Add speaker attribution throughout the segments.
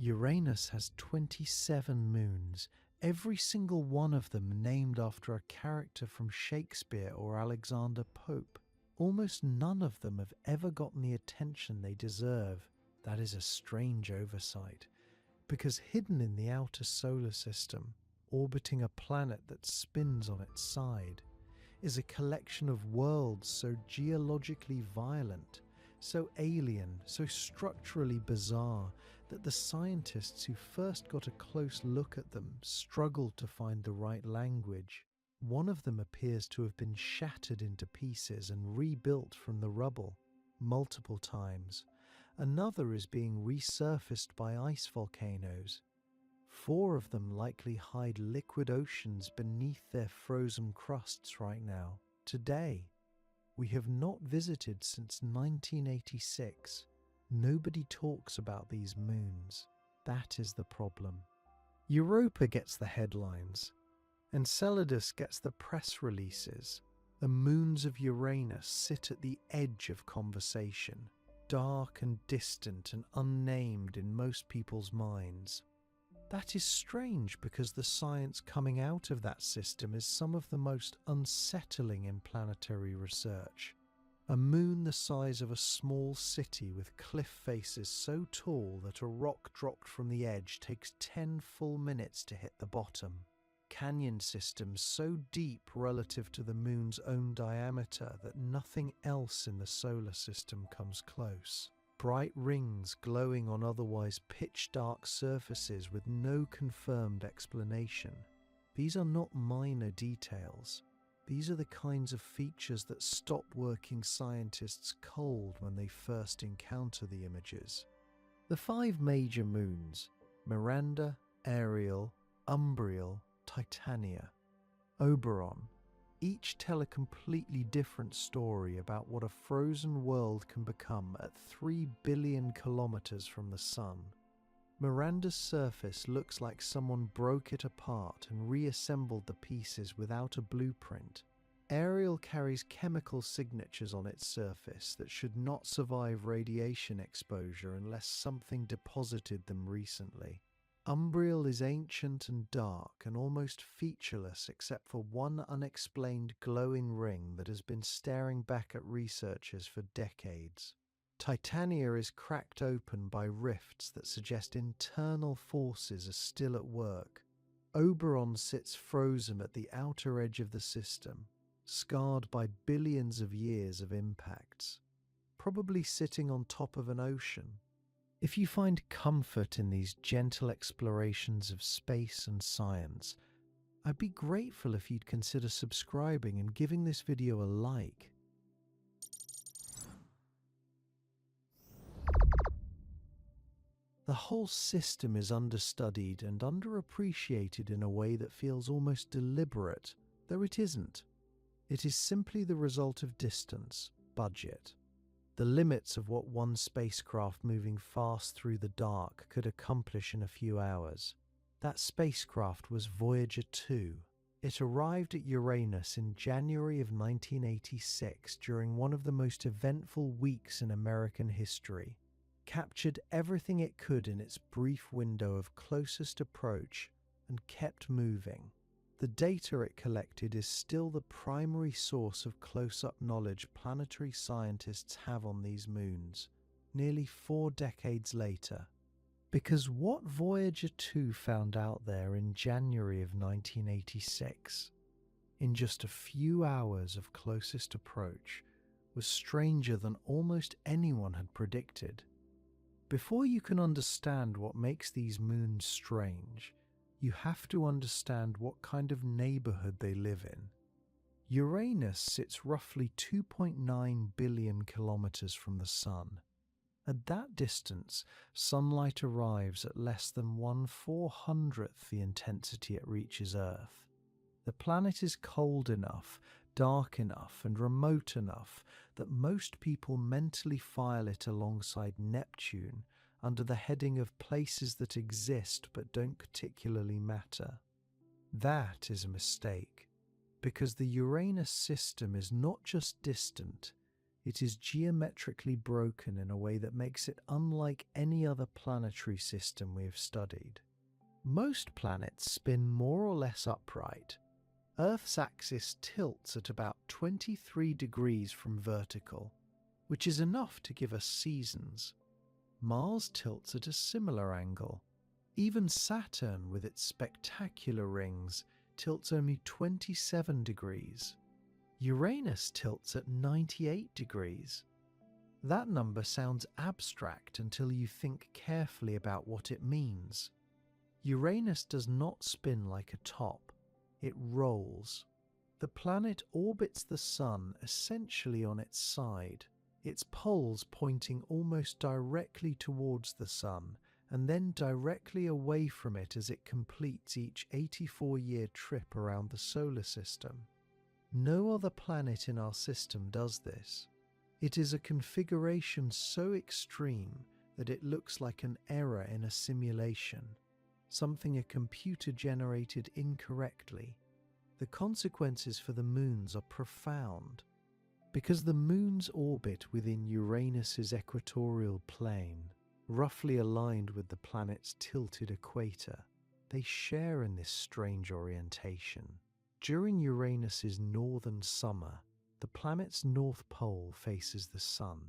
Speaker 1: Uranus has 27 moons, every single one of them named after a character from Shakespeare or Alexander Pope. Almost none of them have ever gotten the attention they deserve. That is a strange oversight, because hidden in the outer solar system, orbiting a planet that spins on its side, is a collection of worlds so geologically violent, so alien, so structurally bizarre, that the scientists who first got a close look at them struggled to find the right language. One of them appears to have been shattered into pieces and rebuilt from the rubble multiple times. Another is being resurfaced by ice volcanoes. 4 of them likely hide liquid oceans beneath their frozen crusts right now, today. We have not visited since 1986. Nobody talks about these moons. That is the problem. Europa gets the headlines. Enceladus gets the press releases. The moons of Uranus sit at the edge of conversation, dark and distant and unnamed in most people's minds. That is strange because the science coming out of that system is some of the most unsettling in planetary research. A moon the size of a small city with cliff faces so tall that a rock dropped from the edge takes 10 full minutes to hit the bottom. Canyon systems so deep relative to the moon's own diameter that nothing else in the solar system comes close. Bright rings glowing on otherwise pitch-dark surfaces with no confirmed explanation. These are not minor details. These are the kinds of features that stop working scientists cold when they first encounter the images. The 5 major moons, Miranda, Ariel, Umbriel, Titania, Oberon, each tell a completely different story about what a frozen world can become at 3 billion kilometers from the sun. Miranda's surface looks like someone broke it apart and reassembled the pieces without a blueprint. Ariel carries chemical signatures on its surface that should not survive radiation exposure unless something deposited them recently. Umbriel is ancient and dark and almost featureless except for one unexplained glowing ring that has been staring back at researchers for decades. Titania is cracked open by rifts that suggest internal forces are still at work. Oberon sits frozen at the outer edge of the system, scarred by billions of years of impacts, probably sitting on top of an ocean. If you find comfort in these gentle explorations of space and science, I'd be grateful if you'd consider subscribing and giving this video a like. The whole system is understudied and underappreciated in a way that feels almost deliberate, though it isn't. It is simply the result of distance, budget, the limits of what one spacecraft moving fast through the dark could accomplish in a few hours. That spacecraft was Voyager 2. It arrived at Uranus in January of 1986 during one of the most eventful weeks in American history, captured everything it could in its brief window of closest approach, and kept moving. The data it collected is still the primary source of close-up knowledge planetary scientists have on these moons, nearly 4 decades later. Because what Voyager 2 found out there in January of 1986, in just a few hours of closest approach, was stranger than almost anyone had predicted. Before you can understand what makes these moons strange, you have to understand what kind of neighborhood they live in. Uranus sits roughly 2.9 billion kilometers from the Sun. At that distance, sunlight arrives at less than 1/400th the intensity it reaches Earth. The planet is cold enough, dark enough, and remote enough that most people mentally file it alongside Neptune under the heading of places that exist but don't particularly matter. That is a mistake, because the Uranus system is not just distant, It is geometrically broken in a way that makes it unlike any other planetary system we have studied. Most planets spin more or less upright. Earth's axis tilts at about 23 degrees from vertical, which is enough to give us seasons. Mars tilts at a similar angle. Even Saturn, with its spectacular rings, tilts only 27 degrees. Uranus tilts at 98 degrees. That number sounds abstract until you think carefully about what it means. Uranus does not spin like a top, it rolls. The planet orbits the Sun essentially on its side, its poles pointing almost directly towards the Sun and then directly away from it as it completes each 84-year trip around the solar system. No other planet in our system does this. It is a configuration so extreme that it looks like an error in a simulation, something a computer generated incorrectly. The consequences for the moons are profound. Because the moons orbit within Uranus's equatorial plane, roughly aligned with the planet's tilted equator, they share in this strange orientation. During Uranus's northern summer, the planet's north pole faces the Sun.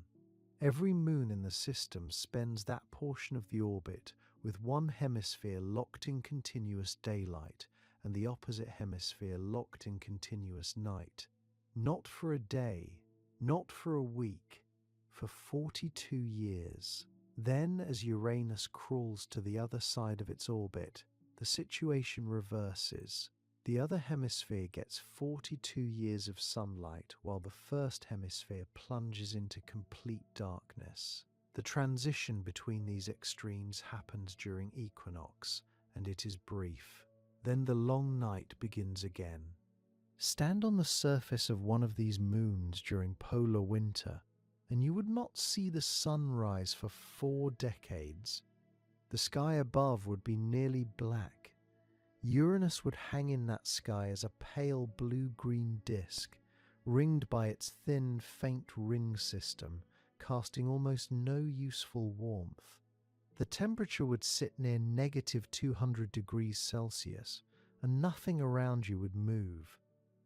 Speaker 1: Every moon in the system spends that portion of the orbit with one hemisphere locked in continuous daylight and the opposite hemisphere locked in continuous night. Not for a day, not for a week, for 42 years. Then, as Uranus crawls to the other side of its orbit, the situation reverses. The other hemisphere gets 42 years of sunlight while the first hemisphere plunges into complete darkness. The transition between these extremes happens during equinox, and it is brief. Then the long night begins again. Stand on the surface of one of these moons during polar winter, and you would not see the sun rise for 4 decades. The sky above would be nearly black. Uranus would hang in that sky as a pale blue-green disk, ringed by its thin, faint ring system, casting almost no useful warmth. The temperature would sit near -200 degrees Celsius, and nothing around you would move.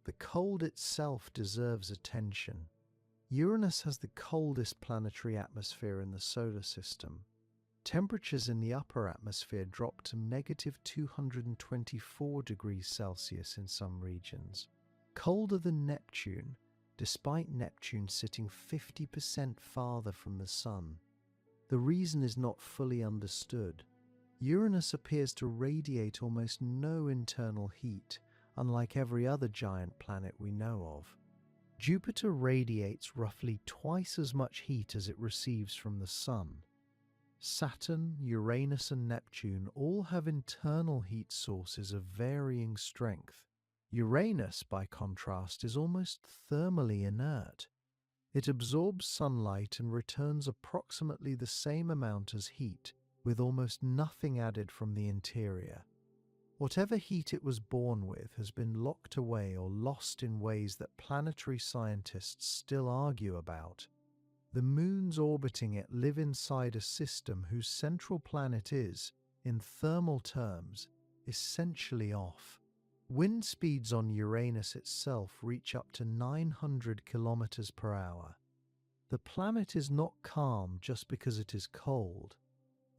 Speaker 1: The cold itself deserves attention. Uranus has the coldest planetary atmosphere in the solar system. Temperatures in the upper atmosphere drop to -224 degrees Celsius in some regions, colder than Neptune, despite Neptune sitting 50% farther from the Sun. The reason is not fully understood. Uranus appears to radiate almost no internal heat, unlike every other giant planet we know of. Jupiter radiates roughly twice as much heat as it receives from the Sun. Saturn, Uranus and Neptune all have internal heat sources of varying strength. Uranus, by contrast, is almost thermally inert. It absorbs sunlight and returns approximately the same amount as heat, with almost nothing added from the interior. Whatever heat it was born with has been locked away or lost in ways that planetary scientists still argue about. The moons orbiting it live inside a system whose central planet is, in thermal terms, essentially off. Wind speeds on Uranus itself reach up to 900 kilometers per hour. The planet is not calm just because it is cold.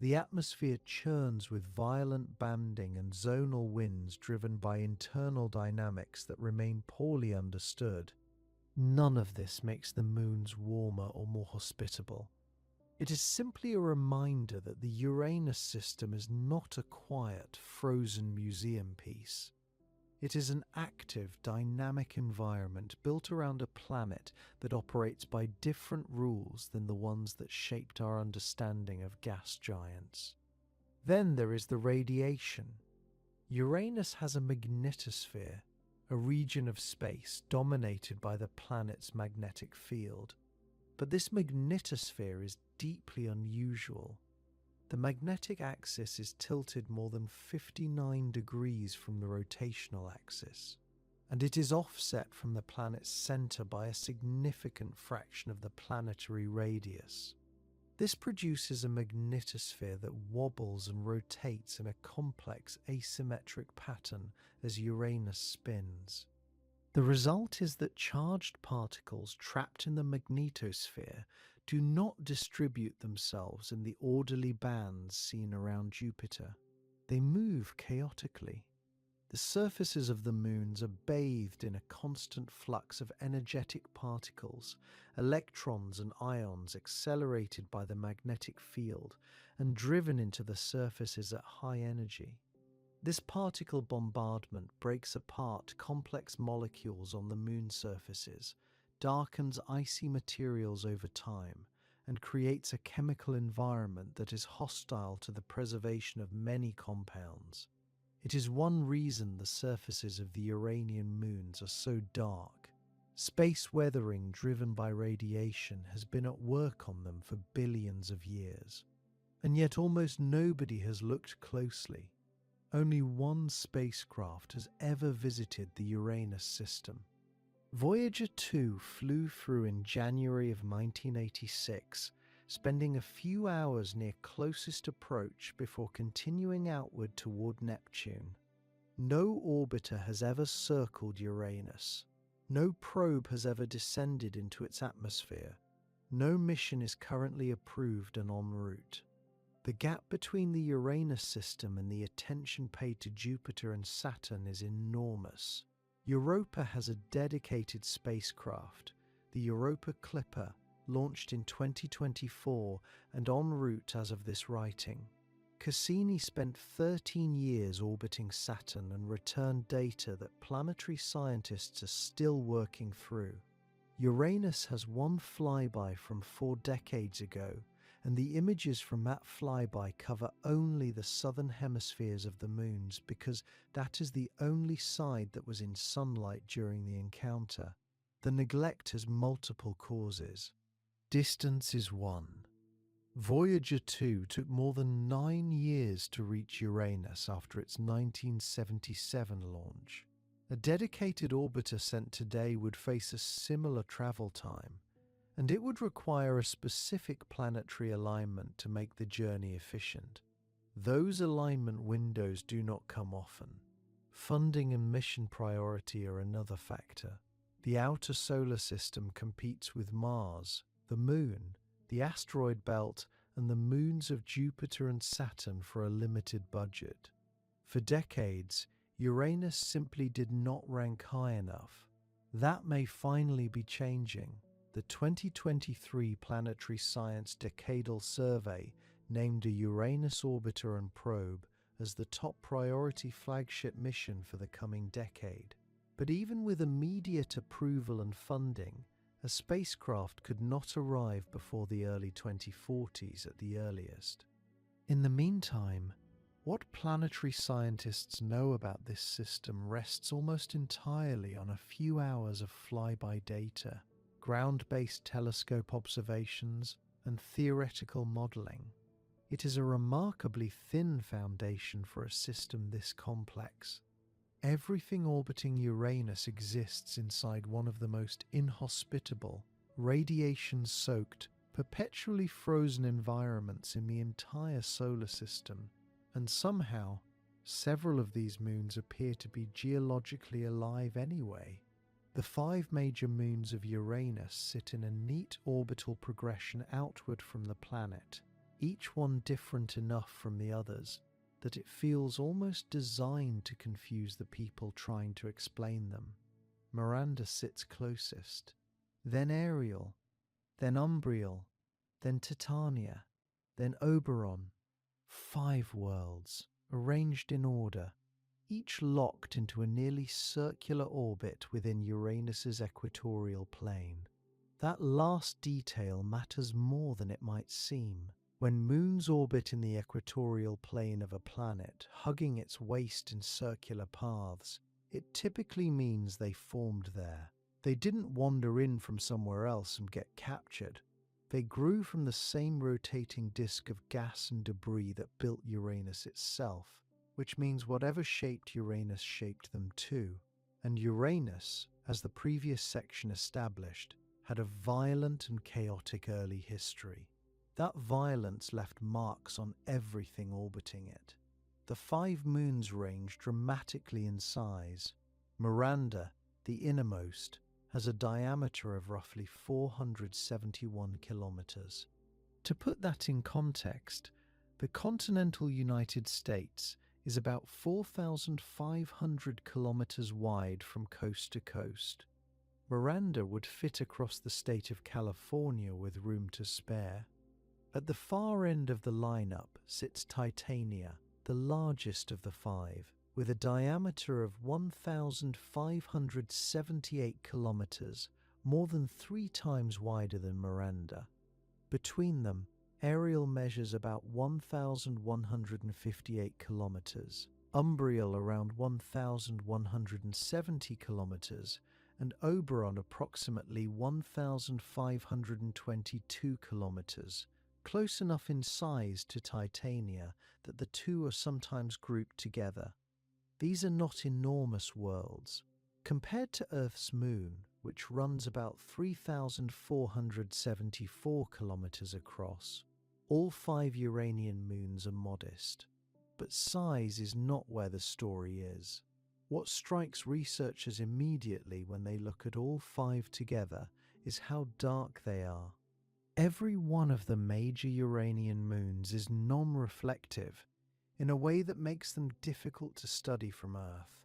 Speaker 1: The atmosphere churns with violent banding and zonal winds driven by internal dynamics that remain poorly understood. None of this makes the moons warmer or more hospitable. It is simply a reminder that the Uranus system is not a quiet, frozen museum piece. It is an active, dynamic environment built around a planet that operates by different rules than the ones that shaped our understanding of gas giants. Then there is the radiation. Uranus has a magnetosphere, a region of space dominated by the planet's magnetic field. But this magnetosphere is deeply unusual. The magnetic axis is tilted more than 59 degrees from the rotational axis, and it is offset from the planet's center by a significant fraction of the planetary radius. This produces a magnetosphere that wobbles and rotates in a complex asymmetric pattern as Uranus spins. The result is that charged particles trapped in the magnetosphere do not distribute themselves in the orderly bands seen around Jupiter. They move chaotically. The surfaces of the moons are bathed in a constant flux of energetic particles, electrons and ions accelerated by the magnetic field and driven into the surfaces at high energy. This particle bombardment breaks apart complex molecules on the moon surfaces, darkens icy materials over time, and creates a chemical environment that is hostile to the preservation of many compounds. It is one reason the surfaces of the Uranian moons are so dark. Space weathering driven by radiation has been at work on them for billions of years, and yet almost nobody has looked closely. Only one spacecraft has ever visited the Uranus system. Voyager 2 flew through in January of 1986, spending a few hours near closest approach before continuing outward toward Neptune. No orbiter has ever circled Uranus. No probe has ever descended into its atmosphere. No mission is currently approved and en route. The gap between the Uranus system and the attention paid to Jupiter and Saturn is enormous. Europa has a dedicated spacecraft, the Europa Clipper, launched in 2024 and en route as of this writing. Cassini spent 13 years orbiting Saturn and returned data that planetary scientists are still working through. Uranus has one flyby from 4 decades ago, and the images from that flyby cover only the southern hemispheres of the moons because that is the only side that was in sunlight during the encounter. The neglect has multiple causes. Distance is one. Voyager 2 took more than 9 years to reach Uranus after its 1977 launch. A dedicated orbiter sent today would face a similar travel time, and it would require a specific planetary alignment to make the journey efficient. Those alignment windows do not come often. Funding and mission priority are another factor. The outer solar system competes with Mars, the Moon, the asteroid belt, and the moons of Jupiter and Saturn for a limited budget. For decades, Uranus simply did not rank high enough. That may finally be changing. The 2023 Planetary Science Decadal Survey named a Uranus orbiter and probe as the top priority flagship mission for the coming decade. But even with immediate approval and funding, a spacecraft could not arrive before the early 2040s at the earliest. In the meantime, what planetary scientists know about this system rests almost entirely on a few hours of flyby data, ground-based telescope observations, and theoretical modelling. It is a remarkably thin foundation for a system this complex. Everything orbiting Uranus exists inside one of the most inhospitable, radiation-soaked, perpetually frozen environments in the entire solar system, and somehow, several of these moons appear to be geologically alive anyway. The 5 major moons of Uranus sit in a neat orbital progression outward from the planet, each one different enough from the others that it feels almost designed to confuse the people trying to explain them. Miranda sits closest, then Ariel, then Umbriel, then Titania, then Oberon. 5 worlds, arranged in order, each locked into a nearly circular orbit within Uranus's equatorial plane. That last detail matters more than it might seem. When moons orbit in the equatorial plane of a planet, hugging its waist in circular paths, it typically means they formed there. They didn't wander in from somewhere else and get captured. They grew from the same rotating disk of gas and debris that built Uranus itself, which means whatever shaped Uranus shaped them too. And Uranus, as the previous section established, had a violent and chaotic early history. That violence left marks on everything orbiting it. The 5 moons range dramatically in size. Miranda, the innermost, has a diameter of roughly 471 kilometers. To put that in context, the continental United States is about 4,500 kilometers wide from coast to coast. Miranda would fit across the state of California with room to spare. At the far end of the lineup sits Titania, the largest of the 5, with a diameter of 1,578 kilometers, more than 3 times wider than Miranda. Between them, Ariel measures about 1,158 kilometers, Umbriel around 1,170 kilometers, and Oberon approximately 1,522 kilometers, close enough in size to Titania that the two are sometimes grouped together. These are not enormous worlds. Compared to Earth's moon, which runs about 3,474 kilometers across, all 5 Uranian moons are modest. But size is not where the story is. What strikes researchers immediately when they look at all 5 together is how dark they are. Every one of the major Uranian moons is non-reflective in a way that makes them difficult to study from Earth.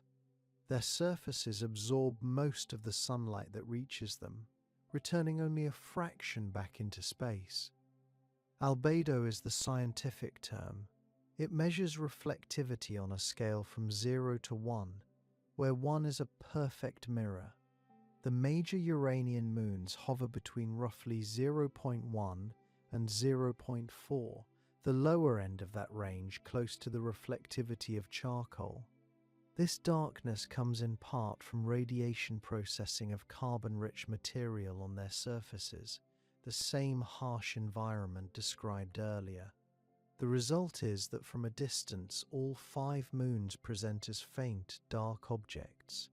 Speaker 1: Their surfaces absorb most of the sunlight that reaches them, returning only a fraction back into space. Albedo is the scientific term. It measures reflectivity on a scale from 0 to 1, where 1 is a perfect mirror. The major Uranian moons hover between roughly 0.1 and 0.4, the lower end of that range close to the reflectivity of charcoal. This darkness comes in part from radiation processing of carbon-rich material on their surfaces, the same harsh environment described earlier. The result is that from a distance, all 5 moons present as faint, dark objects.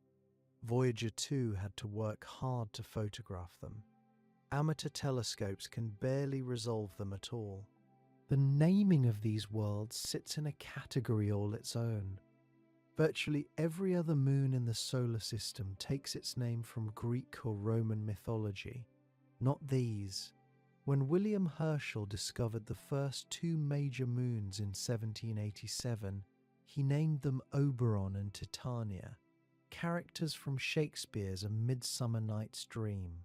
Speaker 1: Voyager 2 had to work hard to photograph them. Amateur telescopes can barely resolve them at all. The naming of these worlds sits in a category all its own. Virtually every other moon in the solar system takes its name from Greek or Roman mythology. Not these. When William Herschel discovered the first 2 major moons in 1787, he named them Oberon and Titania, characters from Shakespeare's A Midsummer Night's Dream.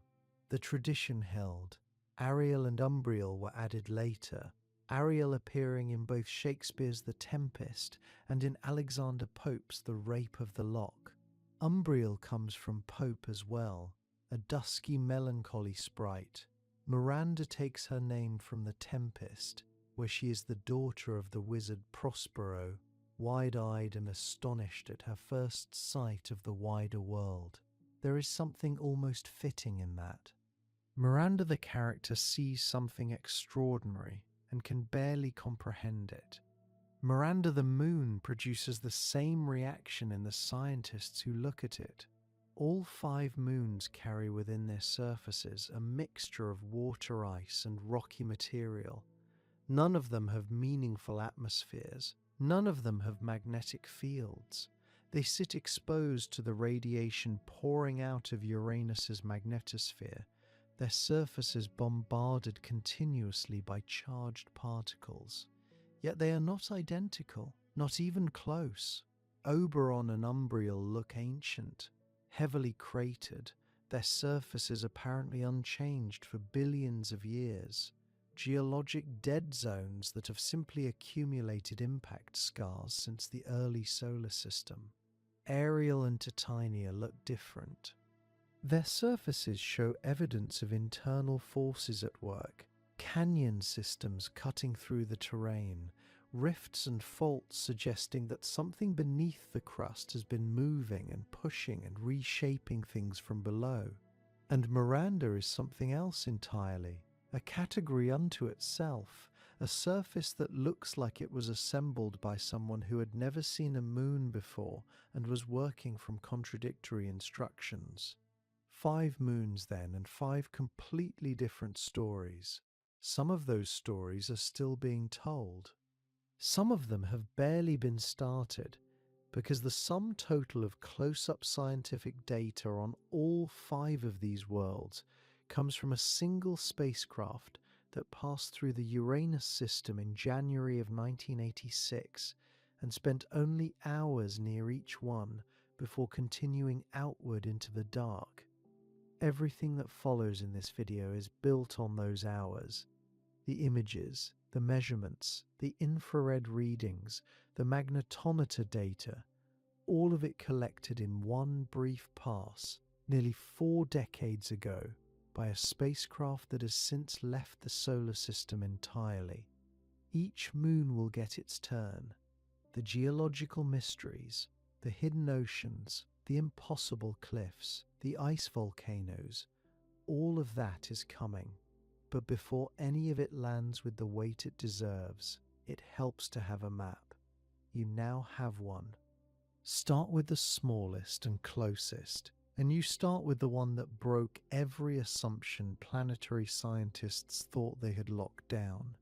Speaker 1: The tradition held. Ariel and Umbriel were added later, Ariel appearing in both Shakespeare's The Tempest and in Alexander Pope's The Rape of the Lock. Umbriel comes from Pope as well, a dusky melancholy sprite. Miranda takes her name from The Tempest, where she is the daughter of the wizard Prospero, wide-eyed and astonished at her first sight of the wider world. There is something almost fitting in that. Miranda the character sees something extraordinary and can barely comprehend it. Miranda the moon produces the same reaction in the scientists who look at it. All 5 moons carry within their surfaces a mixture of water ice and rocky material. None of them have meaningful atmospheres. None of them have magnetic fields. They sit exposed to the radiation pouring out of Uranus's magnetosphere, their surfaces bombarded continuously by charged particles. Yet they are not identical, not even close. Oberon and Umbriel look ancient, heavily cratered, their surfaces apparently unchanged for billions of years. Geologic dead zones that have simply accumulated impact scars since the early solar system. Ariel and Titania look different. Their surfaces show evidence of internal forces at work, canyon systems cutting through the terrain, rifts and faults suggesting that something beneath the crust has been moving and pushing and reshaping things from below. And Miranda is something else entirely, a category unto itself, a surface that looks like it was assembled by someone who had never seen a moon before and was working from contradictory instructions. 5 moons then, and 5 completely different stories. Some of those stories are still being told. Some of them have barely been started, because the sum total of close-up scientific data on all 5 of these worlds comes from a single spacecraft that passed through the Uranus system in January of 1986 and spent only hours near each one before continuing outward into the dark. Everything that follows in this video is built on those hours. The images, the measurements, the infrared readings, the magnetometer data, all of it collected in one brief pass, nearly 4 decades ago, by a spacecraft that has since left the solar system entirely. Each moon will get its turn. The geological mysteries, the hidden oceans, the impossible cliffs, the ice volcanoes, all of that is coming. But before any of it lands with the weight it deserves, it helps to have a map. You now have one. Start with the smallest and closest, and you start with the one that broke every assumption planetary scientists thought they had locked down.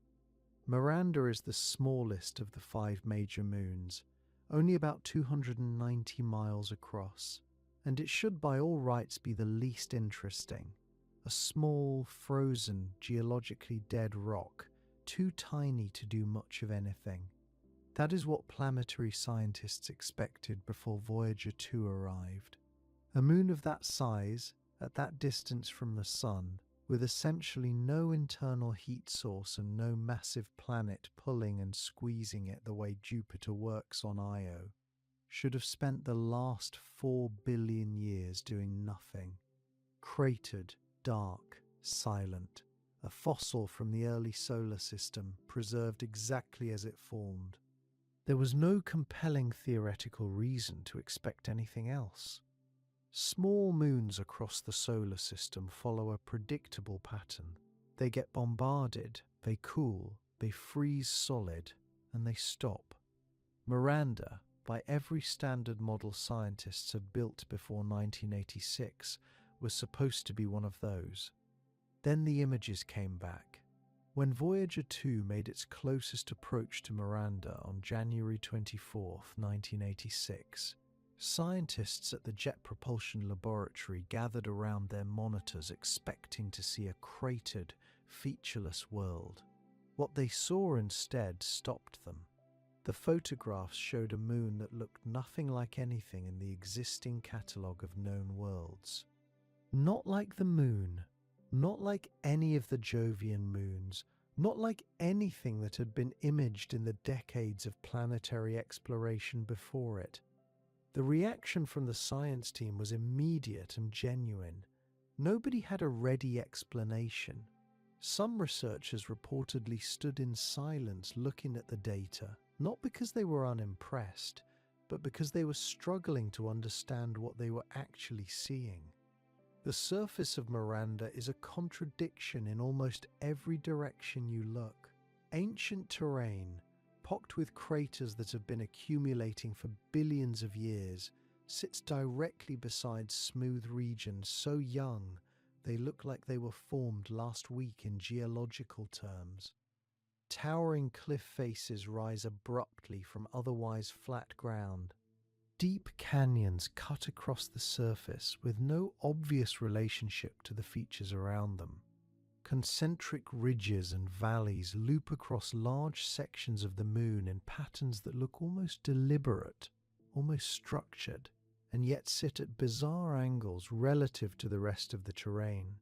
Speaker 1: Miranda is the smallest of the 5 major moons, only about 290 miles across, and it should by all rights be the least interesting. A small, frozen, geologically dead rock, too tiny to do much of anything. That is what planetary scientists expected before Voyager 2 arrived. A moon of that size, at that distance from the Sun, with essentially no internal heat source and no massive planet pulling and squeezing it the way Jupiter works on Io, should have spent the last 4 billion years doing nothing. Cratered, dark, silent, a fossil from the early solar system, preserved exactly as it formed. There was no compelling theoretical reason to expect anything else. Small moons across the solar system follow a predictable pattern. They get bombarded, they cool, they freeze solid, and they stop. Miranda, by every standard model scientists had built before 1986, was supposed to be one of those. Then the images came back. When Voyager 2 made its closest approach to Miranda on January 24, 1986, scientists at the Jet Propulsion Laboratory gathered around their monitors expecting to see a cratered, featureless world. What they saw instead stopped them. The photographs showed a moon that looked nothing like anything in the existing catalogue of known worlds. Not like the moon, not like any of the Jovian moons, not like anything that had been imaged in the decades of planetary exploration before it. The reaction from the science team was immediate and genuine. Nobody had a ready explanation. Some researchers reportedly stood in silence looking at the data, not because they were unimpressed, but because they were struggling to understand what they were actually seeing. The surface of Miranda is a contradiction in almost every direction you look. Ancient terrain, pocked with craters that have been accumulating for billions of years, sits directly beside smooth regions so young they look like they were formed last week in geological terms. Towering cliff faces rise abruptly from otherwise flat ground. Deep canyons cut across the surface with no obvious relationship to the features around them. Concentric ridges and valleys loop across large sections of the moon in patterns that look almost deliberate, almost structured, and yet sit at bizarre angles relative to the rest of the terrain.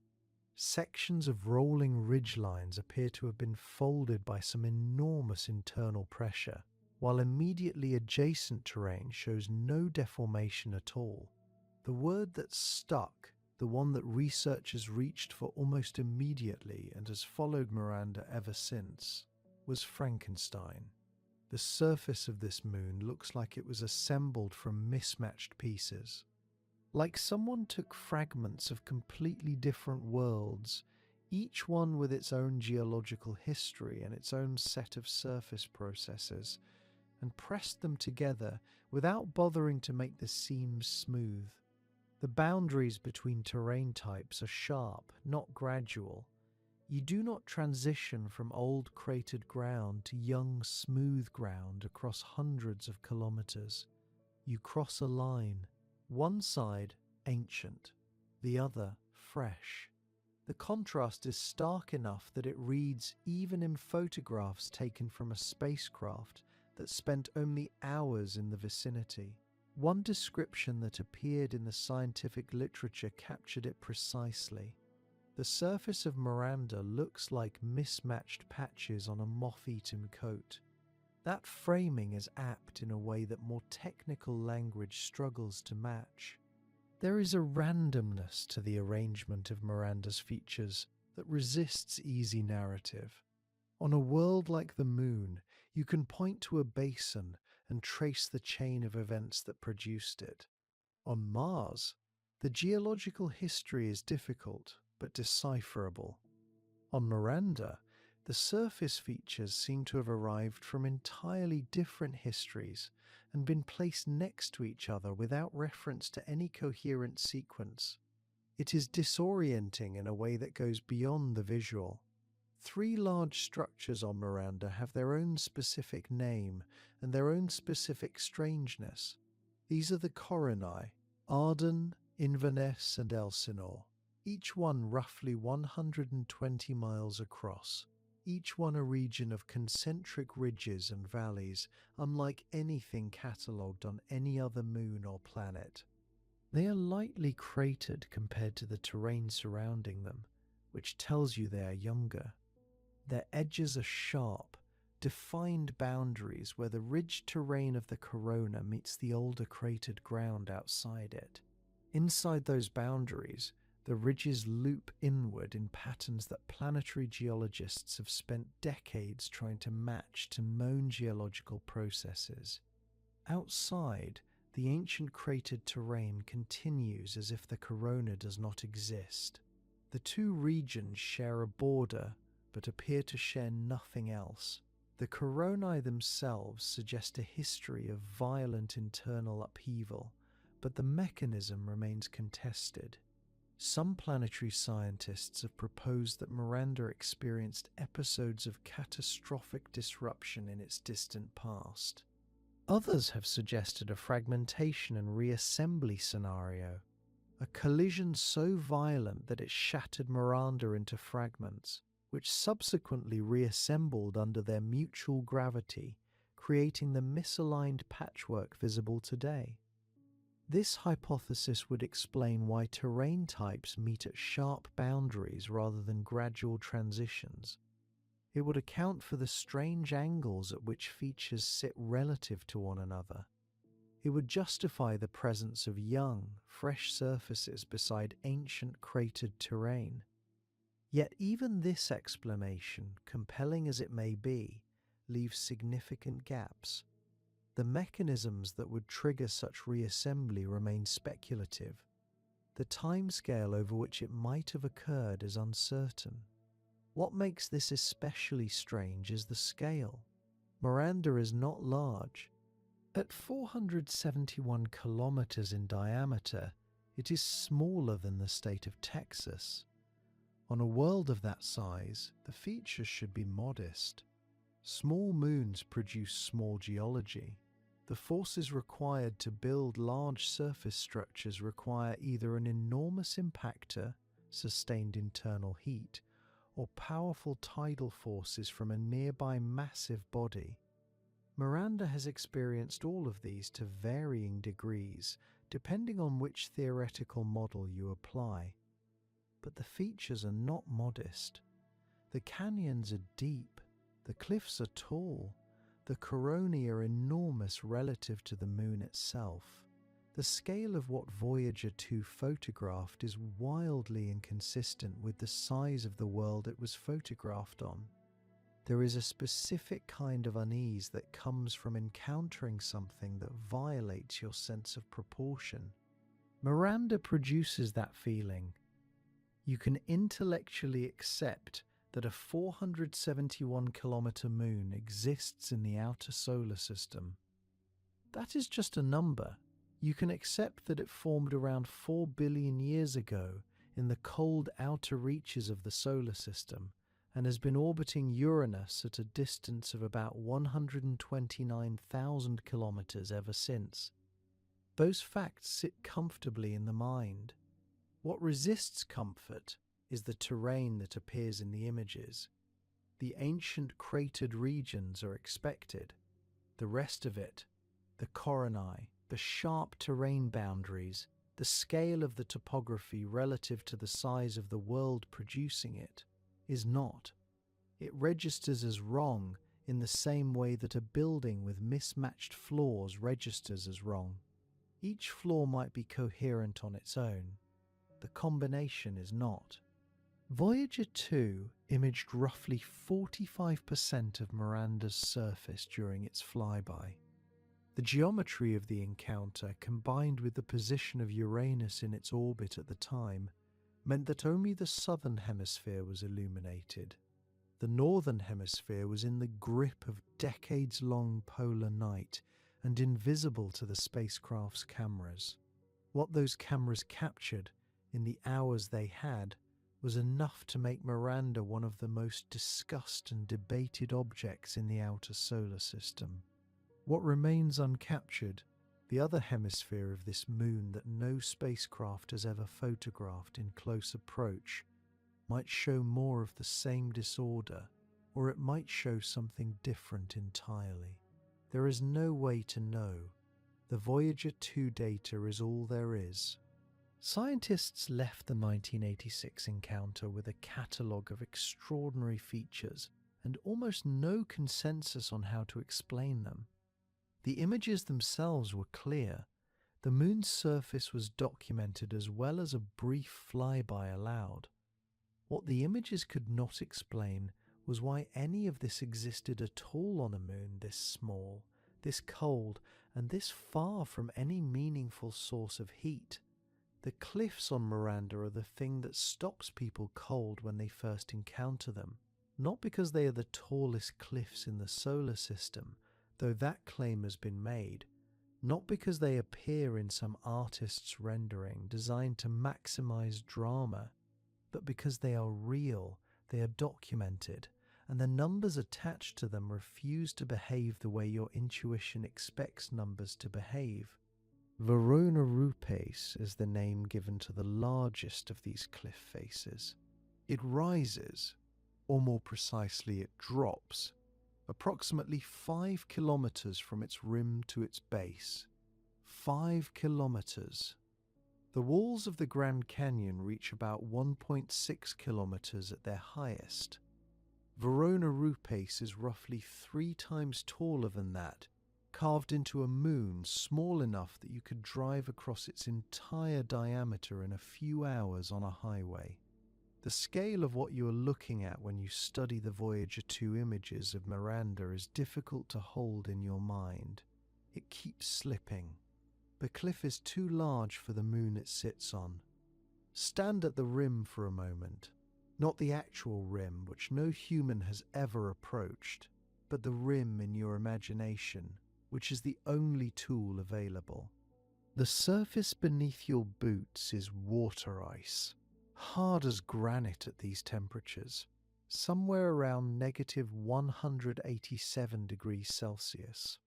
Speaker 1: Sections of rolling ridgelines appear to have been folded by some enormous internal pressure, while immediately adjacent terrain shows no deformation at all. The word that stuck, the one that researchers reached for almost immediately and has followed Miranda ever since, was Frankenstein. The surface of this moon looks like it was assembled from mismatched pieces. Like someone took fragments of completely different worlds, each one with its own geological history and its own set of surface processes, and pressed them together without bothering to make the seams smooth. The boundaries between terrain types are sharp, not gradual. You do not transition from old cratered ground to young smooth ground across hundreds of kilometers. You cross a line, one side ancient, the other fresh. The contrast is stark enough that it reads even in photographs taken from a spacecraft that spent only hours in the vicinity. One description that appeared in the scientific literature captured it precisely. The surface of Miranda looks like mismatched patches on a moth-eaten coat. That framing is apt in a way that more technical language struggles to match. There is a randomness to the arrangement of Miranda's features that resists easy narrative. On a world like the Moon, you can point to a basin and trace the chain of events that produced it. On Mars, the geological history is difficult but decipherable. On Miranda, the surface features seem to have arrived from entirely different histories and been placed next to each other without reference to any coherent sequence. It is disorienting in a way that goes beyond the visual. 3 large structures on Miranda have their own specific name and their own specific strangeness. These are the coronae, Arden, Inverness and Elsinore, each one roughly 120 miles across, each one a region of concentric ridges and valleys unlike anything catalogued on any other moon or planet. They are lightly cratered compared to the terrain surrounding them, which tells you they are younger. Their edges are sharp, defined boundaries where the ridged terrain of the corona meets the older cratered ground outside it. Inside those boundaries, the ridges loop inward in patterns that planetary geologists have spent decades trying to match to known geological processes. Outside, the ancient cratered terrain continues as if the corona does not exist. The 2 regions share a border but appear to share nothing else. The coronae themselves suggest a history of violent internal upheaval, but the mechanism remains contested. Some planetary scientists have proposed that Miranda experienced episodes of catastrophic disruption in its distant past. Others have suggested a fragmentation and reassembly scenario, a collision so violent that it shattered Miranda into fragments, which subsequently reassembled under their mutual gravity, creating the misaligned patchwork visible today. This hypothesis would explain why terrain types meet at sharp boundaries rather than gradual transitions. It would account for the strange angles at which features sit relative to one another. It would justify the presence of young, fresh surfaces beside ancient cratered terrain. Yet even this explanation, compelling as it may be, leaves significant gaps. The mechanisms that would trigger such reassembly remain speculative. The timescale over which it might have occurred is uncertain. What makes this especially strange is the scale. Miranda is not large. At 471 kilometers in diameter, it is smaller than the state of Texas. On a world of that size, the features should be modest. Small moons produce small geology. The forces required to build large surface structures require either an enormous impactor, sustained internal heat, or powerful tidal forces from a nearby massive body. Miranda has experienced all of these to varying degrees, depending on which theoretical model you apply. But the features are not modest. The canyons are deep, the cliffs are tall, the coronae are enormous relative to the moon itself. The scale of what Voyager 2 photographed is wildly inconsistent with the size of the world it was photographed on. There is a specific kind of unease that comes from encountering something that violates your sense of proportion. Miranda produces that feeling. you can intellectually accept that a 471-kilometer moon exists in the outer solar system. That is just a number. You can accept that it formed around 4 billion years ago in the cold outer reaches of the solar system and has been orbiting Uranus at a distance of about 129,000 kilometers ever since. Those facts sit comfortably in the mind. What resists comfort is the terrain that appears in the images. The ancient cratered regions are expected. The rest of it, the coronae, the sharp terrain boundaries, the scale of the topography relative to the size of the world producing it, is not. It registers as wrong in the same way that a building with mismatched floors registers as wrong. Each floor might be coherent on its own. The combination is not. Voyager 2 imaged roughly 45% of Miranda's surface during its flyby. The geometry of the encounter, combined with the position of Uranus in its orbit at the time, meant that only the southern hemisphere was illuminated. The northern hemisphere was in the grip of decades-long polar night and invisible to the spacecraft's cameras. What those cameras captured in the hours they had was enough to make Miranda one of the most discussed and debated objects in the outer solar system. What remains uncaptured, the other hemisphere of this moon that no spacecraft has ever photographed in close approach, might show more of the same disorder, or it might show something different entirely. There is no way to know. The Voyager 2 data is all there is. Scientists left the 1986 encounter with a catalogue of extraordinary features and almost no consensus on how to explain them. The images themselves were clear. The moon's surface was documented as well as a brief flyby allowed. What the images could not explain was why any of this existed at all on a moon this small, this cold, and this far from any meaningful source of heat. The cliffs on Miranda are the thing that stops people cold when they first encounter them, not because they are the tallest cliffs in the solar system, though that claim has been made, not because they appear in some artist's rendering designed to maximize drama, but because they are real, they are documented, and the numbers attached to them refuse to behave the way your intuition expects numbers to behave. Verona Rupes is the name given to the largest of these cliff faces. It rises, or more precisely it drops, approximately 5 kilometers from its rim to its base. 5 kilometers. The walls of the Grand Canyon reach about 1.6 kilometers at their highest. Verona Rupes is roughly 3 times taller than that, carved into a moon small enough that you could drive across its entire diameter in a few hours on a highway. The scale of what you are looking at when you study the Voyager 2 images of Miranda is difficult to hold in your mind. It keeps slipping. The cliff is too large for the moon it sits on. Stand at the rim for a moment. Not the actual rim, which no human has ever approached, but the rim in your imagination, which is the only tool available. The surface beneath your boots is water ice, hard as granite at these temperatures, somewhere around negative 187 degrees Celsius.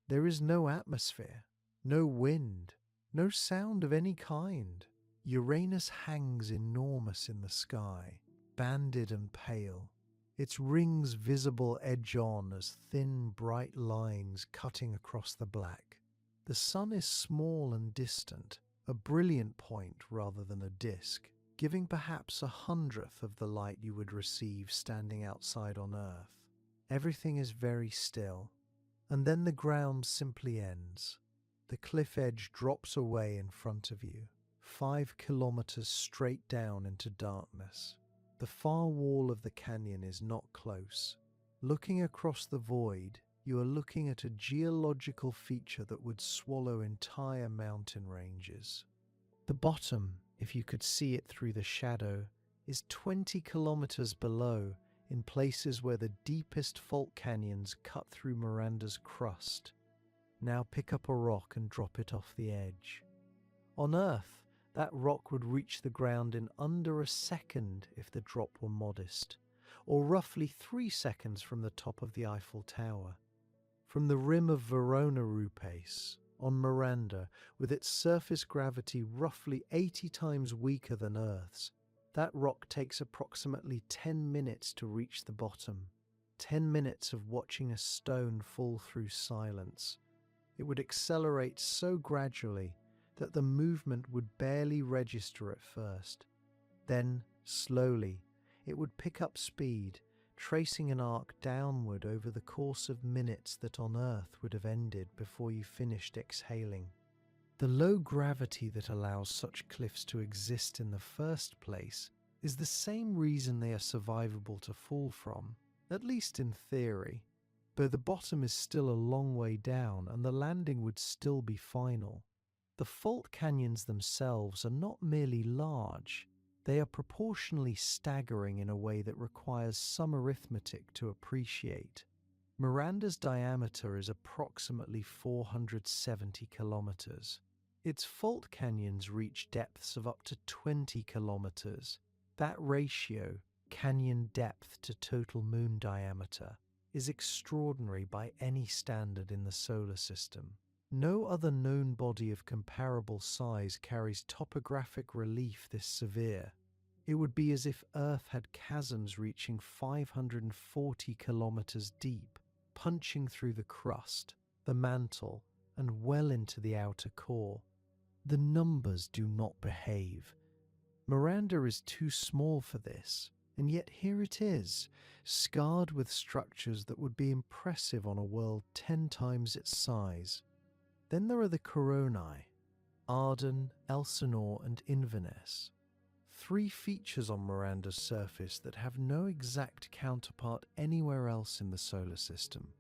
Speaker 1: There is no atmosphere, no wind, no sound of any kind. Uranus hangs enormous in the sky, banded and pale, its rings visible edge-on as thin, bright lines cutting across the black. The sun is small and distant, a brilliant point rather than a disk, giving perhaps 1/100th of the light you would receive standing outside on Earth. Everything is very still, and then the ground simply ends. The cliff edge drops away in front of you, 5 kilometers straight down into darkness. The far wall of the canyon is not close. Looking across the void, you are looking at a geological feature that would swallow entire mountain ranges. The bottom, if you could see it through the shadow, is 20 kilometers below, in places where the deepest fault canyons cut through Miranda's crust. Now pick up a rock and drop it off the edge. On Earth, that rock would reach the ground in under a second if the drop were modest, or roughly 3 seconds from the top of the Eiffel Tower. From the rim of Europa on Miranda, with its surface gravity roughly 80 times weaker than Earth's, that rock takes approximately 10 minutes to reach the bottom. 10 minutes of watching a stone fall through silence. It would accelerate so gradually that the movement would barely register at first. Then, slowly, it would pick up speed, tracing an arc downward over the course of minutes that on Earth would have ended before you finished exhaling. The low gravity that allows such cliffs to exist in the first place is the same reason they are survivable to fall from, at least in theory, though the bottom is still a long way down and the landing would still be final. The fault canyons themselves are not merely large, they are proportionally staggering in a way that requires some arithmetic to appreciate. Miranda's diameter is approximately 470 kilometers. Its fault canyons reach depths of up to 20 kilometers. That ratio, canyon depth to total moon diameter, is extraordinary by any standard in the solar system. No other known body of comparable size carries topographic relief this severe. It would be as if Earth had chasms reaching 540 kilometers deep, punching through the crust, the mantle, and well into the outer core. The numbers do not behave. Miranda is too small for this, and yet here it is, scarred with structures that would be impressive on a world 10 times its size. Then there are the coronae, Arden, Elsinore, and Inverness. 3 features on Miranda's surface that have no exact counterpart anywhere else in the solar system.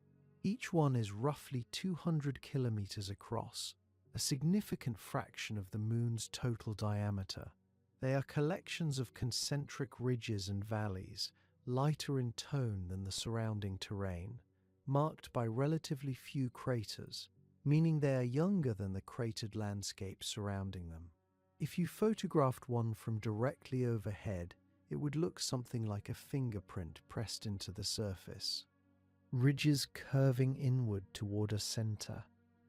Speaker 1: Each one is roughly 200 kilometers across, a significant fraction of the Moon's total diameter. They are collections of concentric ridges and valleys, lighter in tone than the surrounding terrain, marked by relatively few craters, meaning they are younger than the cratered landscape surrounding them. If you photographed one from directly overhead, it would look something like a fingerprint pressed into the surface. Ridges curving inward toward a center,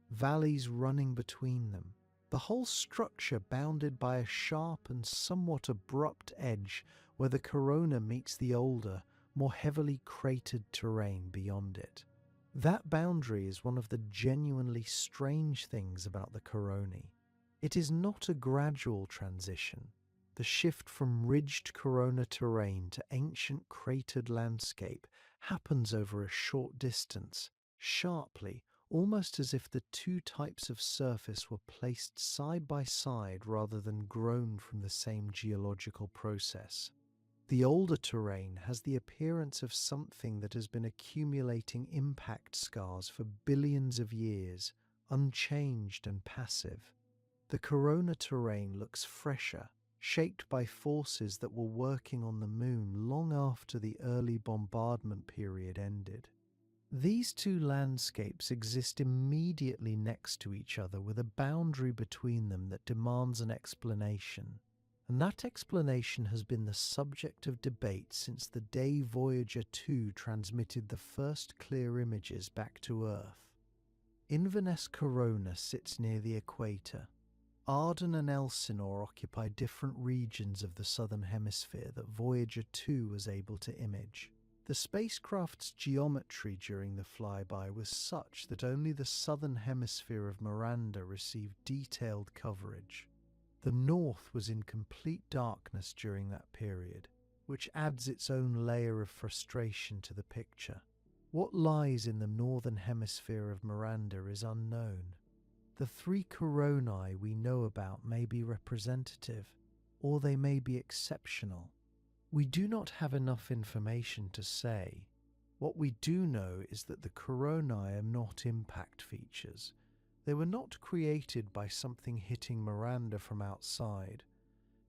Speaker 1: valleys running between them, the whole structure bounded by a sharp and somewhat abrupt edge where the corona meets the older, more heavily cratered terrain beyond it. That boundary is one of the genuinely strange things about the coronae. It is not a gradual transition. The shift from ridged corona terrain to ancient cratered landscape happens over a short distance, sharply, almost as if the 2 types of surface were placed side by side rather than grown from the same geological process. The older terrain has the appearance of something that has been accumulating impact scars for billions of years, unchanged and passive. The corona terrain looks fresher, shaped by forces that were working on the Moon long after the early bombardment period ended. These 2 landscapes exist immediately next to each other with a boundary between them that demands an explanation. And that explanation has been the subject of debate since the day Voyager 2 transmitted the first clear images back to Earth. Inverness Corona sits near the equator. Arden and Elsinore occupy different regions of the southern hemisphere that Voyager 2 was able to image. The spacecraft's geometry during the flyby was such that only the southern hemisphere of Miranda received detailed coverage. The north was in complete darkness during that period, which adds its own layer of frustration to the picture. What lies in the northern hemisphere of Miranda is unknown. The 3 coronae we know about may be representative, or they may be exceptional. We do not have enough information to say. What we do know is that the coronae are not impact features. They were not created by something hitting Miranda from outside.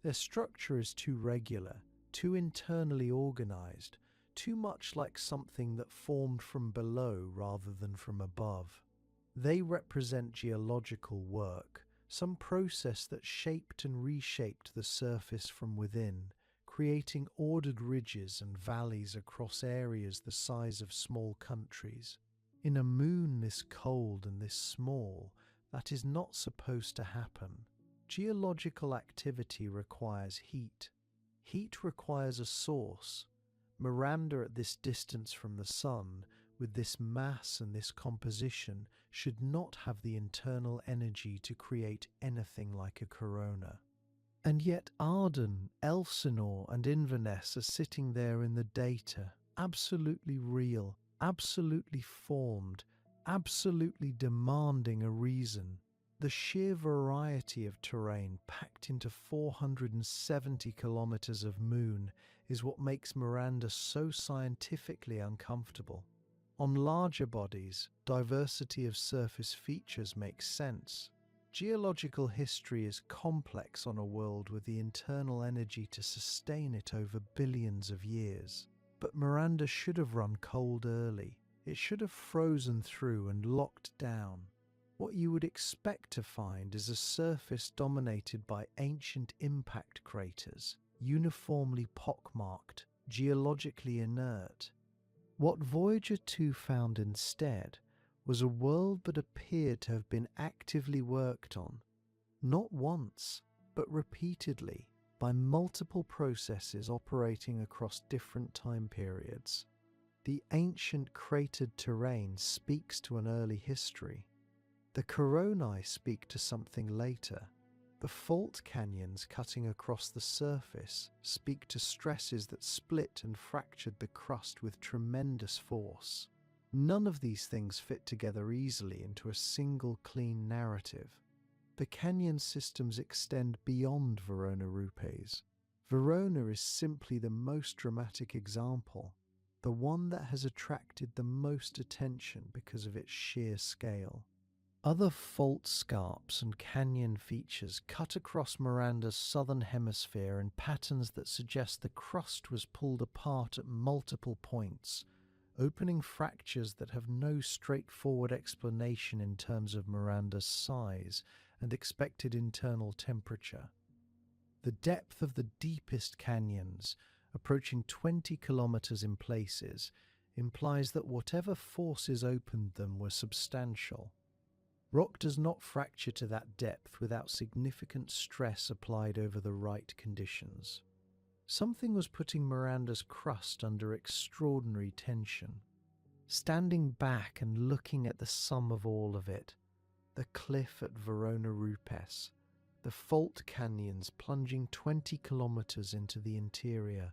Speaker 1: Their structure is too regular, too internally organized, too much like something that formed from below rather than from above. They represent geological work, some process that shaped and reshaped the surface from within, creating ordered ridges and valleys across areas the size of small countries. In a moon this cold and this small, that is not supposed to happen. Geological activity requires heat. Heat requires a source. Miranda, at this distance from the sun, with this mass and this composition, should not have the internal energy to create anything like a corona. And yet Arden, Elsinore and Inverness are sitting there in the data, absolutely real, absolutely formed, absolutely demanding a reason. The sheer variety of terrain packed into 470 kilometers of moon is what makes Miranda so scientifically uncomfortable. On larger bodies, diversity of surface features makes sense. Geological history is complex on a world with the internal energy to sustain it over billions of years. But Miranda should have run cold early. It should have frozen through and locked down. What you would expect to find is a surface dominated by ancient impact craters, uniformly pockmarked, geologically inert. What Voyager 2 found instead was a world that appeared to have been actively worked on, not once, but repeatedly, by multiple processes operating across different time periods. The ancient cratered terrain speaks to an early history. The coronae speak to something later. The fault canyons cutting across the surface speak to stresses that split and fractured the crust with tremendous force. None of these things fit together easily into a single clean narrative. The canyon systems extend beyond Verona Rupes. Verona is simply the most dramatic example, the one that has attracted the most attention because of its sheer scale. Other fault scarps and canyon features cut across Miranda's southern hemisphere in patterns that suggest the crust was pulled apart at multiple points, opening fractures that have no straightforward explanation in terms of Miranda's size and expected internal temperature. The depth of the deepest canyons, approaching 20 kilometers in places, implies that whatever forces opened them were substantial. Rock does not fracture to that depth without significant stress applied over the right conditions. Something was putting Miranda's crust under extraordinary tension. Standing back and looking at the sum of all of it, the cliff at Verona Rupes, the fault canyons plunging 20 kilometers into the interior,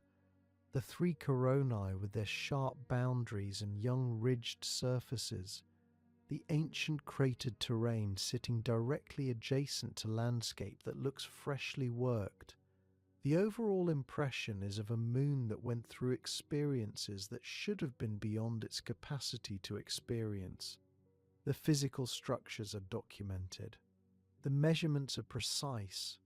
Speaker 1: the three coronae with their sharp boundaries and young ridged surfaces, the ancient cratered terrain sitting directly adjacent to landscape that looks freshly worked. The overall impression is of a moon that went through experiences that should have been beyond its capacity to experience. The physical structures are documented. The measurements are precise.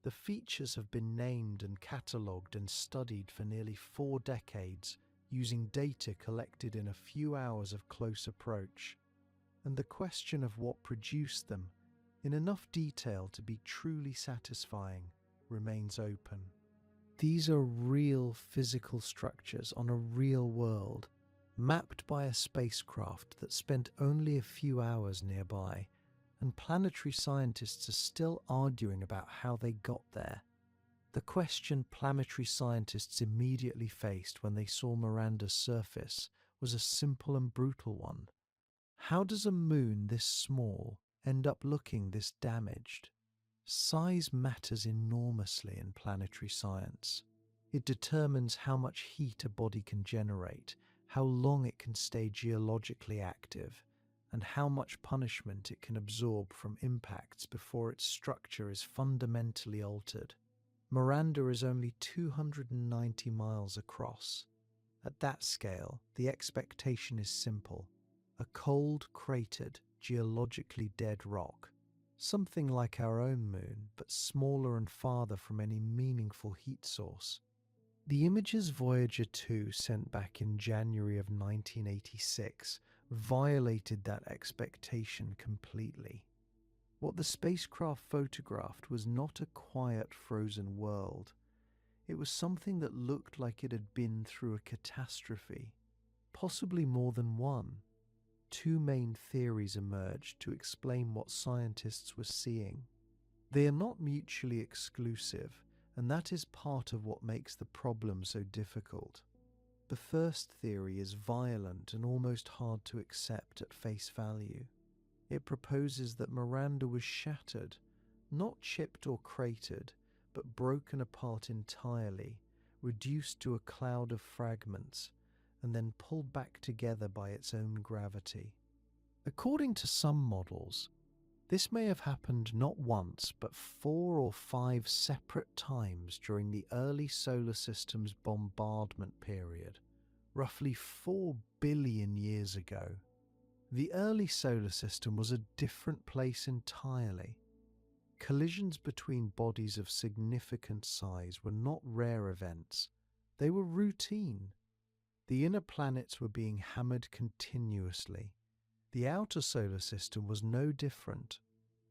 Speaker 1: The features have been named and catalogued and studied for nearly 4 decades using data collected in a few hours of close approach. And the question of what produced them, in enough detail to be truly satisfying, remains open. These are real physical structures on a real world, mapped by a spacecraft that spent only a few hours nearby, and planetary scientists are still arguing about how they got there. The question planetary scientists immediately faced when they saw Miranda's surface was a simple and brutal one. How does a moon this small end up looking this damaged? Size matters enormously in planetary science. It determines how much heat a body can generate, how long it can stay geologically active, and how much punishment it can absorb from impacts before its structure is fundamentally altered. Miranda is only 290 miles across. At that scale, the expectation is simple. A cold, cratered, geologically dead rock. Something like our own moon, but smaller and farther from any meaningful heat source. The images Voyager 2 sent back in January of 1986 violated that expectation completely. What the spacecraft photographed was not a quiet, frozen world. It was something that looked like it had been through a catastrophe, possibly more than one. Two main theories emerged to explain what scientists were seeing. They are not mutually exclusive, and that is part of what makes the problem so difficult. The first theory is violent and almost hard to accept at face value. It proposes that Miranda was shattered, not chipped or cratered, but broken apart entirely, reduced to a cloud of fragments, and then pulled back together by its own gravity. According to some models, this may have happened not once but 4 or 5 separate times during the early solar system's bombardment period, roughly 4 billion years ago. The early solar system was a different place entirely. Collisions between bodies of significant size were not rare events, they were routine. The inner planets were being hammered continuously. The outer solar system was no different.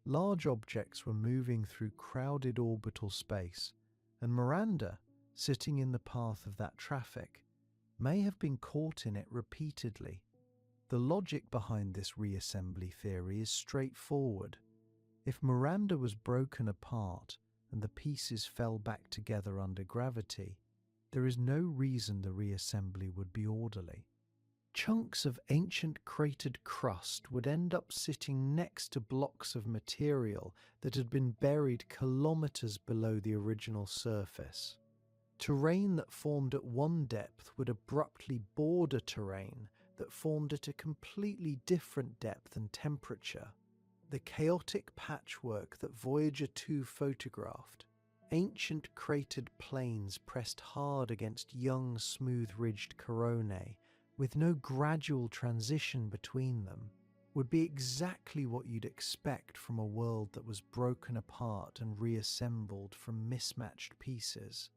Speaker 1: Large objects were moving through crowded orbital space, and Miranda, sitting in the path of that traffic, may have been caught in it repeatedly. The logic behind this reassembly theory is straightforward. If Miranda was broken apart and the pieces fell back together under gravity, there is no reason the reassembly would be orderly. Chunks of ancient cratered crust would end up sitting next to blocks of material that had been buried kilometers below the original surface. Terrain that formed at one depth would abruptly border terrain that formed at a completely different depth and temperature. The chaotic patchwork that Voyager 2 photographed, ancient cratered plains pressed hard against young, smooth-ridged coronae, with no gradual transition between them, would be exactly what you'd expect from a world that was broken apart and reassembled from mismatched pieces.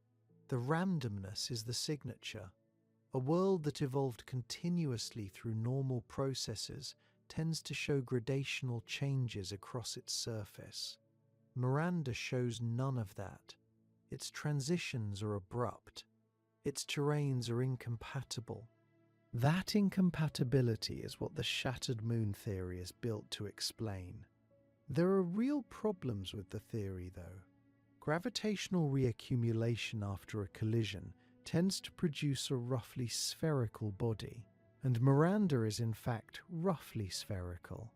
Speaker 1: The randomness is the signature. A world that evolved continuously through normal processes tends to show gradational changes across its surface. Miranda shows none of that. Its transitions are abrupt. Its terrains are incompatible. That incompatibility is what the shattered moon theory is built to explain. There are real problems with the theory, though. Gravitational reaccumulation after a collision tends to produce a roughly spherical body, and Miranda is in fact roughly spherical.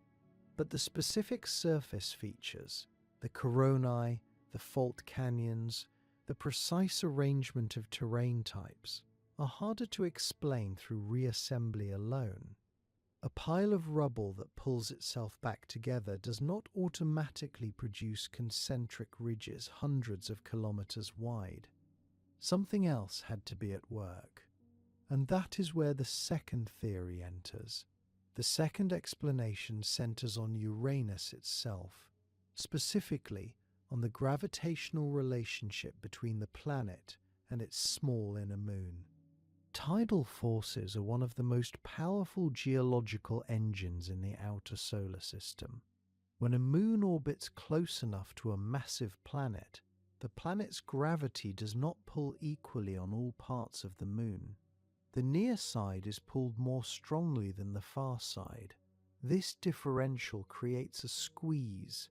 Speaker 1: But the specific surface features, the coronae, the fault canyons, the precise arrangement of terrain types, are harder to explain through reassembly alone. A pile of rubble that pulls itself back together does not automatically produce concentric ridges hundreds of kilometers wide. Something else had to be at work. And that is where the second theory enters. The second explanation centers on Uranus itself, specifically on the gravitational relationship between the planet and its small inner moon. Tidal forces are one of the most powerful geological engines in the outer solar system. When a moon orbits close enough to a massive planet, the planet's gravity does not pull equally on all parts of the moon. The near side is pulled more strongly than the far side. This differential creates a squeeze,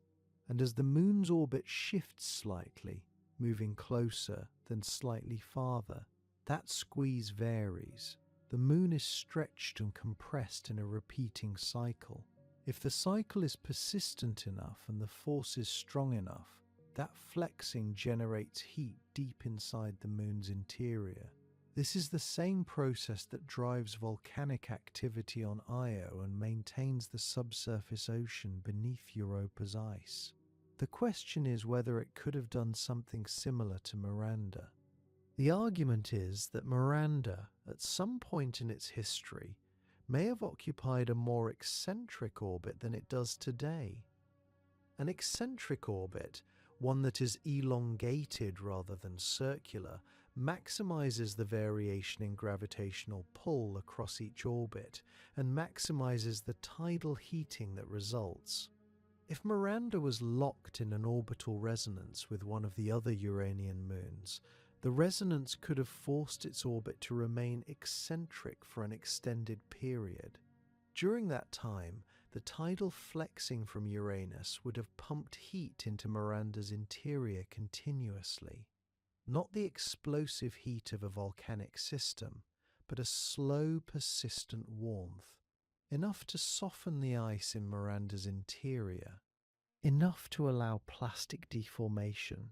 Speaker 1: and as the moon's orbit shifts slightly, moving closer then slightly farther, that squeeze varies. The moon is stretched and compressed in a repeating cycle. If the cycle is persistent enough and the force is strong enough, that flexing generates heat deep inside the moon's interior. This is the same process that drives volcanic activity on Io and maintains the subsurface ocean beneath Europa's ice. The question is whether it could have done something similar to Miranda. The argument is that Miranda, at some point in its history, may have occupied a more eccentric orbit than it does today. An eccentric orbit, one that is elongated rather than circular, maximizes the variation in gravitational pull across each orbit and maximizes the tidal heating that results. If Miranda was locked in an orbital resonance with one of the other Uranian moons, the resonance could have forced its orbit to remain eccentric for an extended period. During that time, the tidal flexing from Uranus would have pumped heat into Miranda's interior continuously. Not the explosive heat of a volcanic system, but a slow, persistent warmth, enough to soften the ice in Miranda's interior, enough to allow plastic deformation,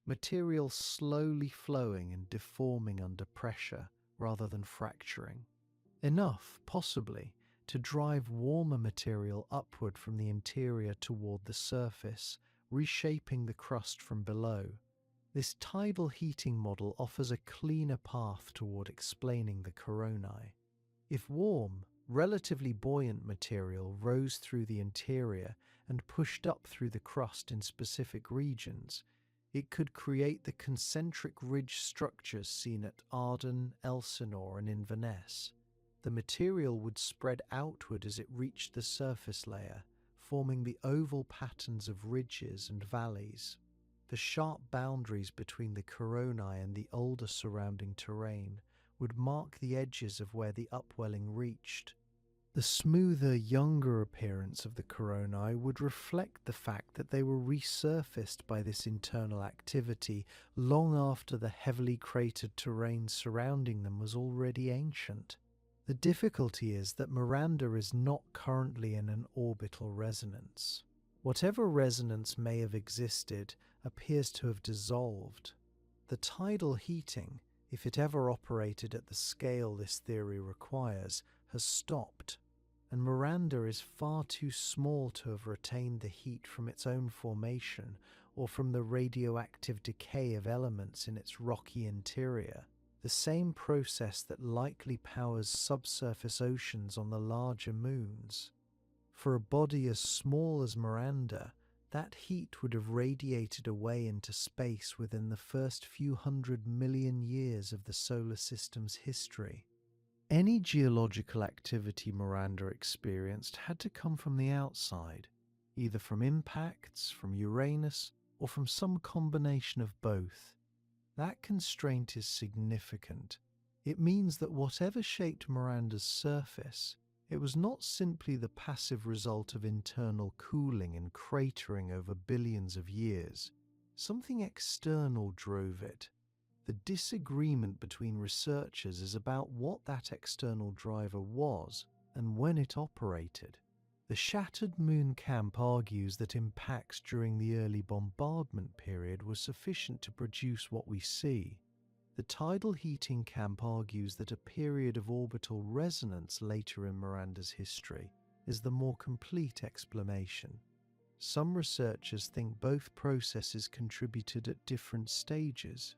Speaker 1: material slowly flowing and deforming under pressure rather than fracturing, enough, possibly, to drive warmer material upward from the interior toward the surface, reshaping the crust from below. This tidal heating model offers a cleaner path toward explaining the coronae. If warm, relatively buoyant material rose through the interior and pushed up through the crust in specific regions, it could create the concentric ridge structures seen at Arden, Elsinore, and Inverness. The material would spread outward as it reached the surface layer, forming the oval patterns of ridges and valleys. The sharp boundaries between the coronae and the older surrounding terrain would mark the edges of where the upwelling reached. The smoother, younger appearance of the coronae would reflect the fact that they were resurfaced by this internal activity long after the heavily cratered terrain surrounding them was already ancient. The difficulty is that Miranda is not currently in an orbital resonance. Whatever resonance may have existed appears to have dissolved. The tidal heating, if it ever operated at the scale this theory requires, has stopped, and Miranda is far too small to have retained the heat from its own formation or from the radioactive decay of elements in its rocky interior, the same process that likely powers subsurface oceans on the larger moons. For a body as small as Miranda, that heat would have radiated away into space within the first few 100 million years of the solar system's history. Any geological activity Miranda experienced had to come from the outside, either from impacts, from Uranus, or from some combination of both. That constraint is significant. It means that whatever shaped Miranda's surface, it was not simply the passive result of internal cooling and cratering over billions of years. Something external drove it. The disagreement between researchers is about what that external driver was and when it operated. The Shattered Moon camp argues that impacts during the early bombardment period were sufficient to produce what we see. The tidal heating camp argues that a period of orbital resonance later in Miranda's history is the more complete explanation. Some researchers think both processes contributed at different stages.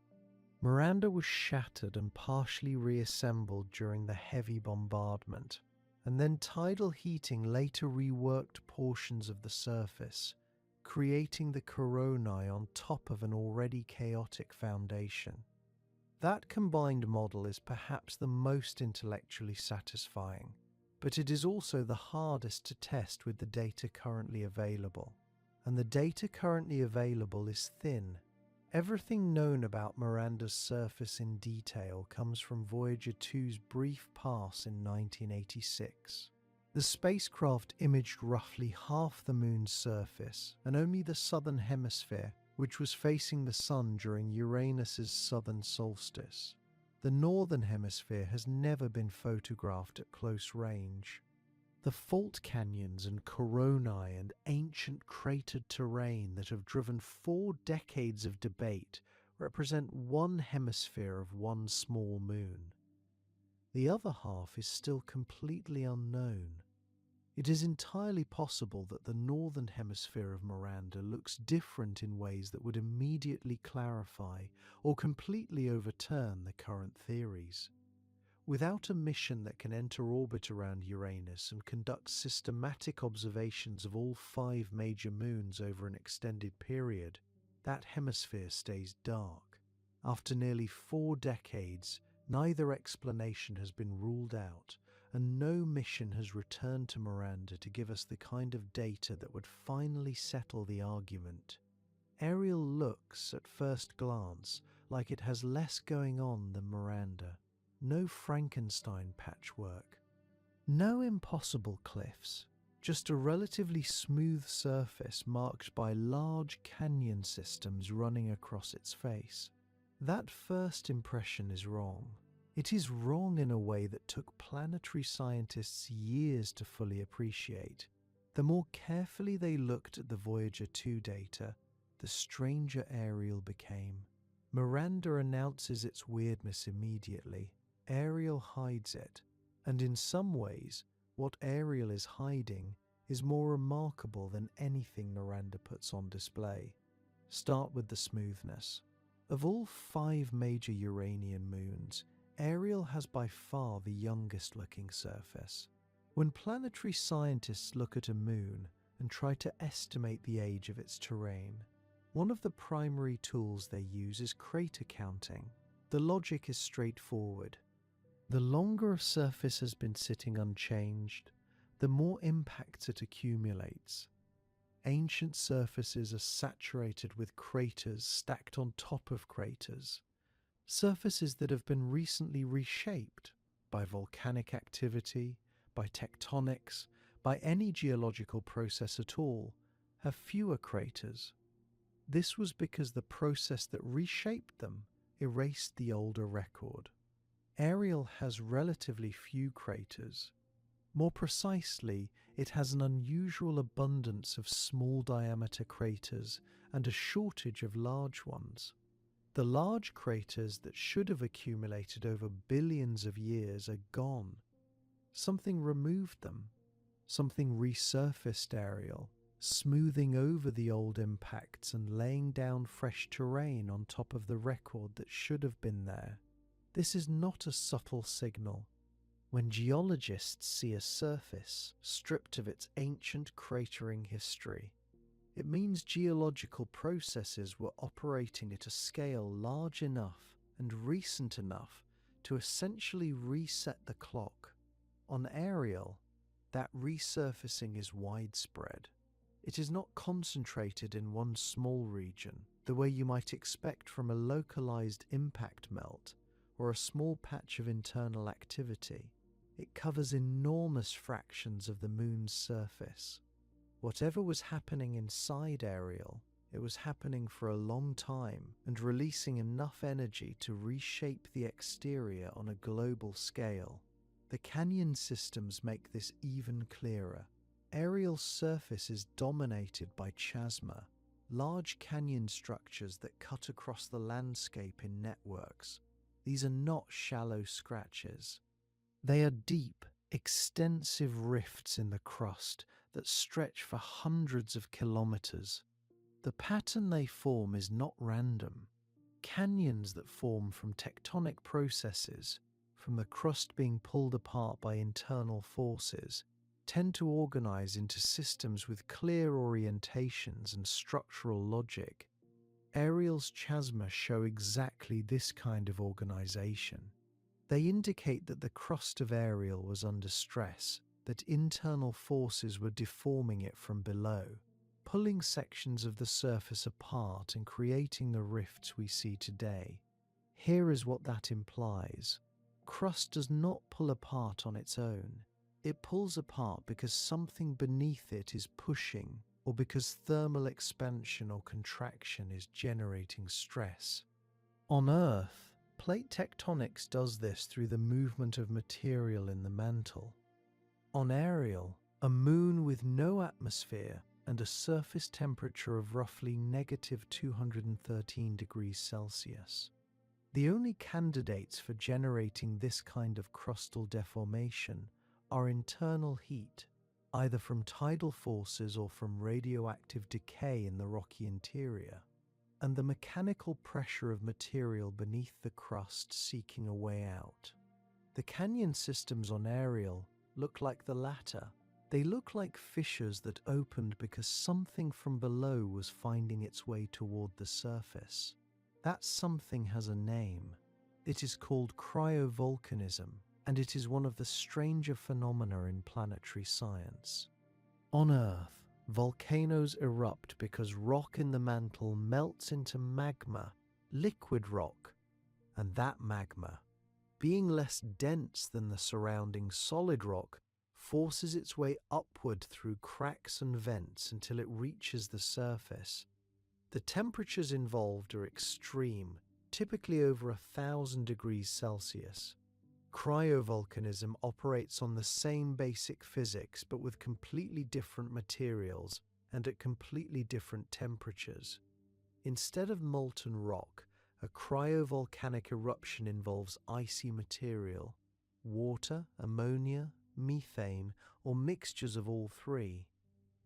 Speaker 1: Miranda was shattered and partially reassembled during the heavy bombardment, and then tidal heating later reworked portions of the surface, creating the coronae on top of an already chaotic foundation. That combined model is perhaps the most intellectually satisfying, but it is also the hardest to test with the data currently available. And the data currently available is thin. Everything known about Miranda's surface in detail comes from Voyager 2's brief pass in 1986. The spacecraft imaged roughly half the Moon's surface and only the southern hemisphere, which was facing the Sun during Uranus's southern solstice. The northern hemisphere has never been photographed at close range. The fault canyons and coronae and ancient cratered terrain that have driven 4 decades of debate represent one hemisphere of one small moon. The other half is still completely unknown. It is entirely possible that the northern hemisphere of Miranda looks different in ways that would immediately clarify or completely overturn the current theories. Without a mission that can enter orbit around Uranus and conduct systematic observations of all 5 major moons over an extended period, that hemisphere stays dark. After nearly 4 decades, neither explanation has been ruled out, and no mission has returned to Miranda to give us the kind of data that would finally settle the argument. Ariel looks, at first glance, like it has less going on than Miranda. No Frankenstein patchwork. No impossible cliffs. Just a relatively smooth surface marked by large canyon systems running across its face. That first impression is wrong. It is wrong in a way that took planetary scientists years to fully appreciate. The more carefully they looked at the Voyager 2 data, the stranger Ariel became. Miranda announces its weirdness immediately. Ariel hides it, and in some ways, what Ariel is hiding is more remarkable than anything Miranda puts on display. Start with the smoothness. Of all 5 major Uranian moons, Ariel has by far the youngest looking surface. When planetary scientists look at a moon and try to estimate the age of its terrain, one of the primary tools they use is crater counting. The logic is straightforward. The longer a surface has been sitting unchanged, the more impacts it accumulates. Ancient surfaces are saturated with craters stacked on top of craters. Surfaces that have been recently reshaped by volcanic activity, by tectonics, by any geological process at all, have fewer craters. This was because the process that reshaped them erased the older record. Ariel has relatively few craters. More precisely, it has an unusual abundance of small diameter craters and a shortage of large ones. The large craters that should have accumulated over billions of years are gone. Something removed them. Something resurfaced Ariel, smoothing over the old impacts and laying down fresh terrain on top of the record that should have been there. This is not a subtle signal. When geologists see a surface stripped of its ancient cratering history, it means geological processes were operating at a scale large enough and recent enough to essentially reset the clock. On Ariel, that resurfacing is widespread. It is not concentrated in one small region, the way you might expect from a localized impact melt or a small patch of internal activity. It covers enormous fractions of the moon's surface. Whatever was happening inside Ariel, it was happening for a long time and releasing enough energy to reshape the exterior on a global scale. The canyon systems make this even clearer. Ariel's surface is dominated by chasma, large canyon structures that cut across the landscape in networks. These are not shallow scratches. They are deep, extensive rifts in the crust that stretch for hundreds of kilometers. The pattern they form is not random. Canyons that form from tectonic processes, from the crust being pulled apart by internal forces, tend to organize into systems with clear orientations and structural logic. Ariel's chasma show exactly this kind of organization. They indicate that the crust of Ariel was under stress, that internal forces were deforming it from below, pulling sections of the surface apart and creating the rifts we see today. Here is what that implies. Crust does not pull apart on its own. It pulls apart because something beneath it is pushing, or because thermal expansion or contraction is generating stress. On Earth, plate tectonics does this through the movement of material in the mantle. On Ariel, a moon with no atmosphere and a surface temperature of roughly -213 degrees Celsius. The only candidates for generating this kind of crustal deformation are internal heat, either from tidal forces or from radioactive decay in the rocky interior, and the mechanical pressure of material beneath the crust seeking a way out. The canyon systems on Ariel look like the latter. They look like fissures that opened because something from below was finding its way toward the surface. That something has a name. It is called cryovolcanism, and it is one of the stranger phenomena in planetary science. On Earth, volcanoes erupt because rock in the mantle melts into magma, liquid rock, and that magma, being less dense than the surrounding solid rock, forces its way upward through cracks and vents until it reaches the surface. The temperatures involved are extreme, typically over 1,000 degrees Celsius. Cryovolcanism operates on the same basic physics but with completely different materials and at completely different temperatures. Instead of molten rock, a cryovolcanic eruption involves icy material, water, ammonia, methane, or mixtures of all three.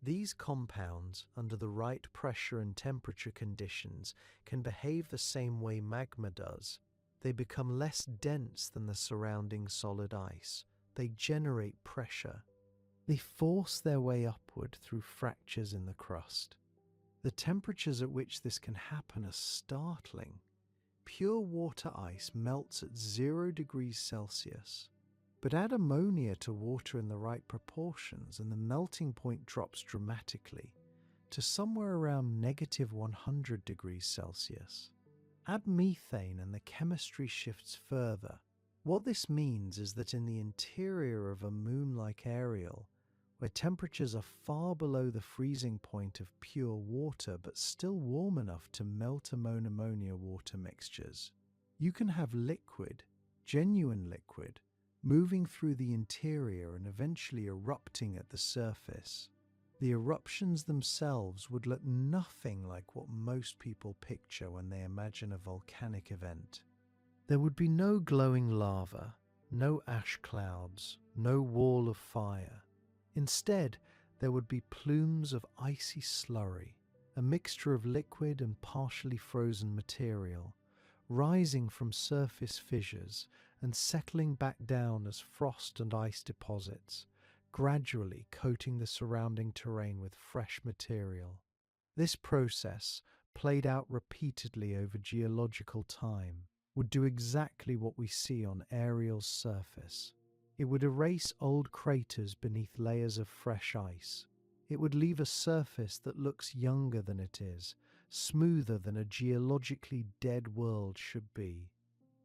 Speaker 1: These compounds, under the right pressure and temperature conditions, can behave the same way magma does. They become less dense than the surrounding solid ice. They generate pressure. They force their way upward through fractures in the crust. The temperatures at which this can happen are startling. Pure water ice melts at 0 degrees Celsius. But add ammonia to water in the right proportions and the melting point drops dramatically to somewhere around -100 degrees Celsius. Add methane and the chemistry shifts further. What this means is that in the interior of a moon-like Ariel, where temperatures are far below the freezing point of pure water but still warm enough to melt ammonia water mixtures, you can have liquid, genuine liquid, moving through the interior and eventually erupting at the surface. The eruptions themselves would look nothing like what most people picture when they imagine a volcanic event. There would be no glowing lava, no ash clouds, no wall of fire. Instead, there would be plumes of icy slurry, a mixture of liquid and partially frozen material, rising from surface fissures and settling back down as frost and ice deposits, gradually coating the surrounding terrain with fresh material. This process, played out repeatedly over geological time, would do exactly what we see on Ariel's surface. It would erase old craters beneath layers of fresh ice. It would leave a surface that looks younger than it is, smoother than a geologically dead world should be,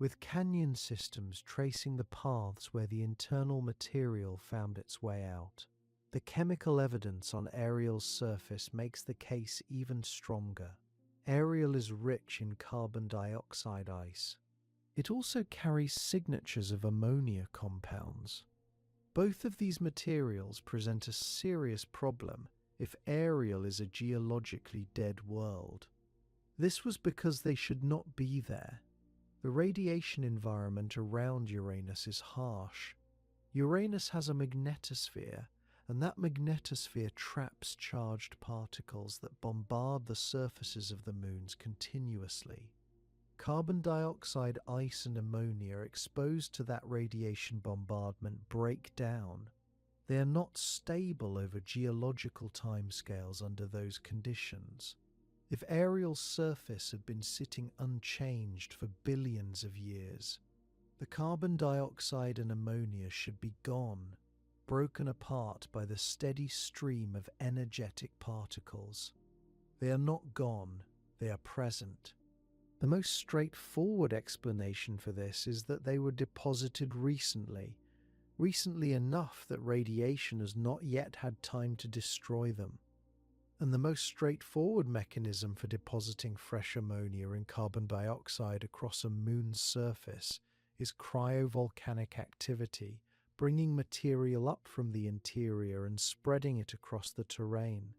Speaker 1: with canyon systems tracing the paths where the internal material found its way out. The chemical evidence on Ariel's surface makes the case even stronger. Ariel is rich in carbon dioxide ice. It also carries signatures of ammonia compounds. Both of these materials present a serious problem if Ariel is a geologically dead world. This was because they should not be there. The radiation environment around Uranus is harsh. Uranus has a magnetosphere, and that magnetosphere traps charged particles that bombard the surfaces of the moons continuously. Carbon dioxide, ice, and ammonia exposed to that radiation bombardment break down. They are not stable over geological timescales under those conditions. If Ariel's surface had been sitting unchanged for billions of years, the carbon dioxide and ammonia should be gone, broken apart by the steady stream of energetic particles. They are not gone, they are present. The most straightforward explanation for this is that they were deposited recently enough that radiation has not yet had time to destroy them. And the most straightforward mechanism for depositing fresh ammonia and carbon dioxide across a moon's surface is cryovolcanic activity, bringing material up from the interior and spreading it across the terrain.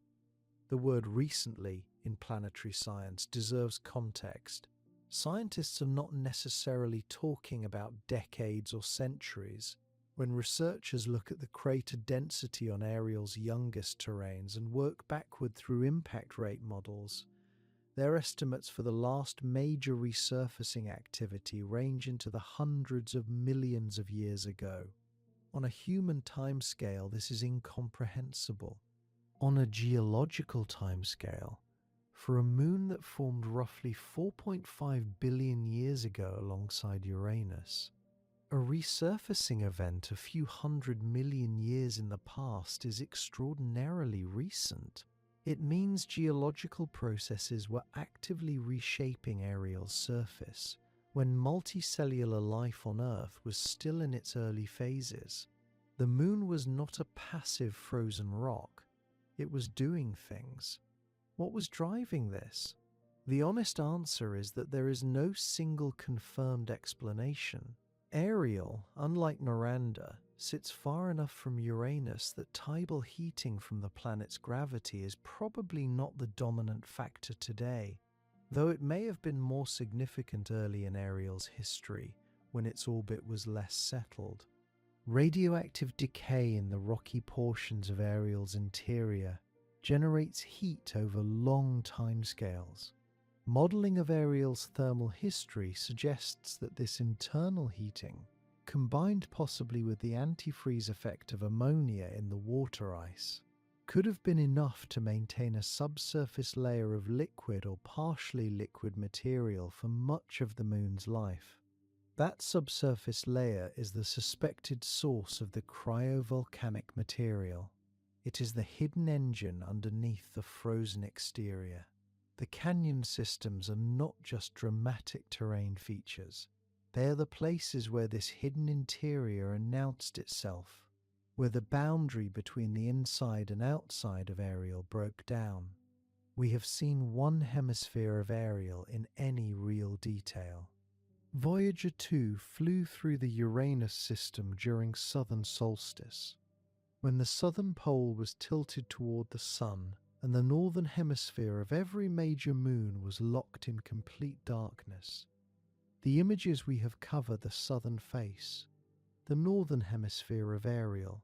Speaker 1: The word recently in planetary science deserves context. Scientists are not necessarily talking about decades or centuries. When researchers look at the crater density on Ariel's youngest terrains and work backward through impact rate models, their estimates for the last major resurfacing activity range into the hundreds of millions of years ago. On a human timescale, this is incomprehensible. On a geological timescale, For a moon that formed roughly 4.5 billion years ago alongside Uranus, a resurfacing event a few 100 million years in the past is extraordinarily recent. It means geological processes were actively reshaping Ariel's surface when multicellular life on Earth was still in its early phases. The moon was not a passive frozen rock. It was doing things. What was driving this? The honest answer is that there is no single confirmed explanation. Ariel, unlike Miranda, sits far enough from Uranus that tidal heating from the planet's gravity is probably not the dominant factor today, though it may have been more significant early in Ariel's history when its orbit was less settled. Radioactive decay in the rocky portions of Ariel's interior generates heat over long timescales. Modelling of Ariel's thermal history suggests that this internal heating, combined possibly with the antifreeze effect of ammonia in the water ice, could have been enough to maintain a subsurface layer of liquid or partially liquid material for much of the moon's life. That subsurface layer is the suspected source of the cryovolcanic material. It is the hidden engine underneath the frozen exterior. The canyon systems are not just dramatic terrain features. They are the places where this hidden interior announced itself, where the boundary between the inside and outside of Ariel broke down. We have seen one hemisphere of Ariel in any real detail. Voyager 2 flew through the Uranus system during southern solstice, when the southern pole was tilted toward the sun and the northern hemisphere of every major moon was locked in complete darkness. The images we have cover the southern face, the northern hemisphere of Ariel.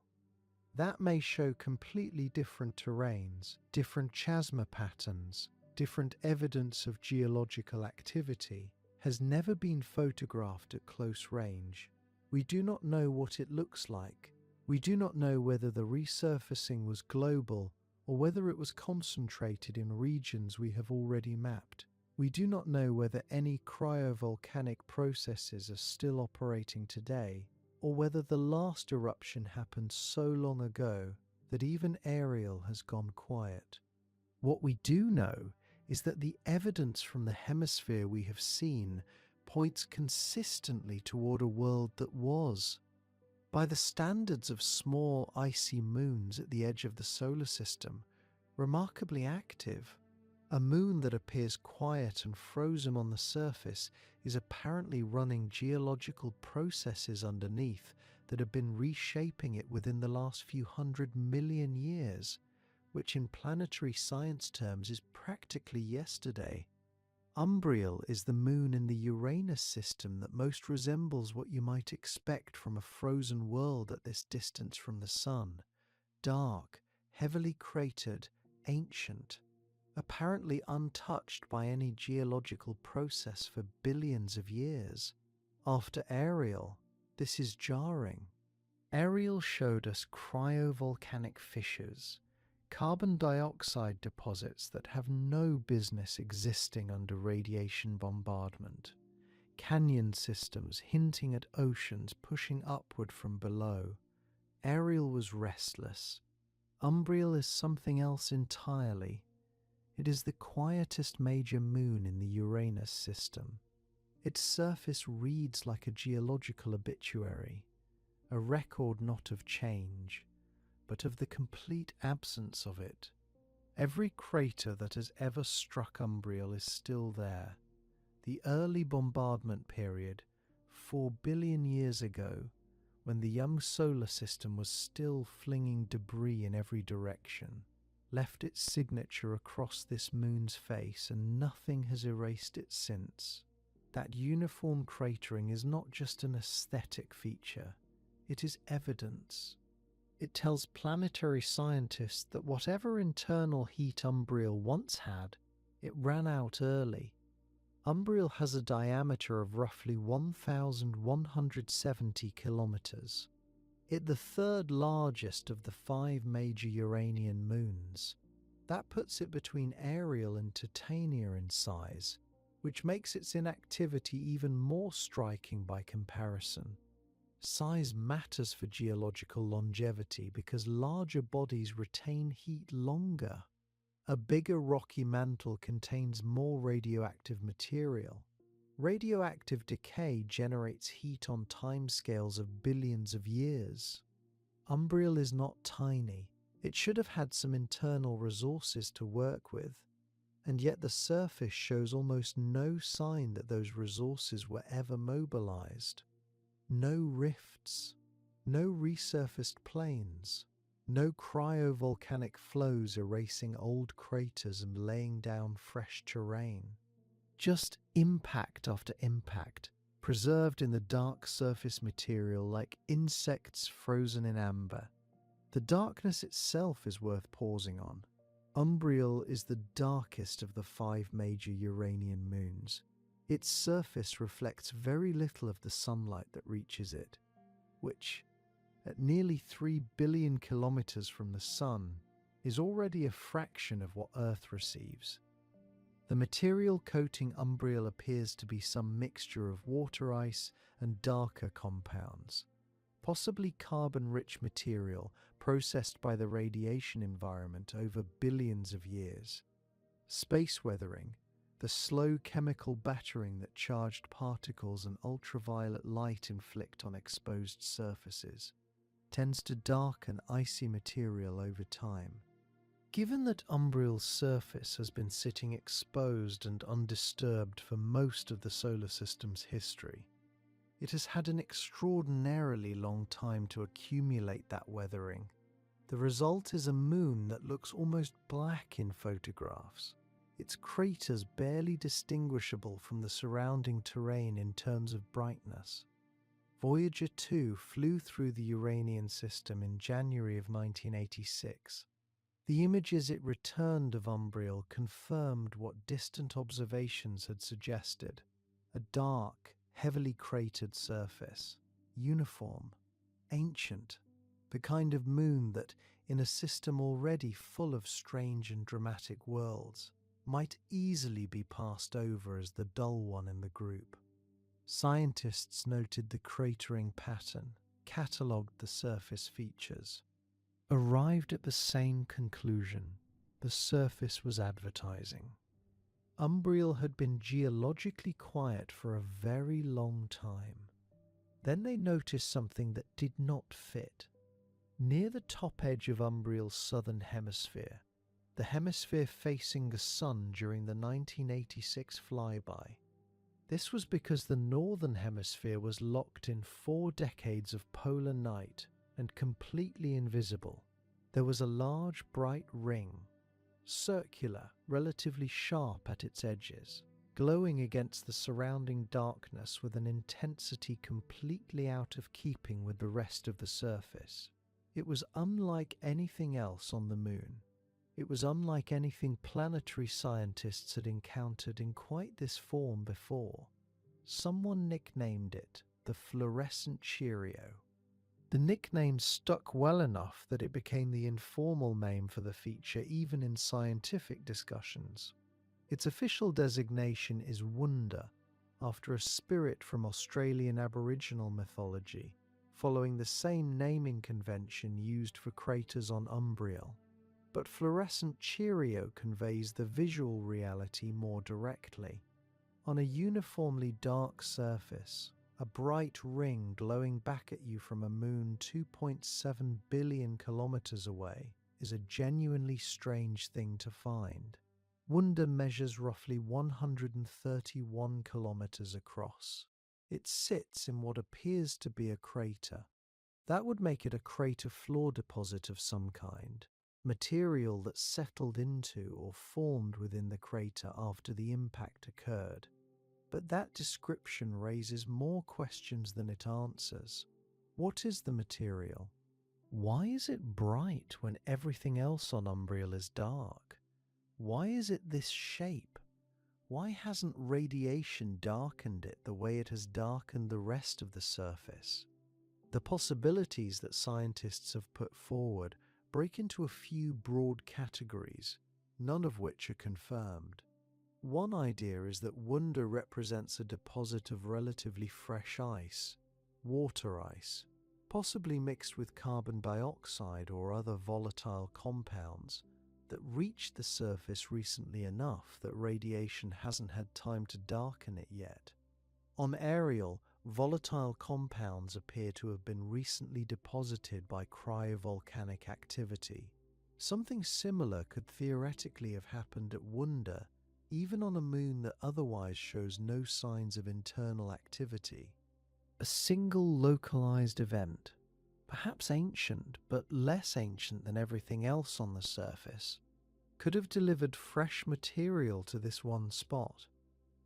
Speaker 1: That may show completely different terrains, different chasma patterns, different evidence of geological activity, has never been photographed at close range. We do not know what it looks like. We do not know whether the resurfacing was global or whether it was concentrated in regions we have already mapped. We do not know whether any cryovolcanic processes are still operating today, or whether the last eruption happened so long ago that even Ariel has gone quiet. What we do know is that the evidence from the hemisphere we have seen points consistently toward a world that was, by the standards of small icy moons at the edge of the solar system, remarkably active. A moon that appears quiet and frozen on the surface is apparently running geological processes underneath that have been reshaping it within the last few 100 million years, which in planetary science terms is practically yesterday. Umbriel is the moon in the Uranus system that most resembles what you might expect from a frozen world at this distance from the Sun. Dark, heavily cratered, ancient, apparently untouched by any geological process for billions of years. After Ariel, this is jarring. Ariel showed us cryovolcanic fissures, carbon dioxide deposits that have no business existing under radiation bombardment, canyon systems hinting at oceans pushing upward from below. Ariel was restless. Umbriel is something else entirely. It is the quietest major moon in the Uranus system. Its surface reads like a geological obituary, a record not of change, but of the complete absence of it. Every crater that has ever struck Umbriel is still there. The early bombardment period, 4 billion years ago, when the young solar system was still flinging debris in every direction, left its signature across this moon's face, and nothing has erased it since. That uniform cratering is not just an aesthetic feature, it is evidence. It tells planetary scientists that whatever internal heat Umbriel once had, it ran out early. Umbriel has a diameter of roughly 1,170 kilometers. It the third largest of the 5 major Uranian moons. That puts it between Ariel and Titania in size, which makes its inactivity even more striking by comparison. Size matters for geological longevity because larger bodies retain heat longer. A bigger rocky mantle contains more radioactive material. Radioactive decay generates heat on timescales of billions of years. Umbriel is not tiny. It should have had some internal resources to work with, and yet the surface shows almost no sign that those resources were ever mobilized. No rifts, no resurfaced plains, no cryovolcanic flows erasing old craters and laying down fresh terrain. Just impact after impact, preserved in the dark surface material like insects frozen in amber. The darkness itself is worth pausing on. Umbriel is the darkest of the 5 major Uranian moons. Its surface reflects very little of the sunlight that reaches it, which, at nearly 3 billion kilometers from the Sun, is already a fraction of what Earth receives. The material coating Umbriel appears to be some mixture of water ice and darker compounds, possibly carbon-rich material processed by the radiation environment over billions of years. Space weathering, the slow chemical battering that charged particles and ultraviolet light inflict on exposed surfaces, tends to darken icy material over time. Given that Umbriel's surface has been sitting exposed and undisturbed for most of the solar system's history, it has had an extraordinarily long time to accumulate that weathering. The result is a moon that looks almost black in photographs, its craters barely distinguishable from the surrounding terrain in terms of brightness. Voyager 2 flew through the Uranian system in January of 1986. The images it returned of Umbriel confirmed what distant observations had suggested: a dark, heavily cratered surface, uniform, ancient, the kind of moon that, in a system already full of strange and dramatic worlds, might easily be passed over as the dull one in the group. Scientists noted the cratering pattern, catalogued the surface features, arrived at the same conclusion: the surface was advertising. Umbriel had been geologically quiet for a very long time. Then they noticed something that did not fit. Near the top edge of Umbriel's southern hemisphere, the hemisphere facing the Sun during the 1986 flyby, this was because the northern hemisphere was locked in 4 decades of polar night and completely invisible. There was a large bright ring, circular, relatively sharp at its edges, glowing against the surrounding darkness with an intensity completely out of keeping with the rest of the surface. It was unlike anything else on the moon. It was unlike anything planetary scientists had encountered in quite this form before. Someone nicknamed it the fluorescent Cheerio. The nickname stuck well enough that it became the informal name for the feature even in scientific discussions. Its official designation is Wunda, after a spirit from Australian Aboriginal mythology, following the same naming convention used for craters on Umbriel. But fluorescent Cheerio conveys the visual reality more directly. On a uniformly dark surface, a bright ring glowing back at you from a moon 2.7 billion kilometers away is a genuinely strange thing to find. Wunda measures roughly 131 kilometers across. It sits in what appears to be a crater. That would make it a crater floor deposit of some kind, material that settled into or formed within the crater after the impact occurred. But that description raises more questions than it answers. What is the material? Why is it bright when everything else on Umbriel is dark? Why is it this shape? Why hasn't radiation darkened it the way it has darkened the rest of the surface? The possibilities that scientists have put forward break into a few broad categories. none of which are confirmed. One idea is that Wunda represents a deposit of relatively fresh ice, water ice, possibly mixed with carbon dioxide or other volatile compounds that reached the surface recently enough that radiation hasn't had time to darken it yet. On Ariel, volatile compounds appear to have been recently deposited by cryovolcanic activity. Something similar could theoretically have happened at Wunda, even on a moon that otherwise shows no signs of internal activity. A single localized event, perhaps ancient but less ancient than everything else on the surface, could have delivered fresh material to this one spot.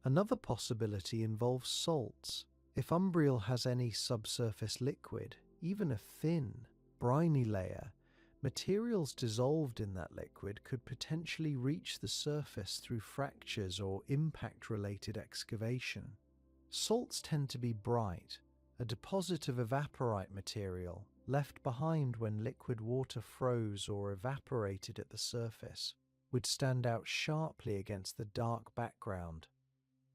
Speaker 1: Another possibility involves salts. If Umbriel has any subsurface liquid, even a thin, briny layer, materials dissolved in that liquid could potentially reach the surface through fractures or impact-related excavation. Salts tend to be bright, a deposit of evaporite material left behind when liquid water froze or evaporated at the surface would stand out sharply against the dark background.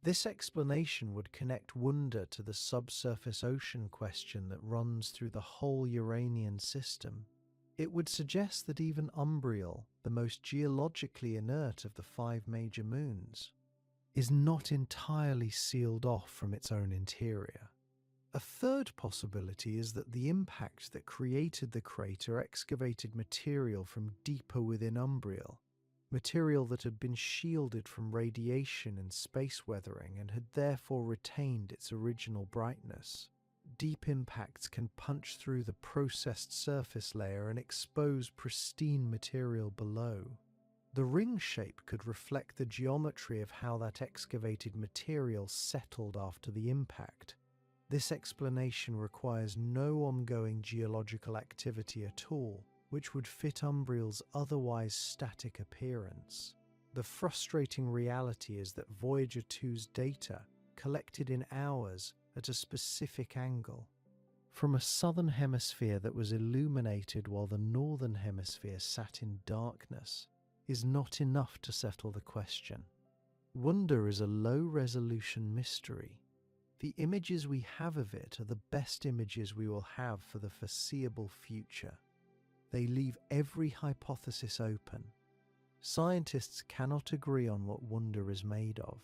Speaker 1: This explanation would connect Wunda to the subsurface ocean question that runs through the whole Uranian system. It would suggest that even Umbriel, the most geologically inert of the 5 major moons, is not entirely sealed off from its own interior. A third possibility is that the impact that created the crater excavated material from deeper within Umbriel, material that had been shielded from radiation and space weathering and had therefore retained its original brightness. Deep impacts can punch through the processed surface layer and expose pristine material below. The ring shape could reflect the geometry of how that excavated material settled after the impact. This explanation requires no ongoing geological activity at all, which would fit Umbriel's otherwise static appearance. The frustrating reality is that Voyager 2's data, collected in hours at a specific angle, from a southern hemisphere that was illuminated while the northern hemisphere sat in darkness, is not enough to settle the question. Wunda is a low-resolution mystery. The images we have of it are the best images we will have for the foreseeable future. They leave every hypothesis open. Scientists cannot agree on what Wunda is made of,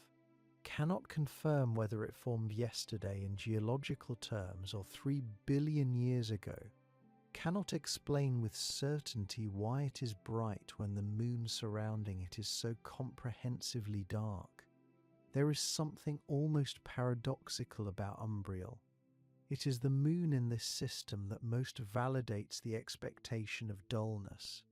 Speaker 1: cannot confirm whether it formed yesterday in geological terms or 3 billion years ago, cannot explain with certainty why it is bright when the moon surrounding it is so comprehensively dark. There is something almost paradoxical about Umbriel. It is the moon in this system that most validates the expectation of dullness.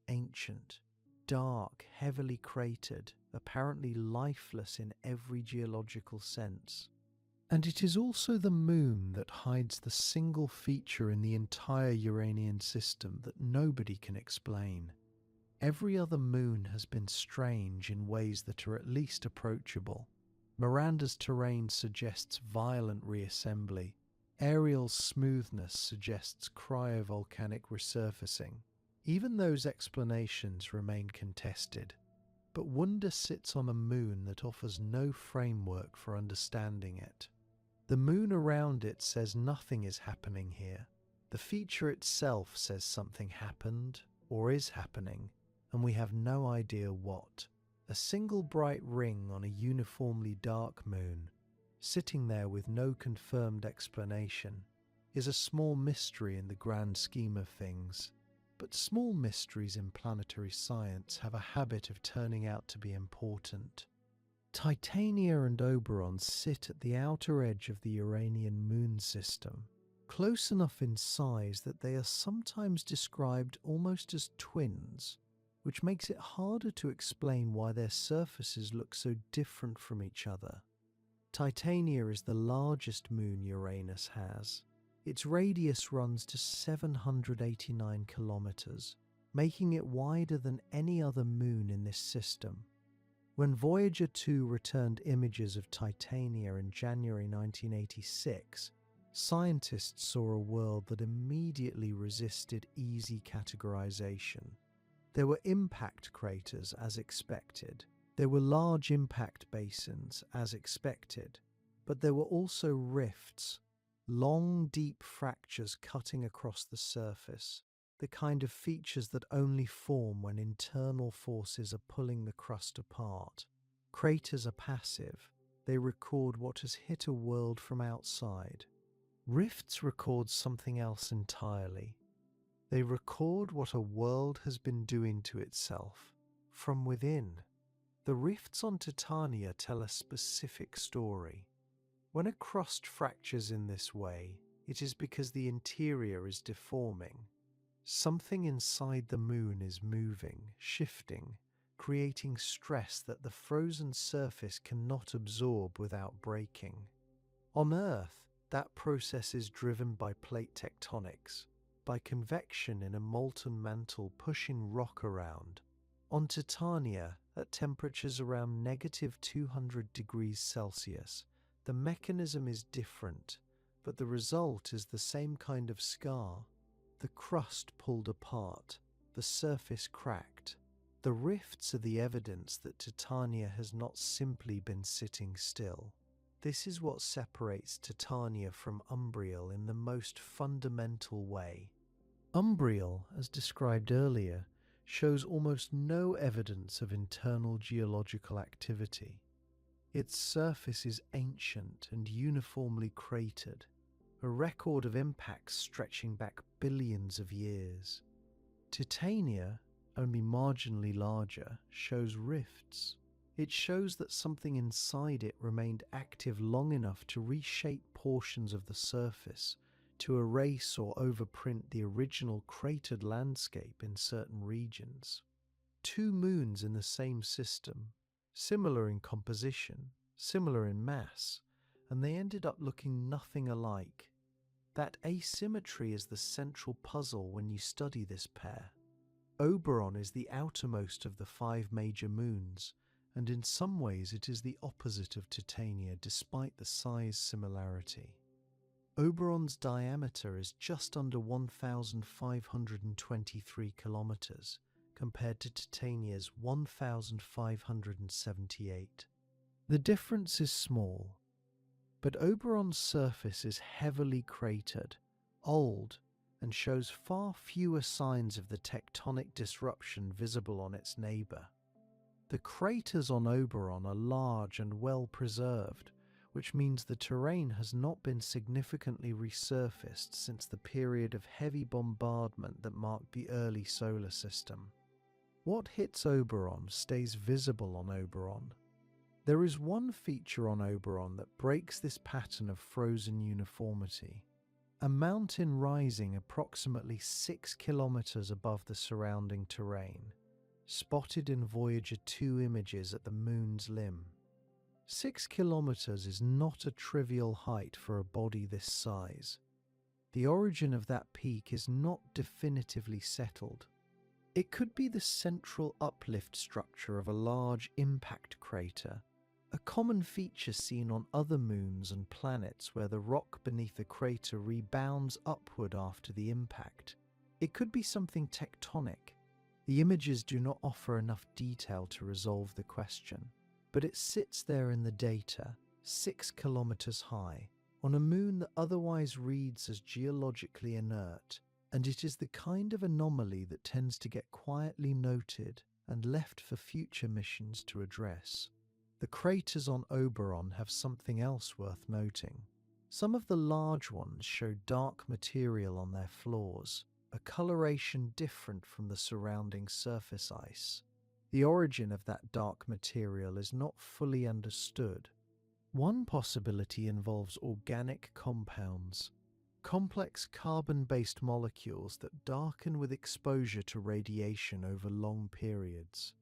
Speaker 1: Ancient, dark, heavily cratered, apparently lifeless in every geological sense. And it is also the moon that hides the single feature in the entire Uranian system that nobody can explain. Every other moon has been strange in ways that are at least approachable. Miranda's terrain suggests violent reassembly. Ariel's smoothness suggests cryovolcanic resurfacing. Even those explanations remain contested. But Wunda sits on a moon that offers no framework for understanding it. The moon around it says nothing is happening here. The feature itself says something happened, or is happening, and we have no idea what. A single bright ring on a uniformly dark moon, sitting there with no confirmed explanation, is a small mystery in the grand scheme of things. But small mysteries in planetary science have a habit of turning out to be important. Titania and Oberon sit at the outer edge of the Uranian moon system, close enough in size that they are sometimes described almost as twins, which makes it harder to explain why their surfaces look so different from each other. Titania is the largest moon Uranus has. Its radius runs to 789 kilometers, making it wider than any other moon in this system. When Voyager 2 returned images of Titania in January 1986, scientists saw a world that immediately resisted easy categorization. There were impact craters as expected. There were large impact basins as expected, but there were also rifts, long, deep fractures cutting across the surface, the kind of features that only form when internal forces are pulling the crust apart. Craters are passive. They record what has hit a world from outside. Rifts record something else entirely. They record what a world has been doing to itself from within. The rifts on Titania tell a specific story. When a crust fractures in this way, it is because the interior is deforming. Something inside the moon is moving, shifting, creating stress that the frozen surface cannot absorb without breaking. On Earth, that process is driven by plate tectonics, by convection in a molten mantle pushing rock around. On Titania, at temperatures around -200 degrees Celsius, the mechanism is different, but the result is the same kind of scar. The crust pulled apart, the surface cracked. The rifts are the evidence that Titania has not simply been sitting still. This is what separates Titania from Umbriel in the most fundamental way. Umbriel, as described earlier, shows almost no evidence of internal geological activity. Its surface is ancient and uniformly cratered, a record of impacts stretching back billions of years. Titania, only marginally larger, shows rifts. It shows that something inside it remained active long enough to reshape portions of the surface, to erase or overprint the original cratered landscape in certain regions. Two moons in the same system, similar in composition, similar in mass, and they ended up looking nothing alike. That asymmetry is the central puzzle when you study this pair. Oberon is the outermost of the 5 major moons, and in some ways it is the opposite of Titania despite the size similarity. Oberon's diameter is just under 1,523 kilometers, compared to Titania's 1,578. The difference is small, but Oberon's surface is heavily cratered, old, and shows far fewer signs of the tectonic disruption visible on its neighbour. The craters on Oberon are large and well preserved, which means the terrain has not been significantly resurfaced since the period of heavy bombardment that marked the early solar system. What hits Oberon stays visible on Oberon. There is one feature on Oberon that breaks this pattern of frozen uniformity. A mountain rising approximately 6 kilometers above the surrounding terrain, spotted in Voyager 2 images at the moon's limb. 6 kilometers is not a trivial height for a body this size. The origin of that peak is not definitively settled. It could be the central uplift structure of a large impact crater, a common feature seen on other moons and planets where the rock beneath the crater rebounds upward after the impact. It could be something tectonic. The images do not offer enough detail to resolve the question, but it sits there in the data, 6 kilometers high, on a moon that otherwise reads as geologically inert, and it is the kind of anomaly that tends to get quietly noted and left for future missions to address. The craters on Oberon have something else worth noting. Some of the large ones show dark material on their floors, a coloration different from the surrounding surface ice. The origin of that dark material is not fully understood. One possibility involves organic compounds, complex carbon-based molecules that darken with exposure to radiation over long periods.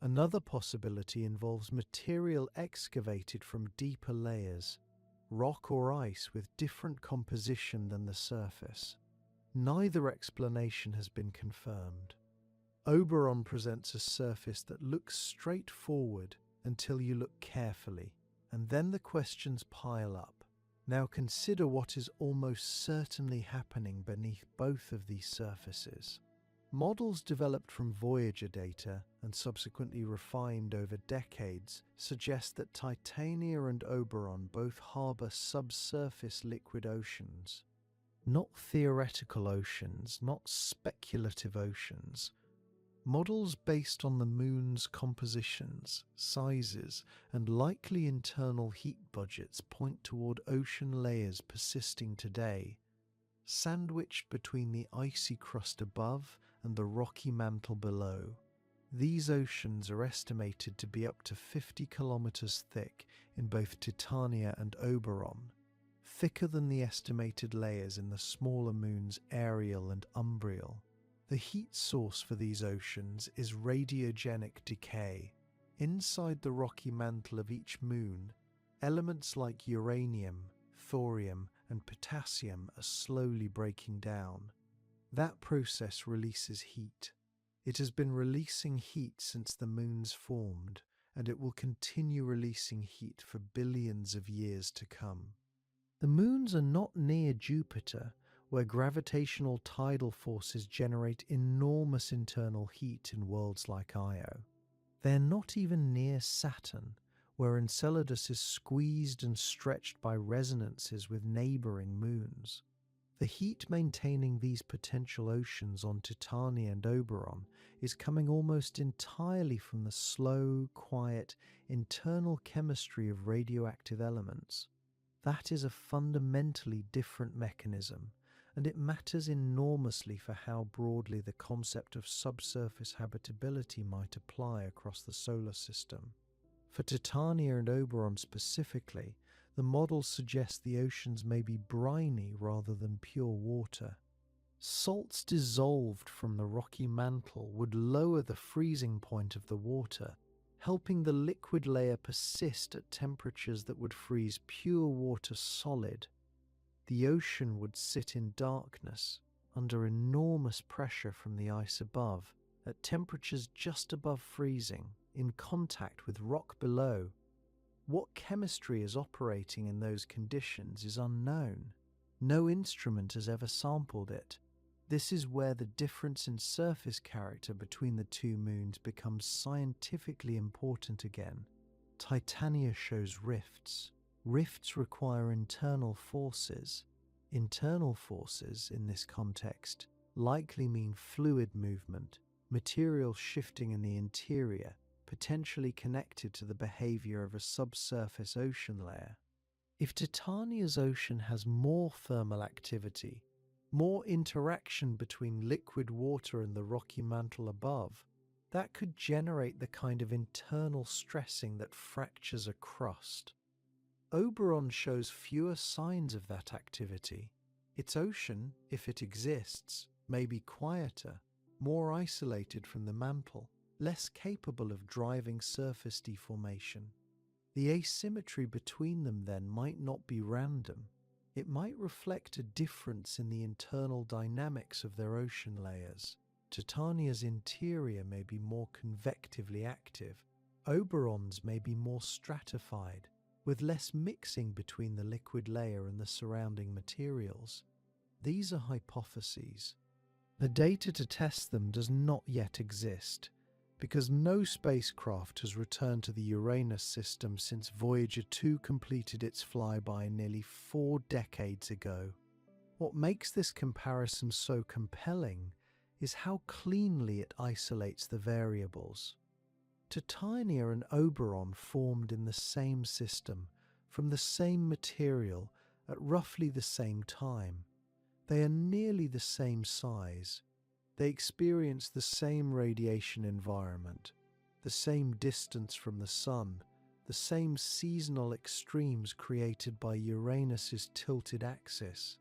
Speaker 1: Another possibility involves material excavated from deeper layers, rock or ice with different composition than the surface. Neither explanation has been confirmed. Oberon presents a surface that looks straight forward until you look carefully, and then the questions pile up. Now consider what is almost certainly happening beneath both of these surfaces. Models developed from Voyager data and subsequently refined over decades suggest that Titania and Oberon both harbor subsurface liquid oceans. Not theoretical oceans, not speculative oceans. Models based on the moon's compositions, sizes, and likely internal heat budgets point toward ocean layers persisting today, sandwiched between the icy crust above and the rocky mantle below. These oceans are estimated to be up to 50 kilometers thick in both Titania and Oberon, thicker than the estimated layers in the smaller moons Ariel and Umbriel. The heat source for these oceans is radiogenic decay. Inside the rocky mantle of each moon, elements like uranium, thorium, and potassium are slowly breaking down. That process releases heat. It has been releasing heat since the moons formed, and it will continue releasing heat for billions of years to come. The moons are not near Jupiter, where gravitational tidal forces generate enormous internal heat in worlds like Io. They're not even near Saturn, where Enceladus is squeezed and stretched by resonances with neighboring moons. The heat maintaining these potential oceans on Titania and Oberon is coming almost entirely from the slow, quiet, internal chemistry of radioactive elements. That is a fundamentally different mechanism, and it matters enormously for how broadly the concept of subsurface habitability might apply across the solar system. For Titania and Oberon specifically, the models suggest the oceans may be briny rather than pure water. Salts dissolved from the rocky mantle would lower the freezing point of the water, helping the liquid layer persist at temperatures that would freeze pure water solid. The ocean would sit in darkness, under enormous pressure from the ice above, at temperatures just above freezing, in contact with rock below. What chemistry is operating in those conditions is unknown. No instrument has ever sampled it. This is where the difference in surface character between the two moons becomes scientifically important again. Titania shows rifts. Rifts require internal forces. Internal forces, in this context, likely mean fluid movement, material shifting in the interior, potentially connected to the behavior of a subsurface ocean layer. If Titania's ocean has more thermal activity, more interaction between liquid water and the rocky mantle above, that could generate the kind of internal stressing that fractures a crust. Oberon shows fewer signs of that activity. Its ocean, if it exists, may be quieter, more isolated from the mantle, less capable of driving surface deformation. The asymmetry between them then might not be random. It might reflect a difference in the internal dynamics of their ocean layers. Titania's interior may be more convectively active. Oberon's may be more stratified, with less mixing between the liquid layer and the surrounding materials. These are hypotheses. The data to test them does not yet exist, because no spacecraft has returned to the Uranus system since Voyager 2 completed its flyby nearly 4 decades ago. What makes this comparison so compelling is how cleanly it isolates the variables. Titania and Oberon formed in the same system, from the same material, at roughly the same time. They are nearly the same size. They experience the same radiation environment, the same distance from the Sun, the same seasonal extremes created by Uranus's tilted axis,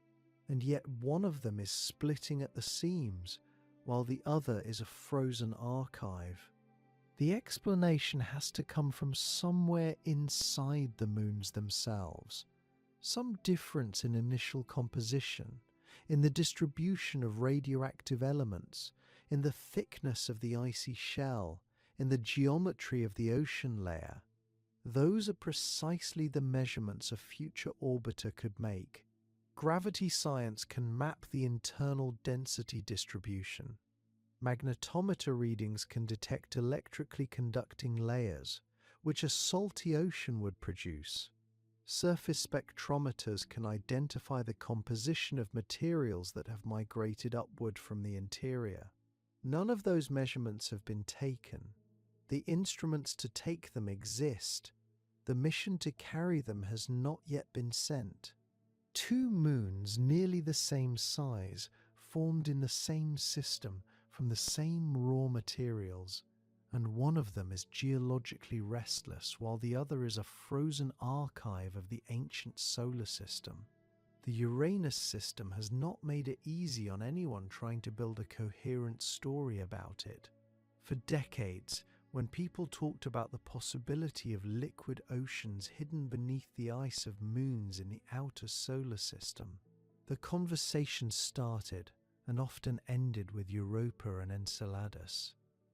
Speaker 1: and yet one of them is splitting at the seams, while the other is a frozen archive. The explanation has to come from somewhere inside the moons themselves, some difference in initial composition, in the distribution of radioactive elements, in the thickness of the icy shell, in the geometry of the ocean layer. Those are precisely the measurements a future orbiter could make. Gravity science can map the internal density distribution. Magnetometer readings can detect electrically conducting layers, which a salty ocean would produce. Surface spectrometers can identify the composition of materials that have migrated upward from the interior. None of those measurements have been taken. The instruments to take them exist. The mission to carry them has not yet been sent. Two moons nearly the same size, formed in the same system from the same raw materials, and one of them is geologically restless while the other is a frozen archive of the ancient solar system. The Uranus system has not made it easy on anyone trying to build a coherent story about it. For decades, when people talked about the possibility of liquid oceans hidden beneath the ice of moons in the outer solar system, the conversation started and often ended with Europa and Enceladus.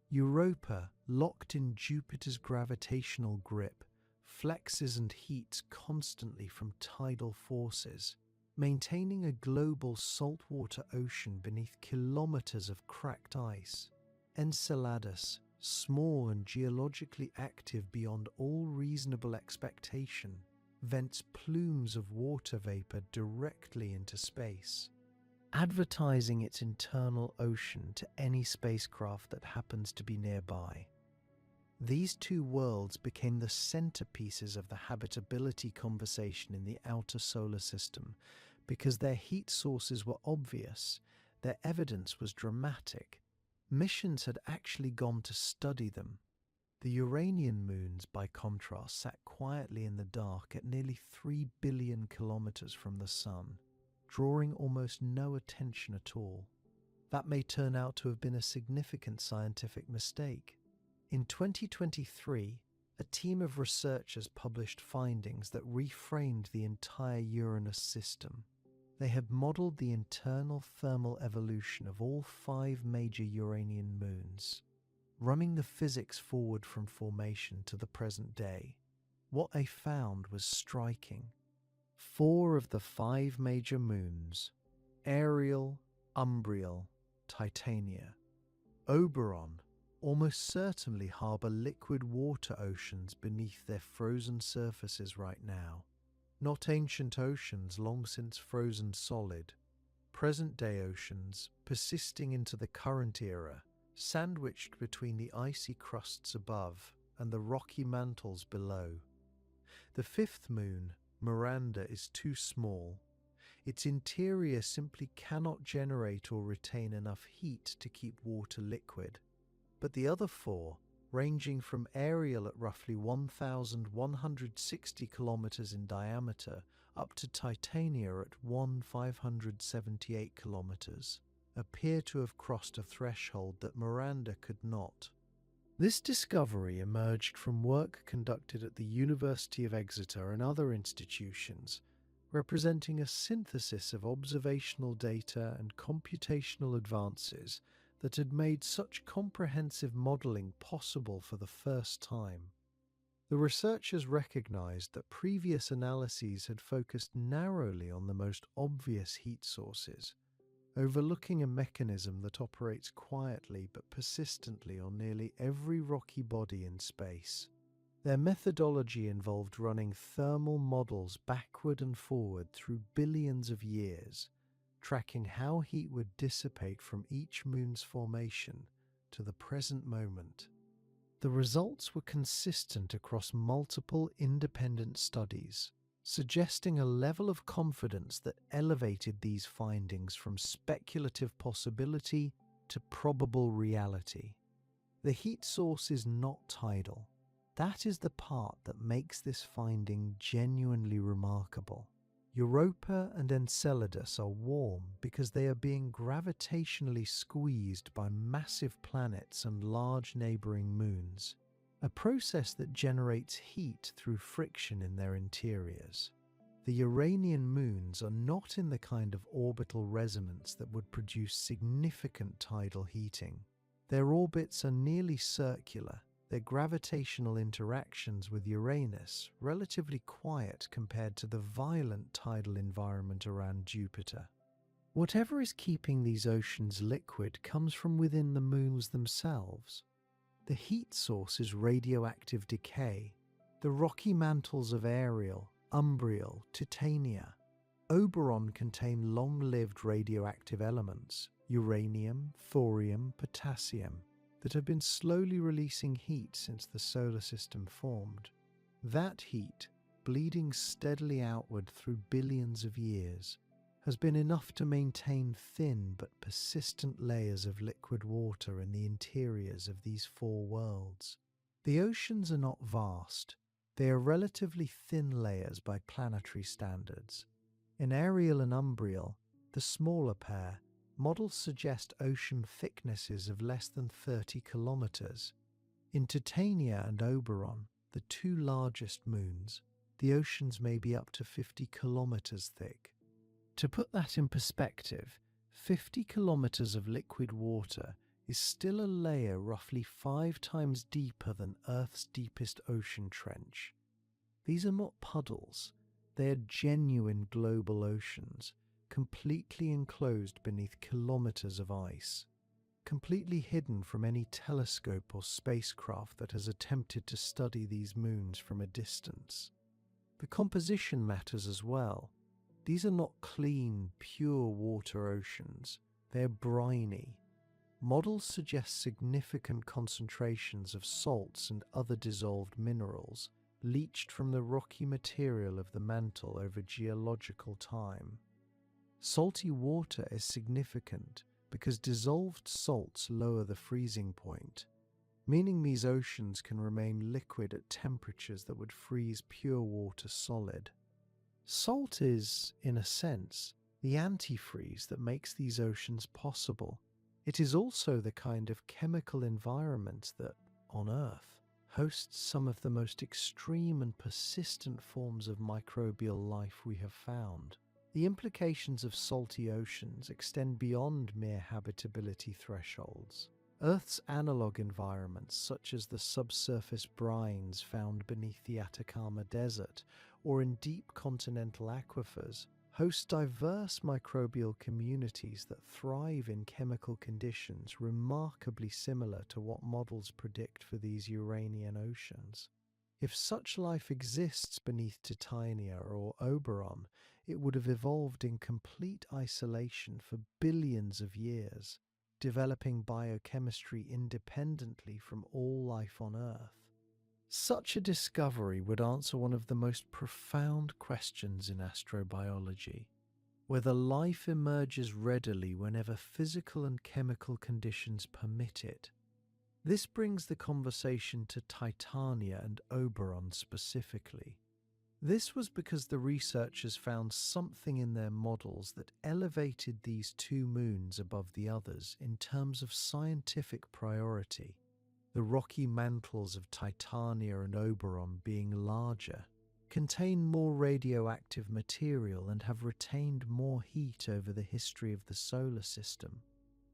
Speaker 1: Europa, locked in Jupiter's gravitational grip, flexes and heats constantly from tidal forces, maintaining a global saltwater ocean beneath kilometers of cracked ice. Enceladus, small and geologically active beyond all reasonable expectation, vents plumes of water vapor directly into space, advertising its internal ocean to any spacecraft that happens to be nearby. These two worlds became the centerpieces of the habitability conversation in the outer solar system because their heat sources were obvious, their evidence was dramatic. Missions had actually gone to study them. The Uranian moons, by contrast, sat quietly in the dark at nearly 3 billion kilometers from the Sun, drawing almost no attention at all. That may turn out to have been a significant scientific mistake. In 2023, a team of researchers published findings that reframed the entire Uranus system. They had modeled the internal thermal evolution of all 5 major Uranian moons, running the physics forward from formation to the present day. What they found was striking. 4 of the 5 major moons, Ariel, Umbriel, Titania, Oberon, almost certainly harbour liquid water oceans beneath their frozen surfaces right now. Not ancient oceans long since frozen solid, present-day oceans persisting into the current era, sandwiched between the icy crusts above and the rocky mantles below. The 5th moon, Miranda, is too small. Its interior simply cannot generate or retain enough heat to keep water liquid. But the other 4, ranging from Ariel at roughly 1,160 kilometers in diameter up to Titania at 1,578 kilometers, appear to have crossed a threshold that Miranda could not. This discovery emerged from work conducted at the University of Exeter and other institutions, representing a synthesis of observational data and computational advances that had made such comprehensive modelling possible for the first time. The researchers recognized that previous analyses had focused narrowly on the most obvious heat sources, overlooking a mechanism that operates quietly but persistently on nearly every rocky body in space. Their methodology involved running thermal models backward and forward through billions of years, tracking how heat would dissipate from each moon's formation to the present moment. The results were consistent across multiple independent studies, suggesting a level of confidence that elevated these findings from speculative possibility to probable reality. The heat source is not tidal. That is the part that makes this finding genuinely remarkable. Europa and Enceladus are warm because they are being gravitationally squeezed by massive planets and large neighboring moons, a process that generates heat through friction in their interiors. The Uranian moons are not in the kind of orbital resonance that would produce significant tidal heating. Their orbits are nearly circular, their gravitational interactions with Uranus relatively quiet compared to the violent tidal environment around Jupiter. Whatever is keeping these oceans liquid comes from within the moons themselves. The heat source is radioactive decay. The rocky mantles of Ariel, Umbriel, Titania, Oberon contain long-lived radioactive elements, uranium, thorium, potassium, that have been slowly releasing heat since the solar system formed. That heat, bleeding steadily outward through billions of years, has been enough to maintain thin but persistent layers of liquid water in the interiors of these four worlds. The oceans are not vast. They are relatively thin layers by planetary standards. In Ariel and Umbriel, the smaller pair, models suggest ocean thicknesses of less than 30 kilometers. In Titania and Oberon, the two largest moons, the oceans may be up to 50 kilometers thick. To put that in perspective, 50 kilometers of liquid water is still a layer roughly 5 times deeper than Earth's deepest ocean trench. These are not puddles, they are genuine global oceans, completely enclosed beneath kilometers of ice, completely hidden from any telescope or spacecraft that has attempted to study these moons from a distance. The composition matters as well. These are not clean, pure water oceans, they're briny. Models suggest significant concentrations of salts and other dissolved minerals leached from the rocky material of the mantle over geological time. Salty water is significant because dissolved salts lower the freezing point, meaning these oceans can remain liquid at temperatures that would freeze pure water solid. Salt is, in a sense, the antifreeze that makes these oceans possible. It is also the kind of chemical environment that, on Earth, hosts some of the most extreme and persistent forms of microbial life we have found. The implications of salty oceans extend beyond mere habitability thresholds. Earth's analog environments, such as the subsurface brines found beneath the Atacama Desert or in deep continental aquifers, host diverse microbial communities that thrive in chemical conditions remarkably similar to what models predict for these Uranian oceans. If such life exists beneath Titania or Oberon, it would have evolved in complete isolation for billions of years, developing biochemistry independently from all life on Earth. Such a discovery would answer one of the most profound questions in astrobiology: whether life emerges readily whenever physical and chemical conditions permit it. This brings the conversation to Titania and Oberon specifically. This was because the researchers found something in their models that elevated these two moons above the others in terms of scientific priority. The rocky mantles of Titania and Oberon, being larger, contain more radioactive material and have retained more heat over the history of the solar system.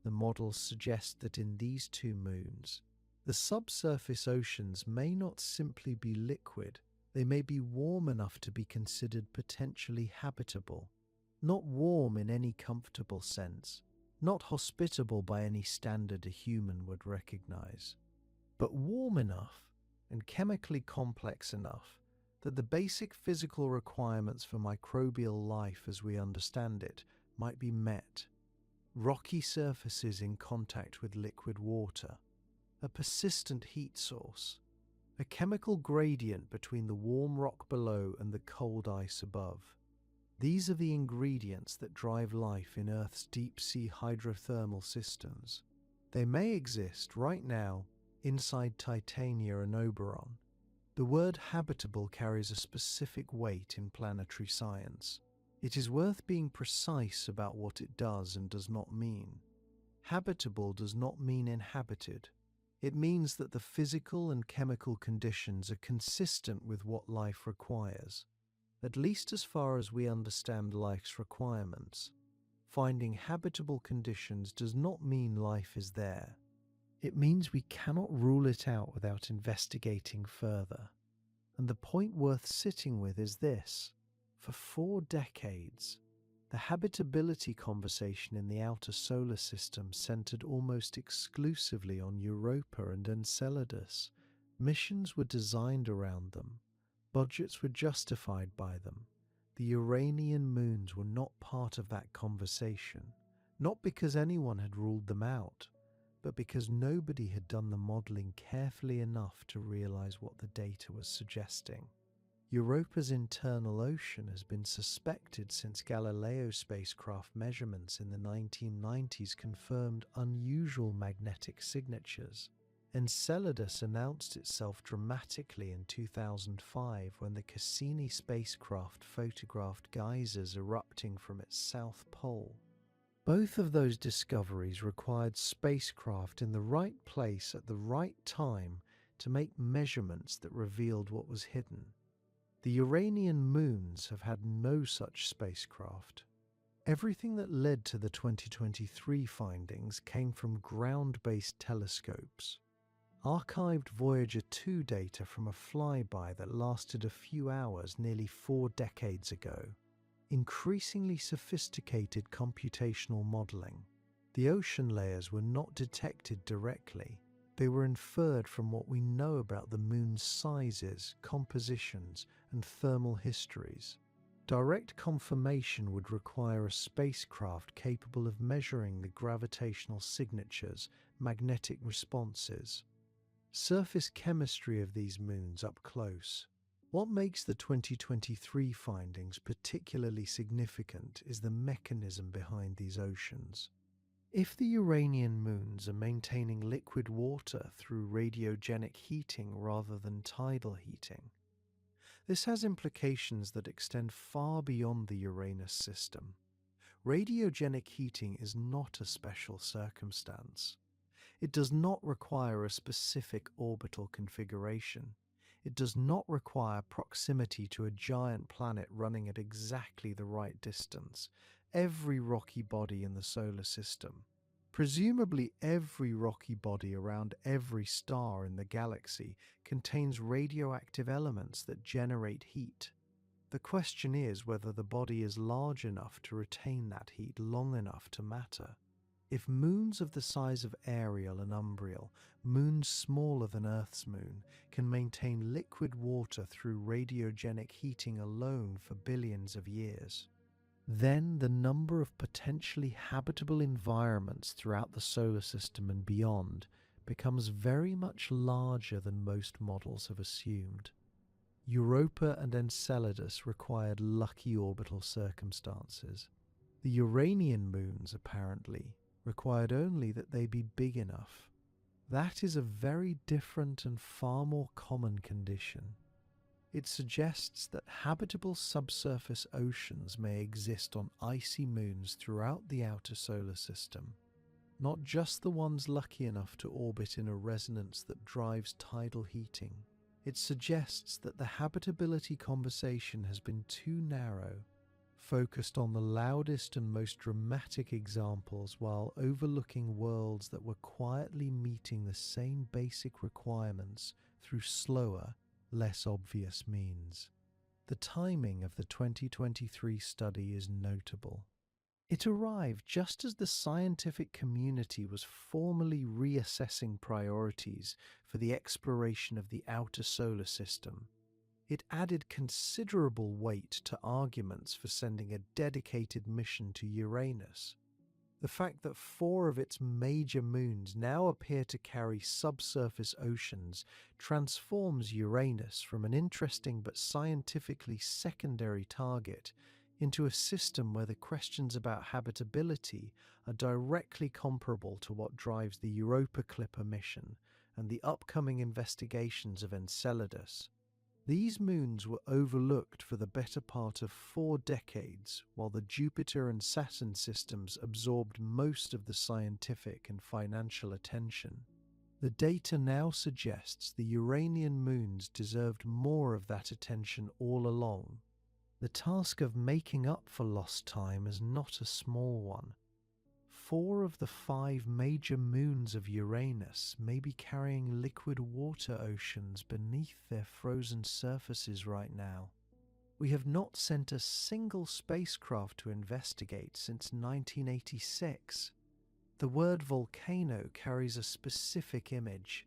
Speaker 1: The models suggest that in these two moons, the subsurface oceans may not simply be liquid, they may be warm enough to be considered potentially habitable. Not warm in any comfortable sense, not hospitable by any standard a human would recognize, but warm enough and chemically complex enough that the basic physical requirements for microbial life as we understand it might be met. Rocky surfaces in contact with liquid water, a persistent heat source, a chemical gradient between the warm rock below and the cold ice above. These are the ingredients that drive life in Earth's deep-sea hydrothermal systems. They may exist right now inside Titania and Oberon. The word habitable carries a specific weight in planetary science. It is worth being precise about what it does and does not mean. Habitable does not mean inhabited. It means that the physical and chemical conditions are consistent with what life requires, at least as far as we understand life's requirements. Finding habitable conditions does not mean life is there. It means we cannot rule it out without investigating further. And the point worth sitting with is this: for 4 decades, The habitability conversation in the outer solar system centered almost exclusively on Europa and Enceladus. Missions were designed around them. Budgets were justified by them. The Uranian moons were not part of that conversation, not because anyone had ruled them out, but because nobody had done the modeling carefully enough to realize what the data was suggesting. Europa's internal ocean has been suspected since Galileo spacecraft measurements in the 1990s confirmed unusual magnetic signatures. Enceladus announced itself dramatically in 2005 when the Cassini spacecraft photographed geysers erupting from its south pole. Both of those discoveries required spacecraft in the right place at the right time to make measurements that revealed what was hidden. The Uranian moons have had no such spacecraft. Everything that led to the 2023 findings came from ground-based telescopes. Archived Voyager 2 data from a flyby that lasted a few hours nearly 4 decades ago. Increasingly sophisticated computational modeling. The ocean layers were not detected directly. They were inferred from what we know about the moon's sizes, compositions, and thermal histories. Direct confirmation would require a spacecraft capable of measuring the gravitational signatures, magnetic responses. Surface chemistry of these moons up close. What makes the 2023 findings particularly significant is the mechanism behind these oceans. If the Uranian moons are maintaining liquid water through radiogenic heating rather than tidal heating, this has implications that extend far beyond the Uranus system. Radiogenic heating is not a special circumstance. It does not require a specific orbital configuration. It does not require proximity to a giant planet running at exactly the right distance. Every rocky body in the solar system, presumably every rocky body around every star in the galaxy, contains radioactive elements that generate heat. The question is whether the body is large enough to retain that heat long enough to matter. If moons of the size of Ariel and Umbriel, moons smaller than Earth's moon, can maintain liquid water through radiogenic heating alone for billions of years, then the number of potentially habitable environments throughout the solar system and beyond becomes very much larger than most models have assumed. Europa and Enceladus required lucky orbital circumstances. The Uranian moons, apparently, required only that they be big enough. That is a very different and far more common condition. It suggests that habitable subsurface oceans may exist on icy moons throughout the outer solar system, not just the ones lucky enough to orbit in a resonance that drives tidal heating. It suggests that the habitability conversation has been too narrow, focused on the loudest and most dramatic examples while overlooking worlds that were quietly meeting the same basic requirements through slower, less obvious means. The timing of the 2023 study is notable. It arrived just as the scientific community was formally reassessing priorities for the exploration of the outer solar system. It added considerable weight to arguments for sending a dedicated mission to Uranus. The fact that 4 of its major moons now appear to carry subsurface oceans transforms Uranus from an interesting but scientifically secondary target into a system where the questions about habitability are directly comparable to what drives the Europa Clipper mission and the upcoming investigations of Enceladus. These moons were overlooked for the better part of 4 decades, while the Jupiter and Saturn systems absorbed most of the scientific and financial attention. The data now suggests the Uranian moons deserved more of that attention all along. The task of making up for lost time is not a small one. 4 of the 5 major moons of Uranus may be carrying liquid water oceans beneath their frozen surfaces right now. We have not sent a single spacecraft to investigate since 1986. The word volcano carries a specific image: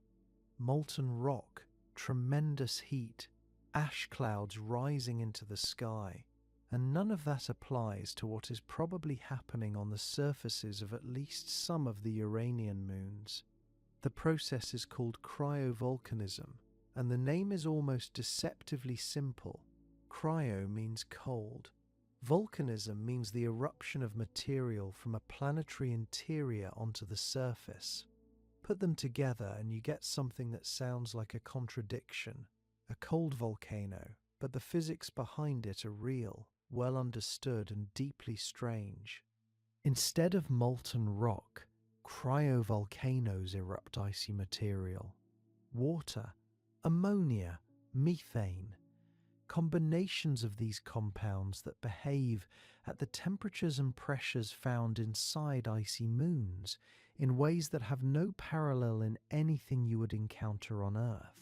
Speaker 1: molten rock, tremendous heat, ash clouds rising into the sky, and none of that applies to what is probably happening on the surfaces of at least some of the Uranian moons. The process is called cryovolcanism, and the name is almost deceptively simple. Cryo means cold. Volcanism means the eruption of material from a planetary interior onto the surface. Put them together and you get something that sounds like a contradiction. A cold volcano, but the physics behind it are real, well understood and deeply strange. Instead of molten rock, cryovolcanoes erupt icy material. Water, ammonia, methane. Combinations of these compounds that behave at the temperatures and pressures found inside icy moons in ways that have no parallel in anything you would encounter on Earth.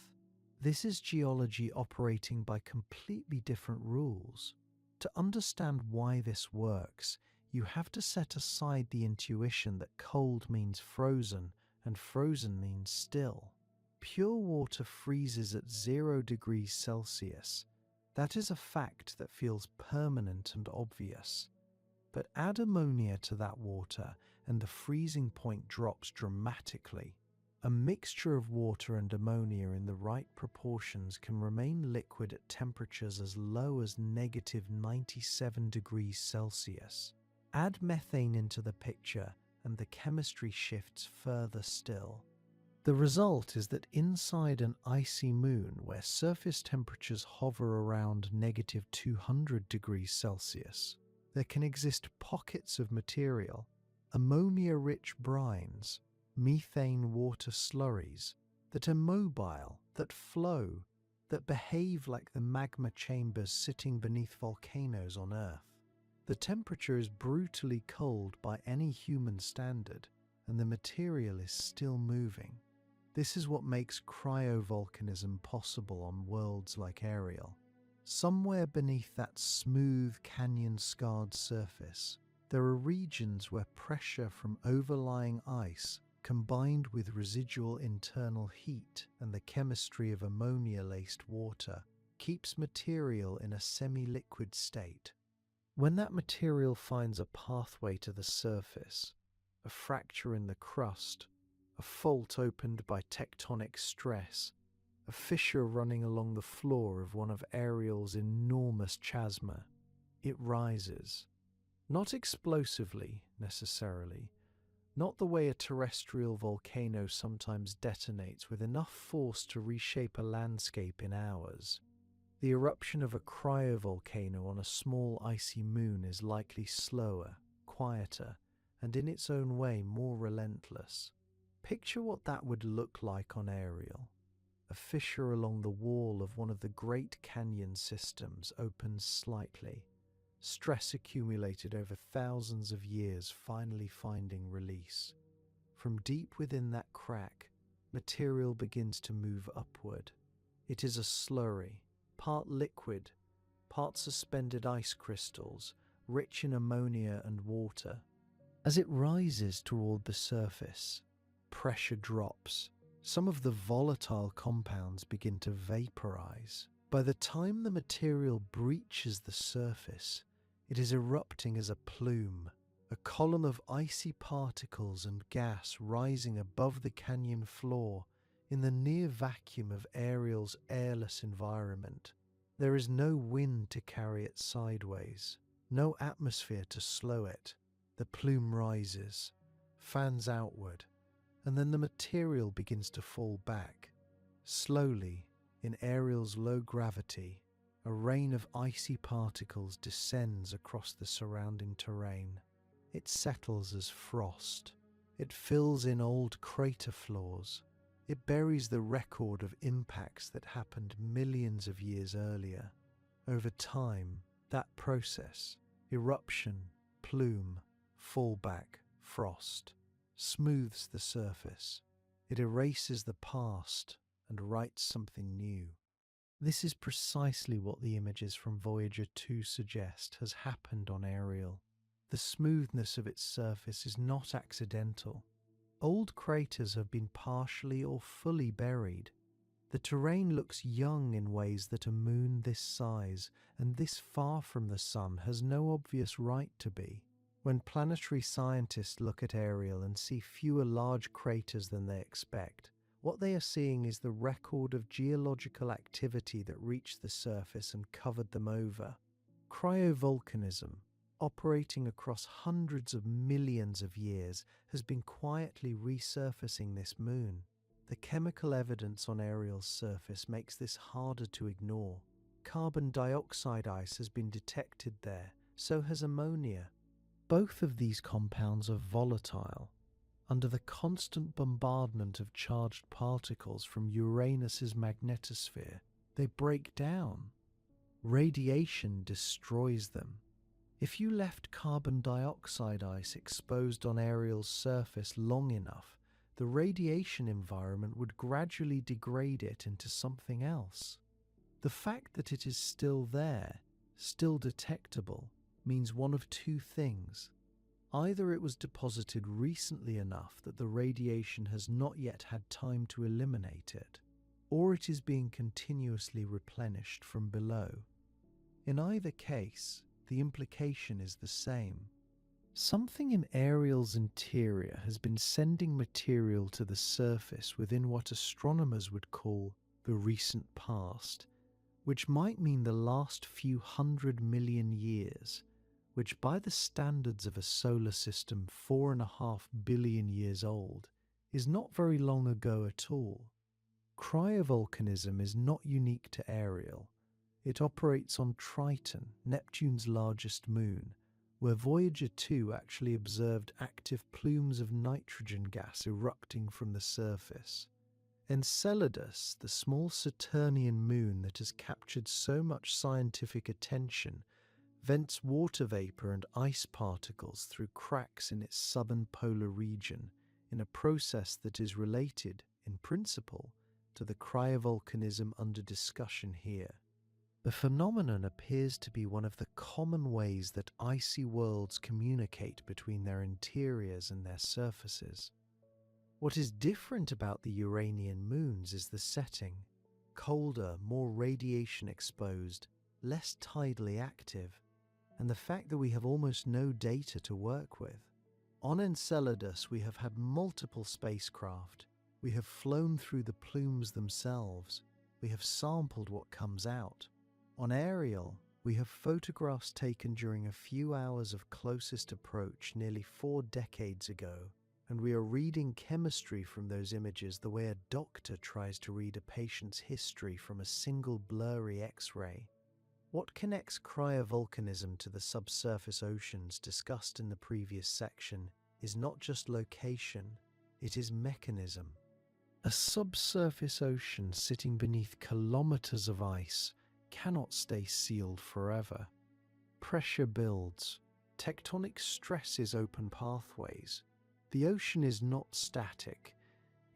Speaker 1: This is geology operating by completely different rules. To understand why this works, you have to set aside the intuition that cold means frozen and frozen means still. Pure water freezes at 0 degrees Celsius. That is a fact that feels permanent and obvious. But add ammonia to that water and the freezing point drops dramatically. A mixture of water and ammonia in the right proportions can remain liquid at temperatures as low as -97 degrees Celsius. Add methane into the picture and the chemistry shifts further still. The result is that inside an icy moon where surface temperatures hover around -200 degrees Celsius, there can exist pockets of material, ammonia-rich brines, methane water slurries, that are mobile, that flow, that behave like the magma chambers sitting beneath volcanoes on Earth. The temperature is brutally cold by any human standard, and the material is still moving. This is what makes cryovolcanism possible on worlds like Ariel. Somewhere beneath that smooth, canyon-scarred surface, there are regions where pressure from overlying ice combined with residual internal heat and the chemistry of ammonia-laced water keeps material in a semi-liquid state. When that material finds a pathway to the surface, a fracture in the crust, a fault opened by tectonic stress, a fissure running along the floor of one of Ariel's enormous chasma, it rises. Not explosively, necessarily, not the way a terrestrial volcano sometimes detonates with enough force to reshape a landscape in hours. The eruption of a cryovolcano on a small icy moon is likely slower, quieter, and in its own way more relentless. Picture what that would look like on Ariel. A fissure along the wall of one of the great canyon systems opens slightly. Stress accumulated over thousands of years finally finding release. From deep within that crack, material begins to move upward. It is a slurry, part liquid, part suspended ice crystals, rich in ammonia and water. As it rises toward the surface, pressure drops. Some of the volatile compounds begin to vaporize. By the time the material breaches the surface, it is erupting as a plume, a column of icy particles and gas rising above the canyon floor in the near vacuum of Ariel's airless environment. There is no wind to carry it sideways, no atmosphere to slow it. The plume rises, fans outward, and then the material begins to fall back. Slowly, in Ariel's low gravity, a rain of icy particles descends across the surrounding terrain. It settles as frost. It fills in old crater floors. It buries the record of impacts that happened millions of years earlier. Over time, that process, eruption, plume, fallback, frost, smooths the surface. It erases the past and writes something new. This is precisely what the images from Voyager 2 suggest has happened on Ariel. The smoothness of its surface is not accidental. Old craters have been partially or fully buried. The terrain looks young in ways that a moon this size and this far from the Sun has no obvious right to be. When planetary scientists look at Ariel and see fewer large craters than they expect, what they are seeing is the record of geological activity that reached the surface and covered them over. Cryovolcanism, operating across hundreds of millions of years, has been quietly resurfacing this moon. The chemical evidence on Ariel's surface makes this harder to ignore. Carbon dioxide ice has been detected there, so has ammonia. Both of these compounds are volatile. Under the constant bombardment of charged particles from Uranus's magnetosphere, they break down. Radiation destroys them. If you left carbon dioxide ice exposed on Ariel's surface long enough, the radiation environment would gradually degrade it into something else. The fact that it is still there, still detectable, means one of two things. Either it was deposited recently enough that the radiation has not yet had time to eliminate it, or it is being continuously replenished from below. In either case, the implication is the same. Something in Ariel's interior has been sending material to the surface within what astronomers would call the recent past, which might mean the last few 100 million years, which by the standards of a solar system 4.5 billion years old is not very long ago at all. Cryovolcanism is not unique to Ariel. It operates on Triton, Neptune's largest moon, where Voyager 2 actually observed active plumes of nitrogen gas erupting from the surface. Enceladus, the small Saturnian moon that has captured so much scientific attention, vents water vapor and ice particles through cracks in its southern polar region in a process that is related, in principle, to the cryovolcanism under discussion here. The phenomenon appears to be one of the common ways that icy worlds communicate between their interiors and their surfaces. What is different about the Uranian moons is the setting: colder, more radiation exposed, less tidally active, and the fact that we have almost no data to work with. On Enceladus, we have had multiple spacecraft. We have flown through the plumes themselves. We have sampled what comes out. On Ariel, we have photographs taken during a few hours of closest approach nearly 4 decades ago, and we are reading chemistry from those images the way a doctor tries to read a patient's history from a single blurry X-ray. What connects cryovolcanism to the subsurface oceans discussed in the previous section is not just location, it is mechanism. A subsurface ocean sitting beneath kilometers of ice cannot stay sealed forever. Pressure builds, tectonic stresses open pathways. The ocean is not static.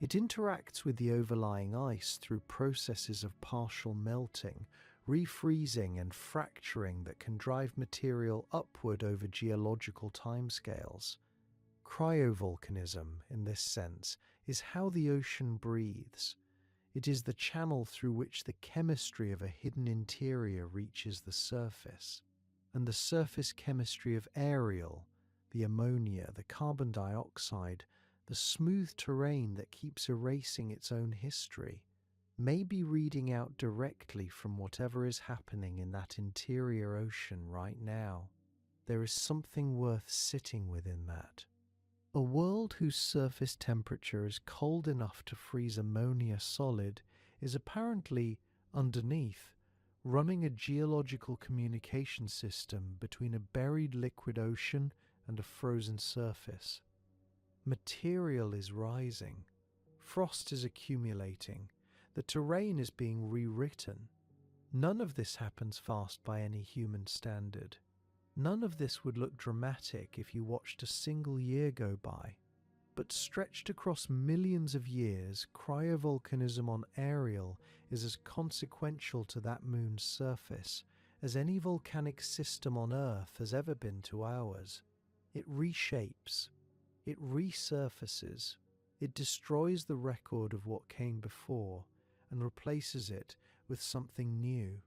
Speaker 1: It interacts with the overlying ice through processes of partial melting, refreezing and fracturing that can drive material upward over geological timescales. Cryovolcanism, in this sense, is how the ocean breathes. It is the channel through which the chemistry of a hidden interior reaches the surface. And the surface chemistry of Ariel, the ammonia, the carbon dioxide, the smooth terrain that keeps erasing its own history, may be reading out directly from whatever is happening in that interior ocean right now. There is something worth sitting within that. A world whose surface temperature is cold enough to freeze ammonia solid is apparently, underneath, running a geological communication system between a buried liquid ocean and a frozen surface. Material is rising. Frost is accumulating. The terrain is being rewritten. None of this happens fast by any human standard. None of this would look dramatic if you watched a single year go by. But stretched across millions of years, cryovolcanism on Ariel is as consequential to that moon's surface as any volcanic system on Earth has ever been to ours. It reshapes, it resurfaces, it destroys the record of what came before and replaces it with something new.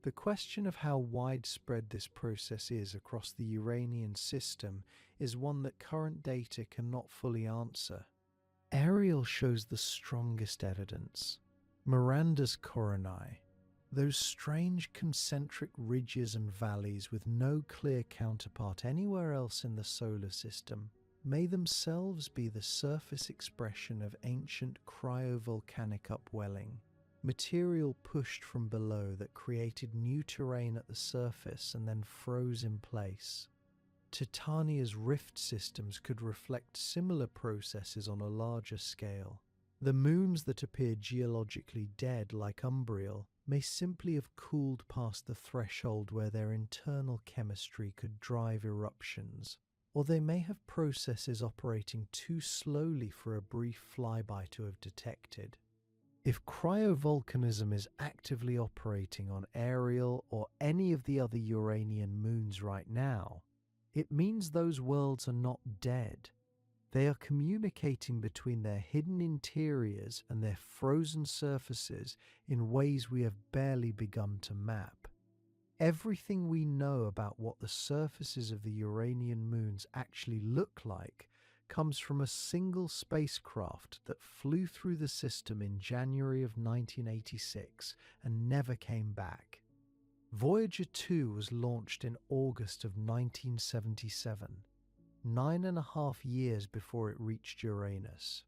Speaker 1: The question of how widespread this process is across the Uranian system is one that current data cannot fully answer. Ariel shows the strongest evidence. Miranda's coronae, those strange concentric ridges and valleys with no clear counterpart anywhere else in the solar system, may themselves be the surface expression of ancient cryovolcanic upwelling, material pushed from below that created new terrain at the surface and then froze in place. Titania's rift systems could reflect similar processes on a larger scale. The moons that appear geologically dead, like Umbriel, may simply have cooled past the threshold where their internal chemistry could drive eruptions, or they may have processes operating too slowly for a brief flyby to have detected. If cryovolcanism is actively operating on Ariel or any of the other Uranian moons right now, it means those worlds are not dead. They are communicating between their hidden interiors and their frozen surfaces in ways we have barely begun to map. Everything we know about what the surfaces of the Uranian moons actually look like comes from a single spacecraft that flew through the system in January of 1986 and never came back. Voyager 2 was launched in August of 1977, 9.5 years before it reached Uranus.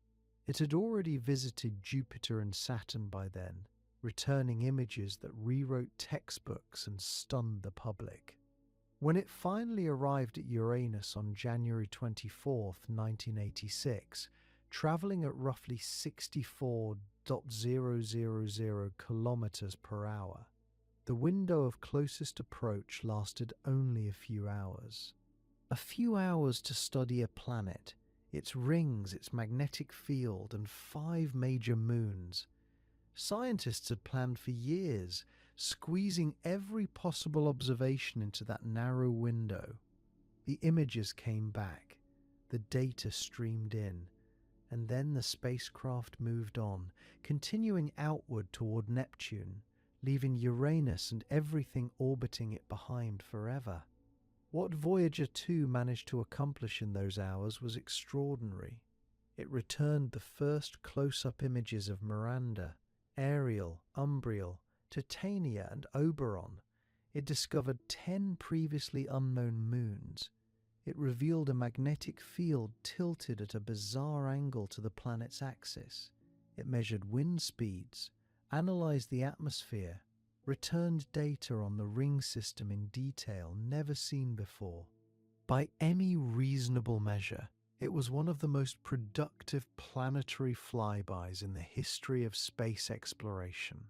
Speaker 1: It had already visited Jupiter and Saturn by then, returning images that rewrote textbooks and stunned the public. When it finally arrived at Uranus on January 24, 1986, traveling at roughly 64,000 kilometers per hour, the window of closest approach lasted only a few hours. A few hours to study a planet, its rings, its magnetic field, and 5 major moons. Scientists had planned for years, squeezing every possible observation into that narrow window. The images came back, the data streamed in, and then the spacecraft moved on, continuing outward toward Neptune, leaving Uranus and everything orbiting it behind forever. What Voyager 2 managed to accomplish in those hours was extraordinary. It returned the first close-up images of Miranda, Ariel, Umbriel, Titania and Oberon. It discovered 10 previously unknown moons. It revealed a magnetic field tilted at a bizarre angle to the planet's axis. It measured wind speeds, analyzed the atmosphere, returned data on the ring system in detail never seen before. By any reasonable measure, it was one of the most productive planetary flybys in the history of space exploration.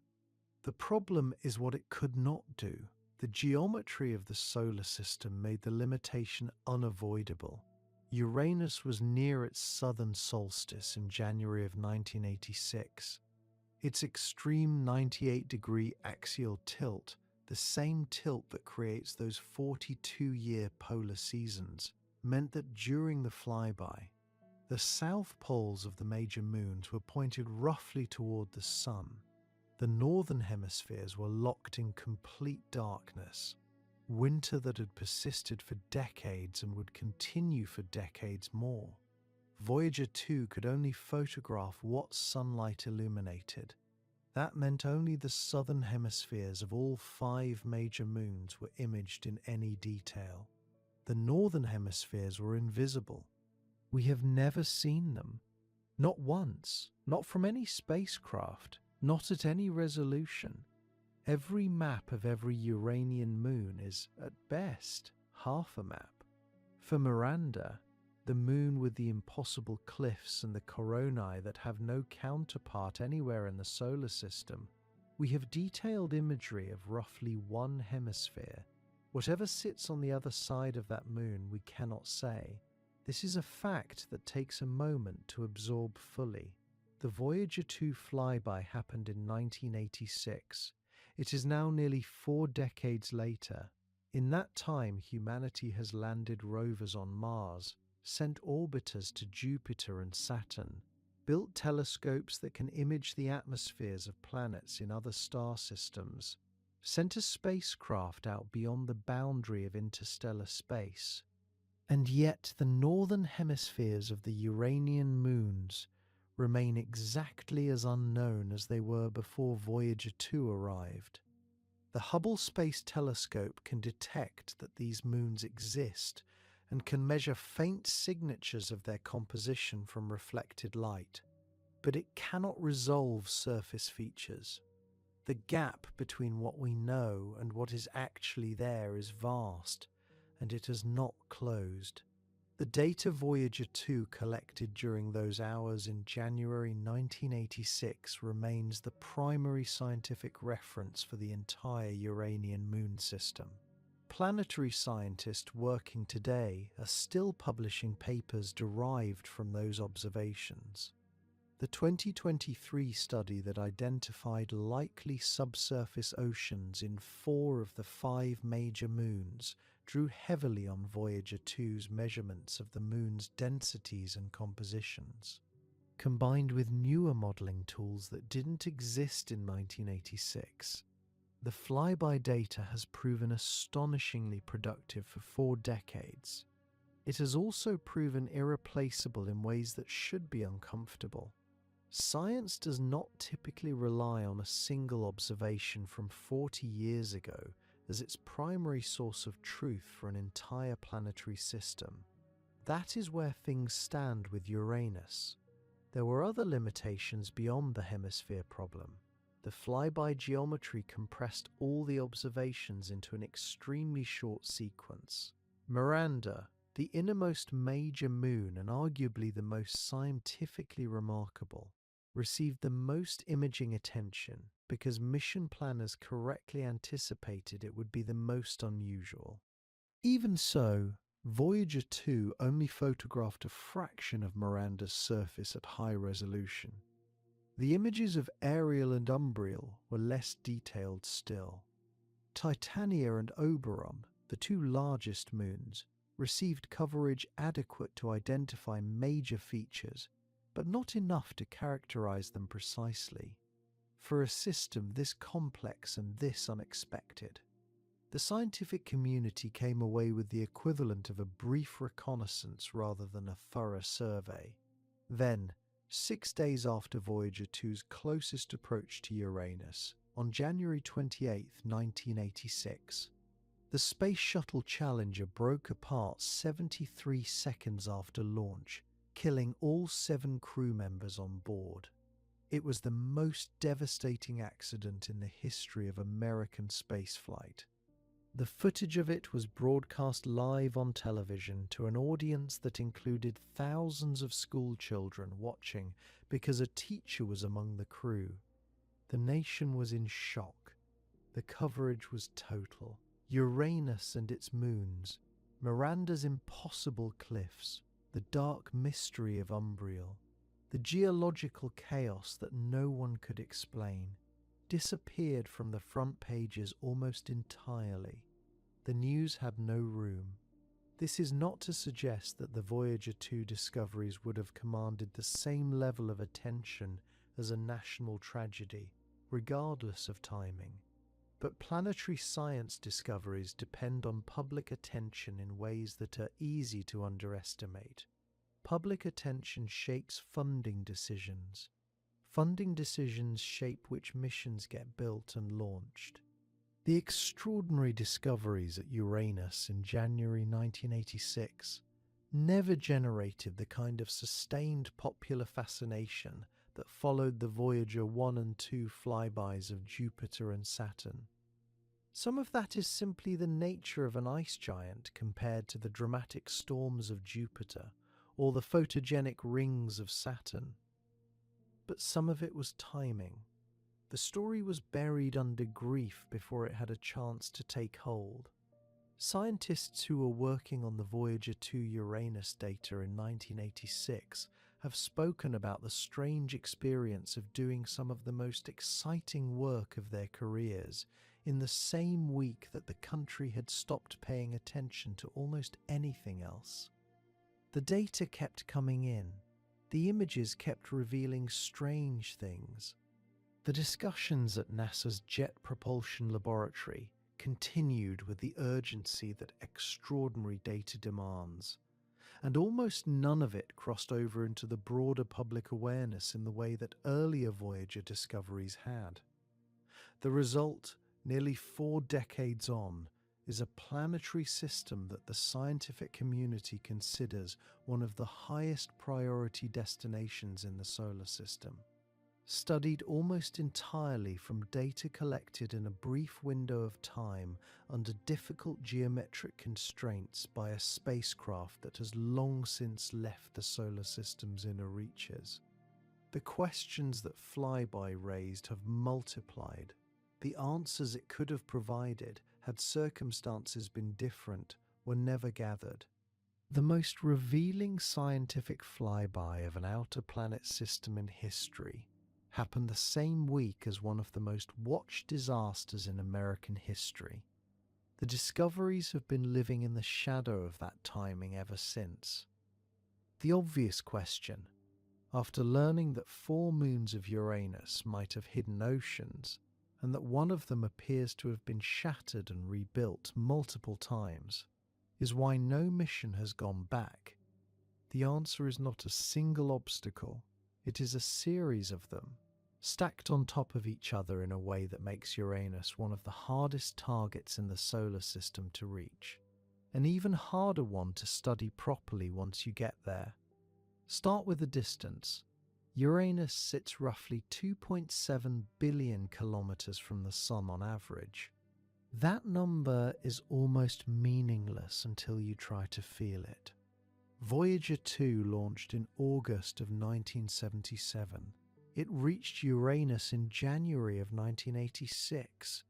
Speaker 1: The problem is what it could not do. The geometry of the solar system made the limitation unavoidable. Uranus was near its southern solstice in January of 1986. Its extreme 98-degree axial tilt, the same tilt that creates those 42-year polar seasons, meant that during the flyby, the south poles of the major moons were pointed roughly toward the sun. The northern hemispheres were locked in complete darkness, winter that had persisted for decades and would continue for decades more. Voyager 2 could only photograph what sunlight illuminated. That meant only the southern hemispheres of all 5 major moons were imaged in any detail. The northern hemispheres were invisible. We have never seen them. Not once, not from any spacecraft, not at any resolution. Every map of every Uranian moon is, at best, half a map. For Miranda, the moon with the impossible cliffs and the coronae that have no counterpart anywhere in the solar system, we have detailed imagery of roughly 1 hemisphere. Whatever sits on the other side of that moon we cannot say. This is a fact that takes a moment to absorb fully. The Voyager 2 flyby happened in 1986. It is now nearly 4 decades later. In that time, humanity has landed rovers on Mars, sent orbiters to Jupiter and Saturn, built telescopes that can image the atmospheres of planets in other star systems, sent a spacecraft out beyond the boundary of interstellar space. And yet the northern hemispheres of the Uranian moons remain exactly as unknown as they were before Voyager 2 arrived. The Hubble Space Telescope can detect that these moons exist and can measure faint signatures of their composition from reflected light, but it cannot resolve surface features. The gap between what we know and what is actually there is vast, and it has not closed. The data Voyager 2 collected during those hours in January 1986 remains the primary scientific reference for the entire Uranian moon system. Planetary scientists working today are still publishing papers derived from those observations. The 2023 study that identified likely subsurface oceans in 4 of the 5 major moons drew heavily on Voyager 2's measurements of the moon's densities and compositions. Combined with newer modelling tools that didn't exist in 1986, the flyby data has proven astonishingly productive for 4 decades. It has also proven irreplaceable in ways that should be uncomfortable. Science does not typically rely on a single observation from 40 years ago as its primary source of truth for an entire planetary system. That is where things stand with Uranus. There were other limitations beyond the hemisphere problem. The flyby geometry compressed all the observations into an extremely short sequence. Miranda, the innermost major moon and arguably the most scientifically remarkable, received the most imaging attention because mission planners correctly anticipated it would be the most unusual. Even so, Voyager 2 only photographed a fraction of Miranda's surface at high resolution. The images of Ariel and Umbriel were less detailed still. Titania and Oberon, the 2 largest moons, received coverage adequate to identify major features, but not enough to characterize them precisely. For a system this complex and this unexpected, the scientific community came away with the equivalent of a brief reconnaissance rather than a thorough survey. Then, 6 days after Voyager 2's closest approach to Uranus, on January 28, 1986, the Space Shuttle Challenger broke apart 73 seconds after launch, killing all 7 crew members on board. It was the most devastating accident in the history of American spaceflight. The footage of it was broadcast live on television to an audience that included thousands of school children watching because a teacher was among the crew. The nation was in shock. The coverage was total. Uranus and its moons, Miranda's impossible cliffs, the dark mystery of Umbriel, the geological chaos that no one could explain, disappeared from the front pages almost entirely. The news had no room. This is not to suggest that the Voyager 2 discoveries would have commanded the same level of attention as a national tragedy, regardless of timing. But planetary science discoveries depend on public attention in ways that are easy to underestimate. Public attention shapes funding decisions. Funding decisions shape which missions get built and launched. The extraordinary discoveries at Uranus in January 1986 never generated the kind of sustained popular fascination that followed the Voyager 1 and 2 flybys of Jupiter and Saturn. Some of that is simply the nature of an ice giant compared to the dramatic storms of Jupiter or the photogenic rings of Saturn. But some of it was timing. The story was buried under grief before it had a chance to take hold. Scientists who were working on the Voyager 2 Uranus data in 1986 have spoken about the strange experience of doing some of the most exciting work of their careers in the same week that the country had stopped paying attention to almost anything else. The data kept coming in. The images kept revealing strange things. The discussions at NASA's Jet Propulsion Laboratory continued with the urgency that extraordinary data demands, and almost none of it crossed over into the broader public awareness in the way that earlier Voyager discoveries had. The result, nearly 4 decades on, is a planetary system that the scientific community considers one of the highest priority destinations in the solar system. Studied almost entirely from data collected in a brief window of time under difficult geometric constraints by a spacecraft that has long since left the solar system's inner reaches. The questions that flyby raised have multiplied. The answers it could have provided, had circumstances been different, were never gathered. The most revealing scientific flyby of an outer planet system in history happened the same week as one of the most watched disasters in American history. The discoveries have been living in the shadow of that timing ever since. The obvious question, after learning that 4 moons of Uranus might have hidden oceans, and that one of them appears to have been shattered and rebuilt multiple times, is why no mission has gone back. The answer is not a single obstacle, it is a series of them, stacked on top of each other in a way that makes Uranus one of the hardest targets in the solar system to reach, an even harder one to study properly once you get there. Start with the distance. Uranus sits roughly 2.7 billion kilometers from the Sun on average. That number is almost meaningless until you try to feel it. Voyager 2 launched in August of 1977. It reached Uranus in January of 1986.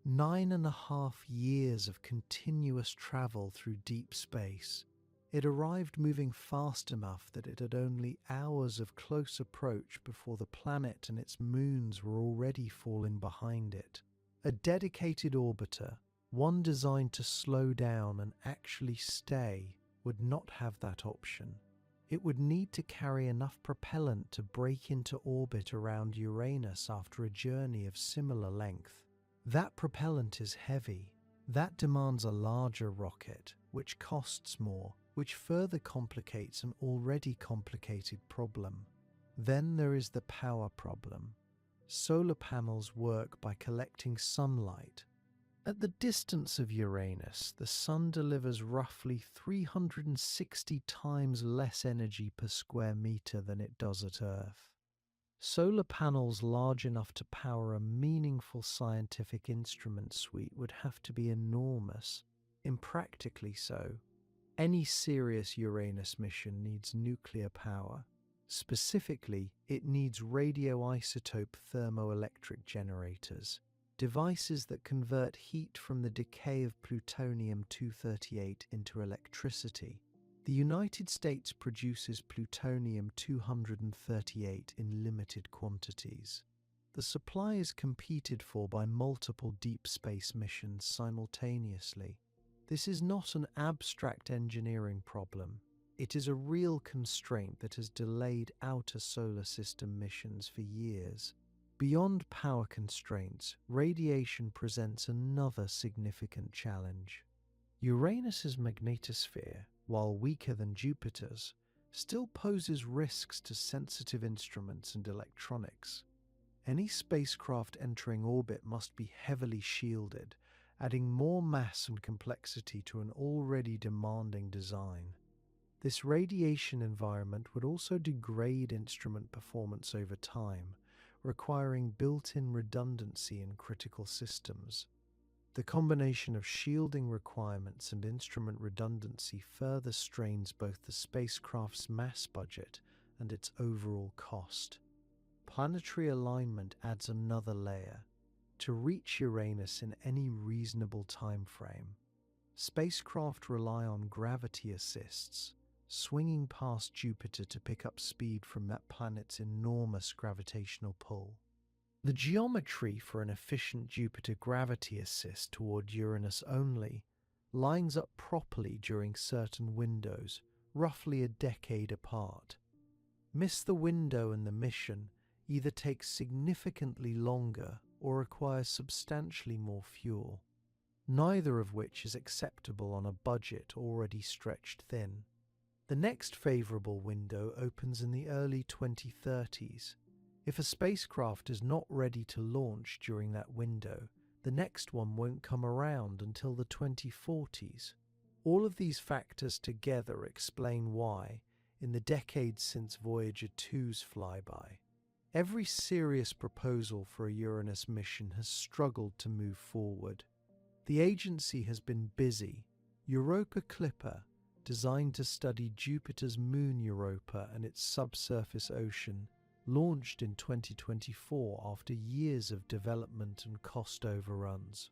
Speaker 1: 9.5 years of continuous travel through deep space. It arrived moving fast enough that it had only hours of close approach before the planet and its moons were already falling behind it. A dedicated orbiter, one designed to slow down and actually stay, would not have that option. It would need to carry enough propellant to break into orbit around Uranus after a journey of similar length. That propellant is heavy. That demands a larger rocket, which costs more, which further complicates an already complicated problem. Then there is the power problem. Solar panels work by collecting sunlight. At the distance of Uranus, the Sun delivers roughly 360 times less energy per square meter than it does at Earth. Solar panels large enough to power a meaningful scientific instrument suite would have to be enormous, impractically so. Any serious Uranus mission needs nuclear power. Specifically, it needs radioisotope thermoelectric generators, devices that convert heat from the decay of plutonium-238 into electricity. The United States produces plutonium-238 in limited quantities. The supply is competed for by multiple deep space missions simultaneously. This is not an abstract engineering problem. It is a real constraint that has delayed outer solar system missions for years. Beyond power constraints, radiation presents another significant challenge. Uranus's magnetosphere, while weaker than Jupiter's, still poses risks to sensitive instruments and electronics. Any spacecraft entering orbit must be heavily shielded, adding more mass and complexity to an already demanding design. This radiation environment would also degrade instrument performance over time, requiring built-in redundancy in critical systems. The combination of shielding requirements and instrument redundancy further strains both the spacecraft's mass budget and its overall cost. Planetary alignment adds another layer. To reach Uranus in any reasonable time frame, Spacecraft rely on gravity assists, swinging past Jupiter to pick up speed from that planet's enormous gravitational pull. The geometry for an efficient Jupiter gravity assist toward Uranus only lines up properly during certain windows, roughly a decade apart. Miss the window and the mission either takes significantly longer or requires substantially more fuel, neither of which is acceptable on a budget already stretched thin. The next favourable window opens in the early 2030s. If a spacecraft is not ready to launch during that window, the next one won't come around until the 2040s. All of these factors together explain why, in the decades since Voyager 2's flyby, every serious proposal for a Uranus mission has struggled to move forward. The agency has been busy. Europa Clipper, designed to study Jupiter's moon Europa and its subsurface ocean, launched in 2024 after years of development and cost overruns.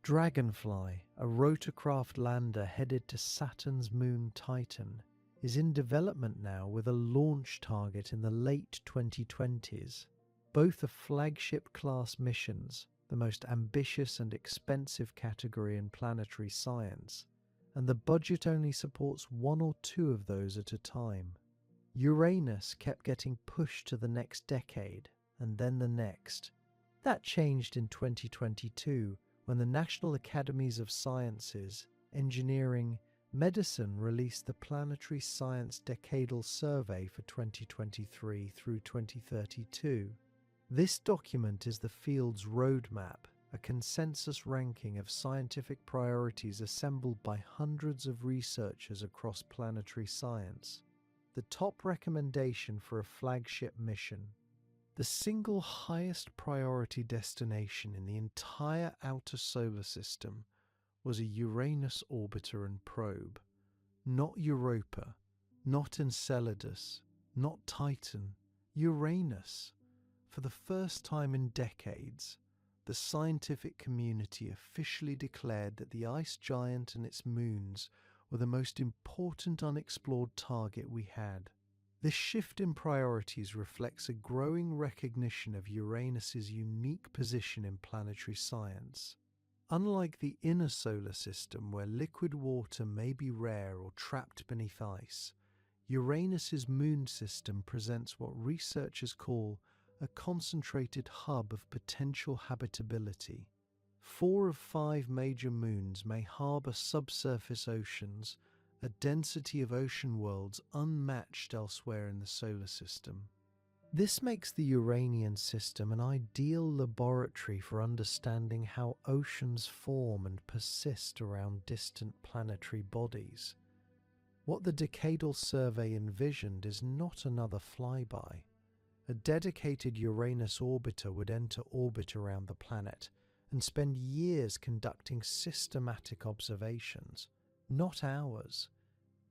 Speaker 1: Dragonfly, a rotorcraft lander headed to Saturn's moon Titan, is in development now with a launch target in the late 2020s. Both are flagship-class missions, the most ambitious and expensive category in planetary science, and the budget only supports one or two of those at a time. Uranus kept getting pushed to the next decade, and then the next. That changed in 2022 when the National Academies of Sciences, Engineering, Medicine released the Planetary Science Decadal Survey for 2023 through 2032. This document is the field's roadmap, a consensus ranking of scientific priorities assembled by hundreds of researchers across planetary science. The top recommendation for a flagship mission. The single highest priority destination in the entire outer solar system was a Uranus orbiter and probe. Not Europa, not Enceladus, not Titan, Uranus. For the first time in decades, the scientific community officially declared that the ice giant and its moons were the most important unexplored target we had. This shift in priorities reflects a growing recognition of Uranus's unique position in planetary science. Unlike the inner solar system, where liquid water may be rare or trapped beneath ice, Uranus's moon system presents what researchers call a concentrated hub of potential habitability. 4 of 5 major moons may harbour subsurface oceans, a density of ocean worlds unmatched elsewhere in the solar system. This makes the Uranian system an ideal laboratory for understanding how oceans form and persist around distant planetary bodies. What the Decadal Survey envisioned is not another flyby. A dedicated Uranus orbiter would enter orbit around the planet and spend years conducting systematic observations, not hours.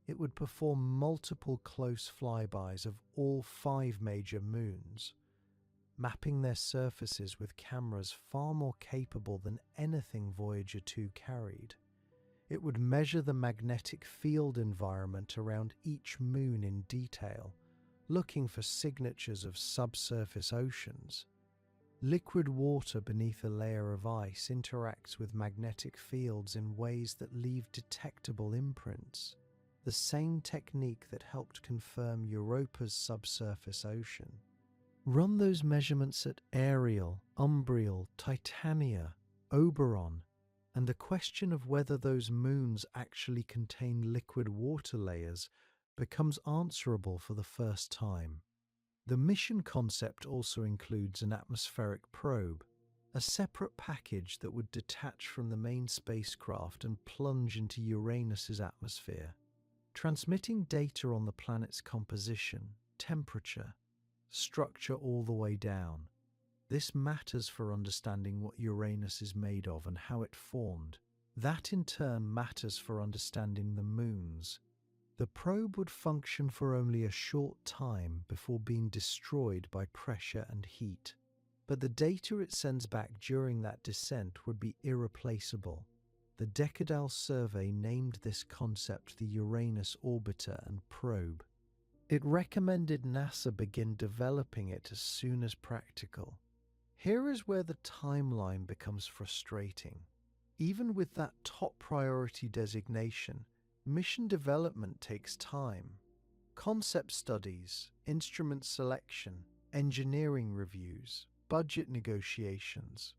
Speaker 1: It would perform multiple close flybys of all 5 major moons, mapping their surfaces with cameras far more capable than anything Voyager 2 carried. It would measure the magnetic field environment around each moon in detail, looking for signatures of subsurface oceans. Liquid water beneath a layer of ice interacts with magnetic fields in ways that leave detectable imprints, the same technique that helped confirm Europa's subsurface ocean. Run those measurements at Ariel, Umbriel, Titania, Oberon, and the question of whether those moons actually contain liquid water layers becomes answerable for the first time. The mission concept also includes an atmospheric probe, a separate package that would detach from the main spacecraft and plunge into Uranus's atmosphere, transmitting data on the planet's composition, temperature, structure all the way down. This matters for understanding what Uranus is made of and how it formed. That in turn matters for understanding the moons. The probe would function for only a short time before being destroyed by pressure and heat, but the data it sends back during that descent would be irreplaceable. the decadal survey named this concept the Uranus orbiter and probe. It recommended NASA begin developing it as soon as practical. Here is where the timeline becomes frustrating. Even with that top priority designation, mission development takes time. Concept studies, instrument selection, engineering reviews, budget negotiations.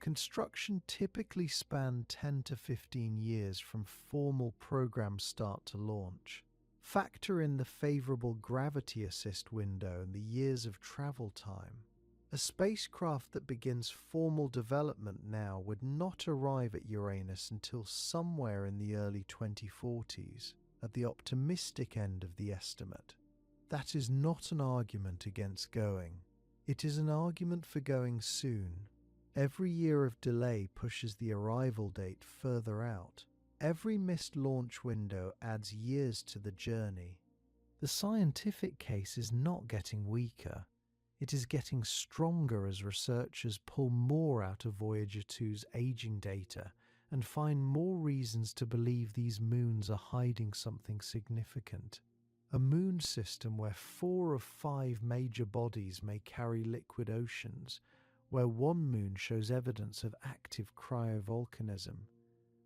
Speaker 1: Construction typically span 10 to 15 years from formal program start to launch. Factor in the favorable gravity assist window and the years of travel time. A spacecraft that begins formal development now would not arrive at Uranus until somewhere in the early 2040s, at the optimistic end of the estimate. That is not an argument against going. It is an argument for going soon. Every year of delay pushes the arrival date further out. Every missed launch window adds years to the journey. The scientific case is not getting weaker. It is getting stronger as researchers pull more out of Voyager 2's aging data and find more reasons to believe these moons are hiding something significant. A moon system where 4 of 5 major bodies may carry liquid oceans, where one moon shows evidence of active cryovolcanism,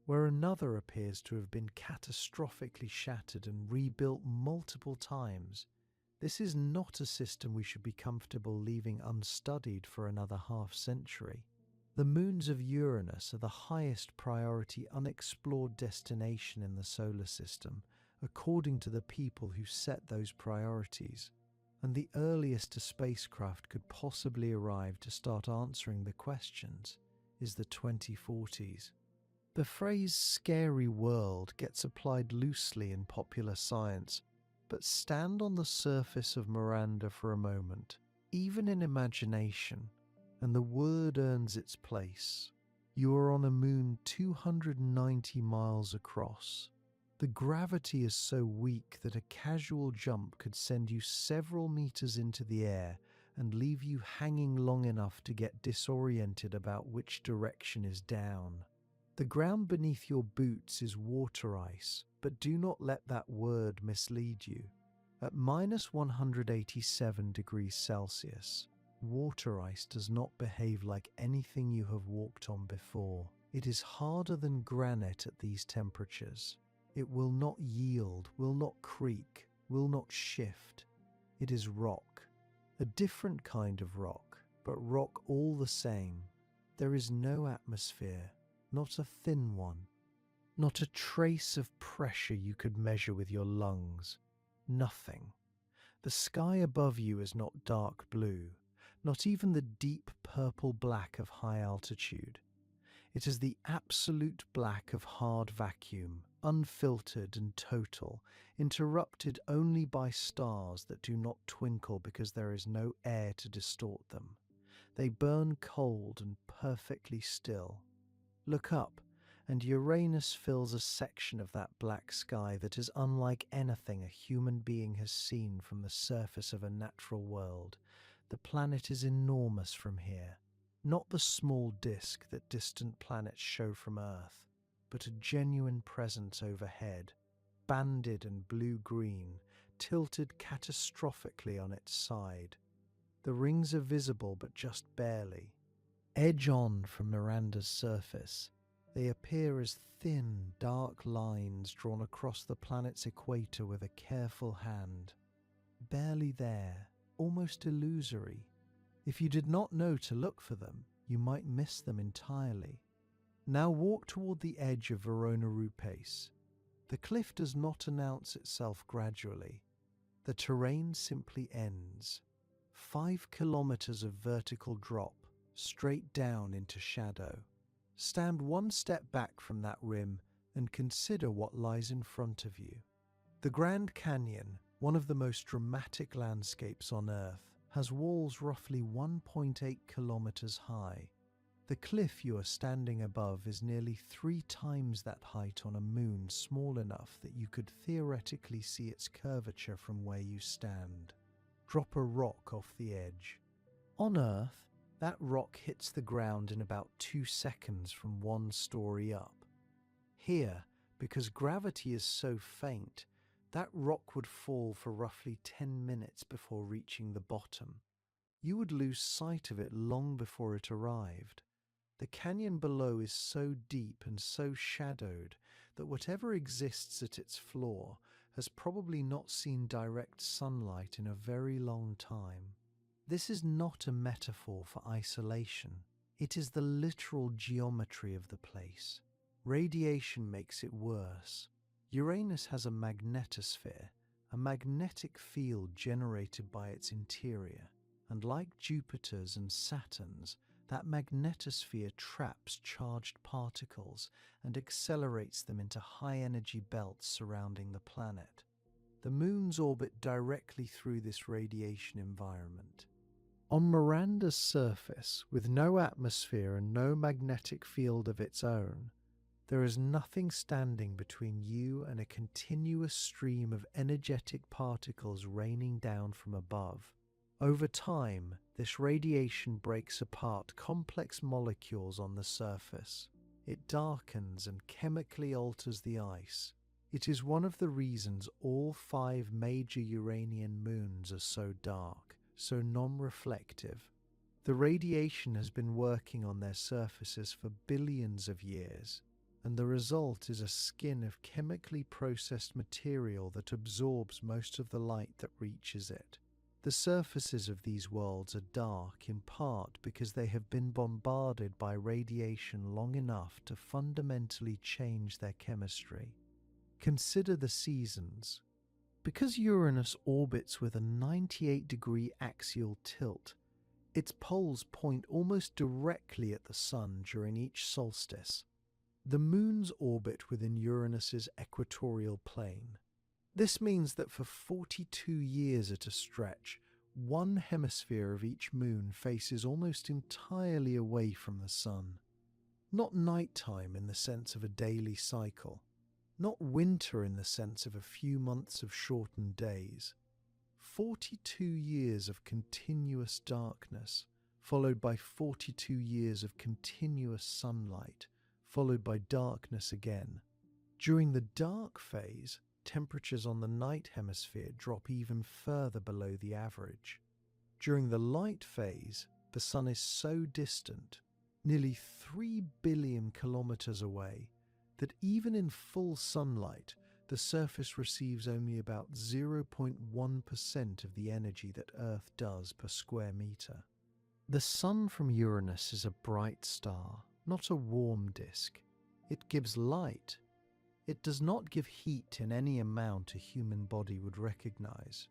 Speaker 1: where another appears to have been catastrophically shattered and rebuilt multiple times. This is not a system we should be comfortable leaving unstudied for another half-century. The moons of Uranus are the highest priority unexplored destination in the solar system, according to the people who set those priorities, and the earliest a spacecraft could possibly arrive to start answering the questions is the 2040s. The phrase "scary world" gets applied loosely in popular science, but stand on the surface of Miranda for a moment, even in imagination, and the word earns its place. You are on a moon 290 miles across. The gravity is so weak that a casual jump could send you several meters into the air and leave you hanging long enough to get disoriented about which direction is down. The ground beneath your boots is water ice, but do not let that word mislead you. At -187 degrees Celsius, water ice does not behave like anything you have walked on before. It is harder than granite at these temperatures. It will not yield, will not creak, will not shift. It is rock. A different kind of rock, but rock all the same. There is no atmosphere, not a thin one. Not a trace of pressure you could measure with your lungs. Nothing. The sky above you is not dark blue, not even the deep purple-black of high altitude. It is the absolute black of hard vacuum, unfiltered and total, interrupted only by stars that do not twinkle because there is no air to distort them. They burn cold and perfectly still. Look up, and Uranus fills a section of that black sky that is unlike anything a human being has seen from the surface of a natural world. The planet is enormous from here, not the small disk that distant planets show from Earth, but a genuine presence overhead, banded and blue-green, tilted catastrophically on its side. The rings are visible but just barely. Edge on from Miranda's surface, they appear as thin, dark lines drawn across the planet's equator with a careful hand. Barely there, almost illusory. If you did not know to look for them, you might miss them entirely. Now walk toward the edge of Verona Rupace. The cliff does not announce itself gradually. The terrain simply ends. 5 kilometers of vertical drop, straight down into shadow. Stand one step back from that rim and consider what lies in front of you. The Grand Canyon, one of the most dramatic landscapes on Earth, has walls roughly 1.8 kilometers high. The cliff you are standing above is nearly 3 times that height on a moon small enough that you could theoretically see its curvature from where you stand. Drop a rock off the edge. On Earth, that rock hits the ground in about 2 seconds from 1 story up. Here, because gravity is so faint, that rock would fall for roughly 10 minutes before reaching the bottom. You would lose sight of it long before it arrived. The canyon below is so deep and so shadowed that whatever exists at its floor has probably not seen direct sunlight in a very long time. This is not a metaphor for isolation. It is the literal geometry of the place. Radiation makes it worse. Uranus has a magnetosphere, a magnetic field generated by its interior, and like Jupiter's and Saturn's, that magnetosphere traps charged particles and accelerates them into high-energy belts surrounding the planet. The moons orbit directly through this radiation environment. On Miranda's surface, with no atmosphere and no magnetic field of its own, there is nothing standing between you and a continuous stream of energetic particles raining down from above. Over time, this radiation breaks apart complex molecules on the surface. It darkens and chemically alters the ice. It is one of the reasons all 5 major Uranian moons are so dark, so non-reflective. The radiation has been working on their surfaces for billions of years, and the result is a skin of chemically processed material that absorbs most of the light that reaches it. The surfaces of these worlds are dark in part because they have been bombarded by radiation long enough to fundamentally change their chemistry. Consider the seasons. Because Uranus orbits with a 98-degree axial tilt, its poles point almost directly at the Sun during each solstice. The moons orbit within Uranus's equatorial plane. This means that for 42 years at a stretch, one hemisphere of each moon faces almost entirely away from the Sun. Not nighttime in the sense of a daily cycle, not winter in the sense of a few months of shortened days. 42 years of continuous darkness, followed by 42 years of continuous sunlight, followed by darkness again. During the dark phase, temperatures on the night hemisphere drop even further below the average. During the light phase, the Sun is so distant, nearly 3 billion kilometers away, that even in full sunlight, the surface receives only about 0.1% of the energy that Earth does per square meter. The Sun from Uranus is a bright star, not a warm disk. It gives light. It does not give heat in any amount a human body would recognize.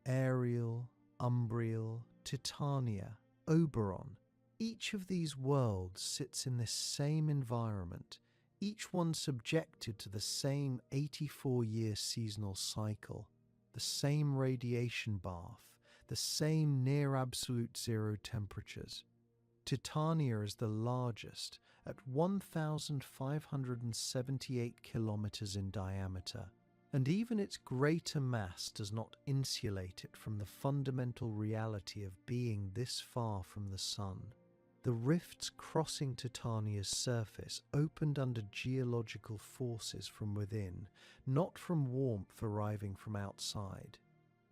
Speaker 1: Ariel, Umbriel, Titania, Oberon, each of these worlds sits in this same environment, each one subjected to the same 84-year seasonal cycle, the same radiation bath, the same near absolute zero temperatures. Titania is the largest, at 1,578 kilometers in diameter, and even its greater mass does not insulate it from the fundamental reality of being this far from the Sun. The rifts crossing Titania's surface opened under geological forces from within, not from warmth arriving from outside.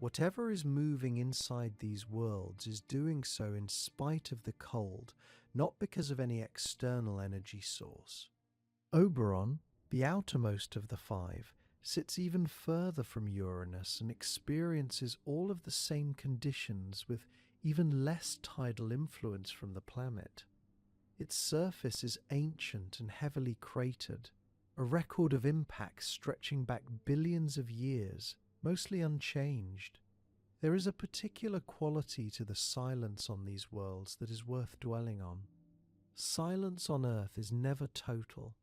Speaker 1: Whatever is moving inside these worlds is doing so in spite of the cold, not because of any external energy source. Oberon, the outermost of the 5, sits even further from Uranus and experiences all of the same conditions with even less tidal influence from the planet. Its surface is ancient and heavily cratered, a record of impacts stretching back billions of years, mostly unchanged. There is a particular quality to the silence on these worlds that is worth dwelling on. Silence on Earth is never total.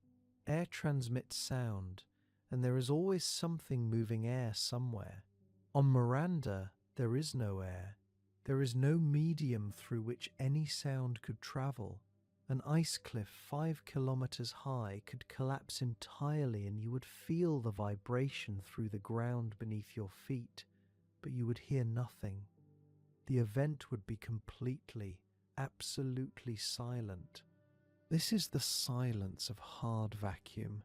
Speaker 1: Air transmits sound, and there is always something moving air somewhere. On Miranda, there is no air. There is no medium through which any sound could travel. An ice cliff 5 kilometers high could collapse entirely and you would feel the vibration through the ground beneath your feet, but you would hear nothing. The event would be completely, absolutely silent. This is the silence of hard vacuum,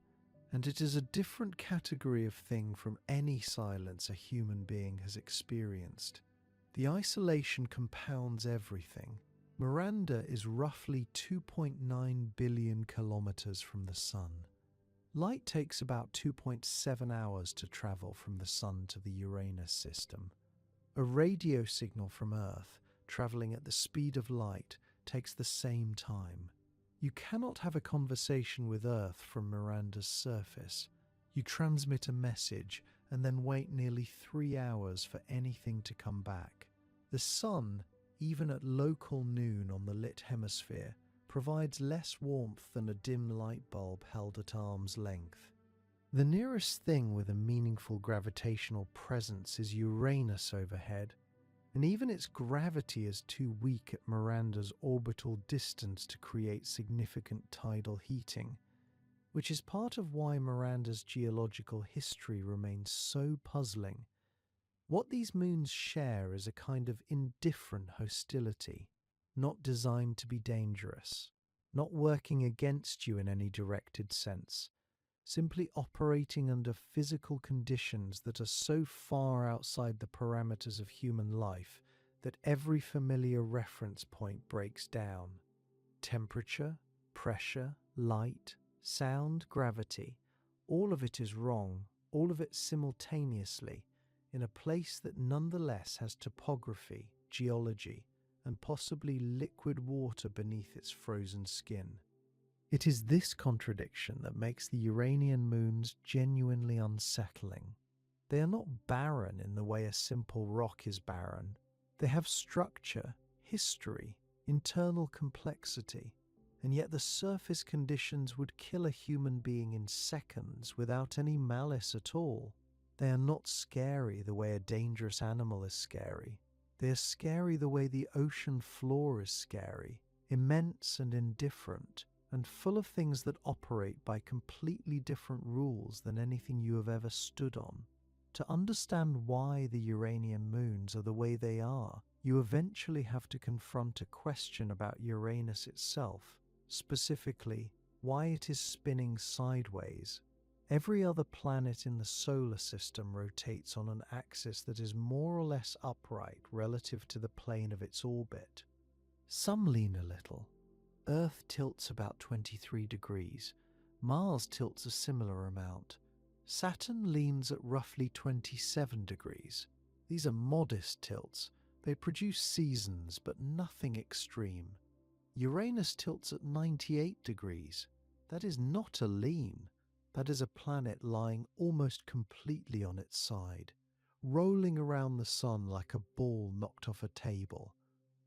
Speaker 1: and it is a different category of thing from any silence a human being has experienced. The isolation compounds everything. Miranda is roughly 2.9 billion kilometers from the Sun. Light takes about 2.7 hours to travel from the Sun to the Uranus system. A radio signal from Earth, traveling at the speed of light, takes the same time. You cannot have a conversation with Earth from Miranda's surface. You transmit a message and then wait nearly 3 hours for anything to come back. The Sun, even at local noon on the lit hemisphere, provides less warmth than a dim light bulb held at arm's length. The nearest thing with a meaningful gravitational presence is Uranus overhead, and even its gravity is too weak at Miranda's orbital distance to create significant tidal heating, which is part of why Miranda's geological history remains so puzzling. What these moons share is a kind of indifferent hostility, not designed to be dangerous, not working against you in any directed sense, simply operating under physical conditions that are so far outside the parameters of human life that every familiar reference point breaks down. Temperature, pressure, light, sound, gravity, all of it is wrong, all of it simultaneously, in a place that nonetheless has topography, geology, and possibly liquid water beneath its frozen skin. It is this contradiction that makes the Uranian moons genuinely unsettling. They are not barren in the way a simple rock is barren. They have structure, history, internal complexity, and yet the surface conditions would kill a human being in seconds without any malice at all. They are not scary the way a dangerous animal is scary. They are scary the way the ocean floor is scary, immense and indifferent, and full of things that operate by completely different rules than anything you have ever stood on. To understand why the Uranian moons are the way they are, you eventually have to confront a question about Uranus itself, specifically, why it is spinning sideways. Every other planet in the solar system rotates on an axis that is more or less upright relative to the plane of its orbit. Some lean a little. Earth tilts about 23 degrees. Mars tilts a similar amount. Saturn leans at roughly 27 degrees. These are modest tilts. They produce seasons, but nothing extreme. Uranus tilts at 98 degrees. That is not a lean. That is a planet lying almost completely on its side, rolling around the sun like a ball knocked off a table.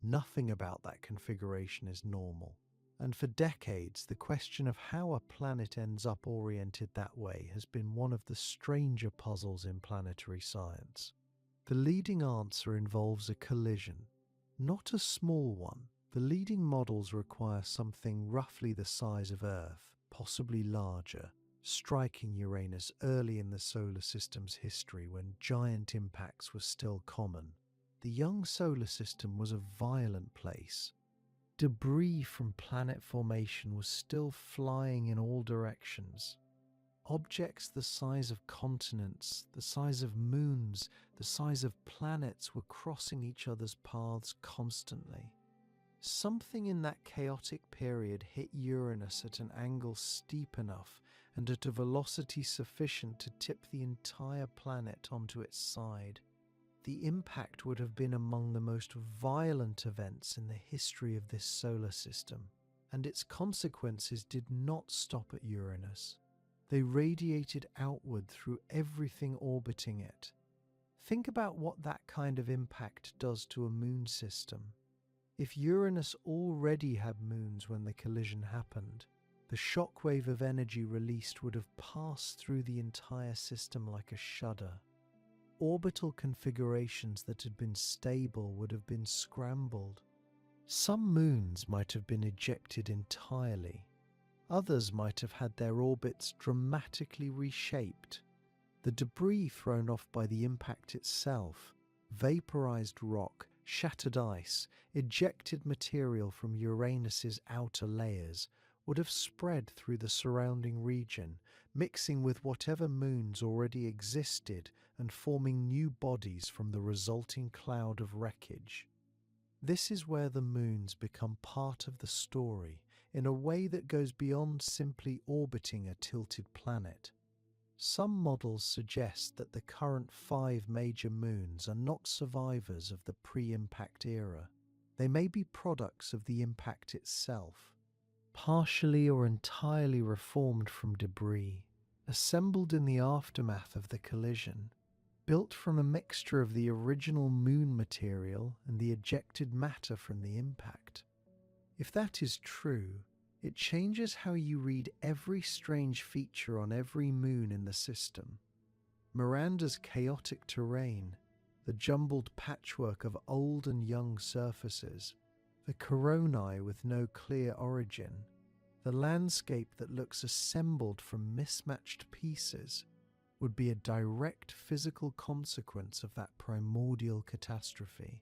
Speaker 1: Nothing about that configuration is normal. And for decades, the question of how a planet ends up oriented that way has been one of the stranger puzzles in planetary science. The leading answer involves a collision. Not a small one. The leading models require something roughly the size of Earth, possibly larger, striking Uranus early in the solar system's history when giant impacts were still common. The young solar system was a violent place. Debris from planet formation was still flying in all directions. Objects the size of continents, the size of moons, the size of planets were crossing each other's paths constantly. Something in that chaotic period hit Uranus at an angle steep enough and at a velocity sufficient to tip the entire planet onto its side. The impact would have been among the most violent events in the history of this solar system, and its consequences did not stop at Uranus. They radiated outward through everything orbiting it. Think about what that kind of impact does to a moon system. If Uranus already had moons when the collision happened, the shockwave of energy released would have passed through the entire system like a shudder. Orbital configurations that had been stable would have been scrambled. Some moons might have been ejected entirely. Others might have had their orbits dramatically reshaped. The debris thrown off by the impact itself, vaporized rock, shattered ice, ejected material from Uranus's outer layers, would have spread through the surrounding region, mixing with whatever moons already existed and forming new bodies from the resulting cloud of wreckage. This is where the moons become part of the story in a way that goes beyond simply orbiting a tilted planet. Some models suggest that the current 5 major moons are not survivors of the pre-impact era. They may be products of the impact itself, partially or entirely reformed from debris, assembled in the aftermath of the collision, built from a mixture of the original moon material and the ejected matter from the impact. If that is true, it changes how you read every strange feature on every moon in the system. Miranda's chaotic terrain, the jumbled patchwork of old and young surfaces, the coronae with no clear origin, the landscape that looks assembled from mismatched pieces, would be a direct physical consequence of that primordial catastrophe.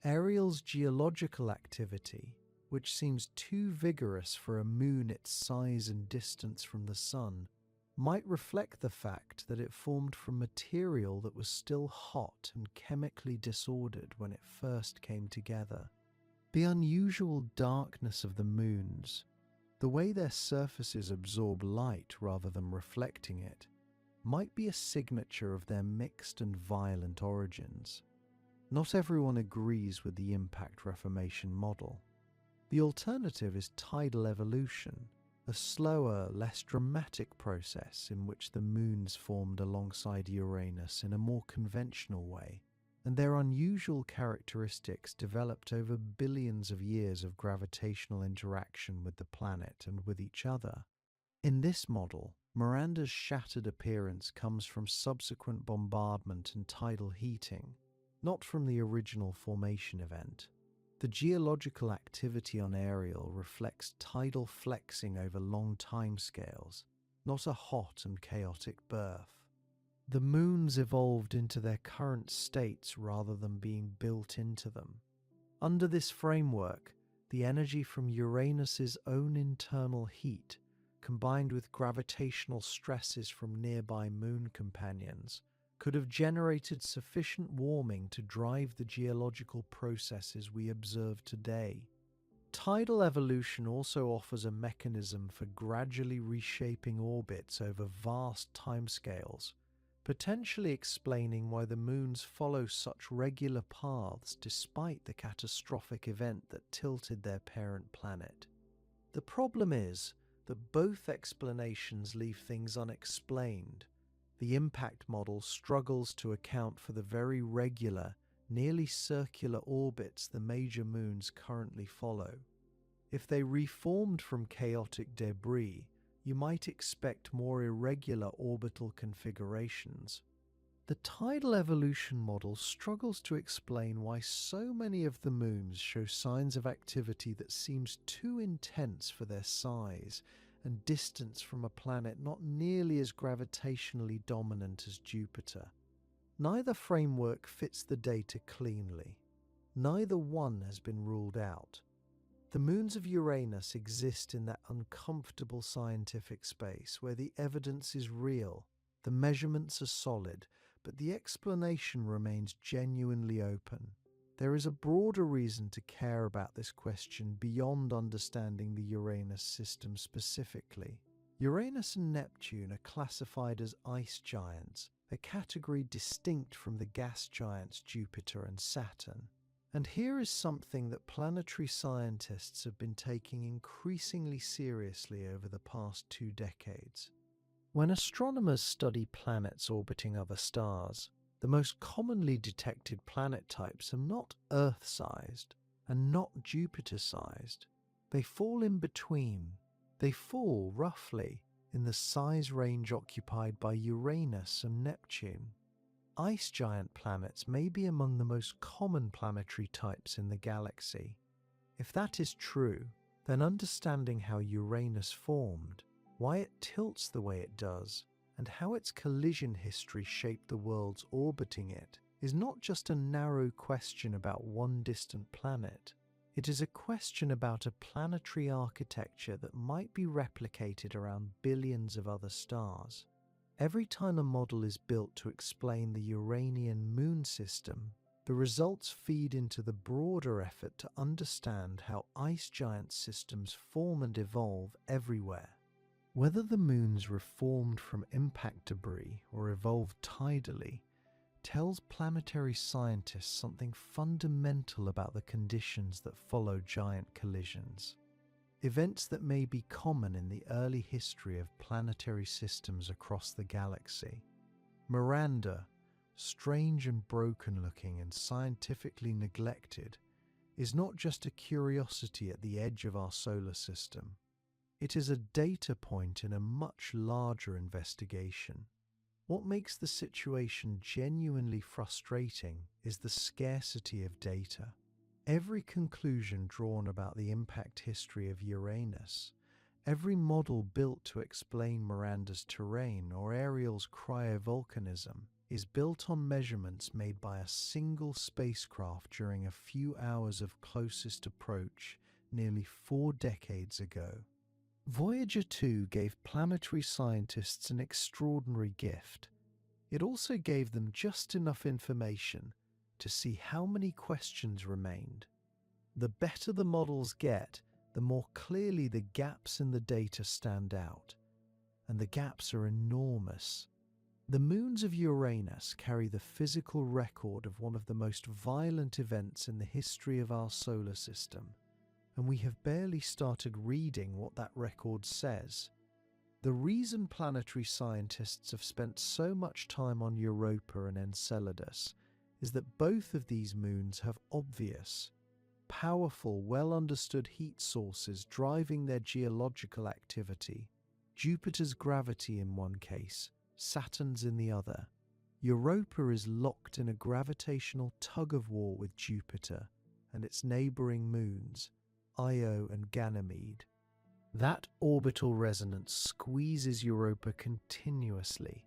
Speaker 1: Ariel's geological activity, which seems too vigorous for a moon its size and distance from the Sun, might reflect the fact that it formed from material that was still hot and chemically disordered when it first came together. The unusual darkness of the moons, the way their surfaces absorb light rather than reflecting it, might be a signature of their mixed and violent origins. Not everyone agrees with the impact reformation model. The alternative is tidal evolution, a slower, less dramatic process in which the moons formed alongside Uranus in a more conventional way, and their unusual characteristics developed over billions of years of gravitational interaction with the planet and with each other. In this model, Miranda's shattered appearance comes from subsequent bombardment and tidal heating, not from the original formation event. The geological activity on Ariel reflects tidal flexing over long timescales, not a hot and chaotic birth. The moons evolved into their current states rather than being built into them. Under this framework, the energy from Uranus's own internal heat, combined with gravitational stresses from nearby moon companions, could have generated sufficient warming to drive the geological processes we observe today. Tidal evolution also offers a mechanism for gradually reshaping orbits over vast timescales, potentially explaining why the moons follow such regular paths despite the catastrophic event that tilted their parent planet. The problem is that both explanations leave things unexplained. The impact model struggles to account for the very regular, nearly circular orbits the major moons currently follow. If they reformed from chaotic debris, you might expect more irregular orbital configurations. The tidal evolution model struggles to explain why so many of the moons show signs of activity that seems too intense for their size and distance from a planet not nearly as gravitationally dominant as Jupiter. Neither framework fits the data cleanly. Neither one has been ruled out. The moons of Uranus exist in that uncomfortable scientific space where the evidence is real, the measurements are solid, but the explanation remains genuinely open. There is a broader reason to care about this question beyond understanding the Uranus system specifically. Uranus and Neptune are classified as ice giants, a category distinct from the gas giants Jupiter and Saturn. And here is something that planetary scientists have been taking increasingly seriously over the past 2 decades. When astronomers study planets orbiting other stars, the most commonly detected planet types are not Earth-sized and not Jupiter-sized. They fall in between. They fall, roughly, in the size range occupied by Uranus and Neptune. Ice giant planets may be among the most common planetary types in the galaxy. If that is true, then understanding how Uranus formed, why it tilts the way it does, and how its collision history shaped the worlds orbiting it is not just a narrow question about one distant planet. It is a question about a planetary architecture that might be replicated around billions of other stars. Every time a model is built to explain the Uranian moon system, the results feed into the broader effort to understand how ice giant systems form and evolve everywhere. Whether the moons were formed from impact debris or evolved tidally tells planetary scientists something fundamental about the conditions that follow giant collisions. Events that may be common in the early history of planetary systems across the galaxy. Miranda, strange and broken looking and scientifically neglected, is not just a curiosity at the edge of our solar system. It is a data point in a much larger investigation. What makes the situation genuinely frustrating is the scarcity of data. Every conclusion drawn about the impact history of Uranus, every model built to explain Miranda's terrain or Ariel's cryovolcanism, is built on measurements made by a single spacecraft during a few hours of closest approach nearly 4 decades ago. Voyager 2 gave planetary scientists an extraordinary gift. It also gave them just enough information to see how many questions remained. The better the models get, the more clearly the gaps in the data stand out. And the gaps are enormous. The moons of Uranus carry the physical record of one of the most violent events in the history of our solar system. And we have barely started reading what that record says. The reason planetary scientists have spent so much time on Europa and Enceladus is that both of these moons have obvious, powerful, well-understood heat sources driving their geological activity. Jupiter's gravity in one case, Saturn's in the other. Europa is locked in a gravitational tug-of-war with Jupiter and its neighbouring moons, Io and Ganymede. That orbital resonance squeezes Europa continuously,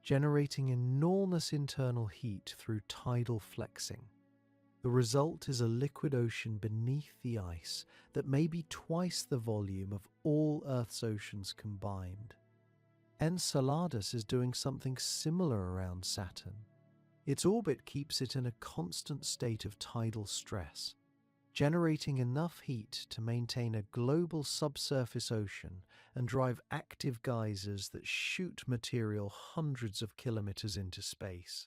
Speaker 1: generating enormous internal heat through tidal flexing. The result is a liquid ocean beneath the ice that may be twice the volume of all Earth's oceans combined. Enceladus is doing something similar around Saturn. Its orbit keeps it in a constant state of tidal stress, generating enough heat to maintain a global subsurface ocean and drive active geysers that shoot material hundreds of kilometers into space.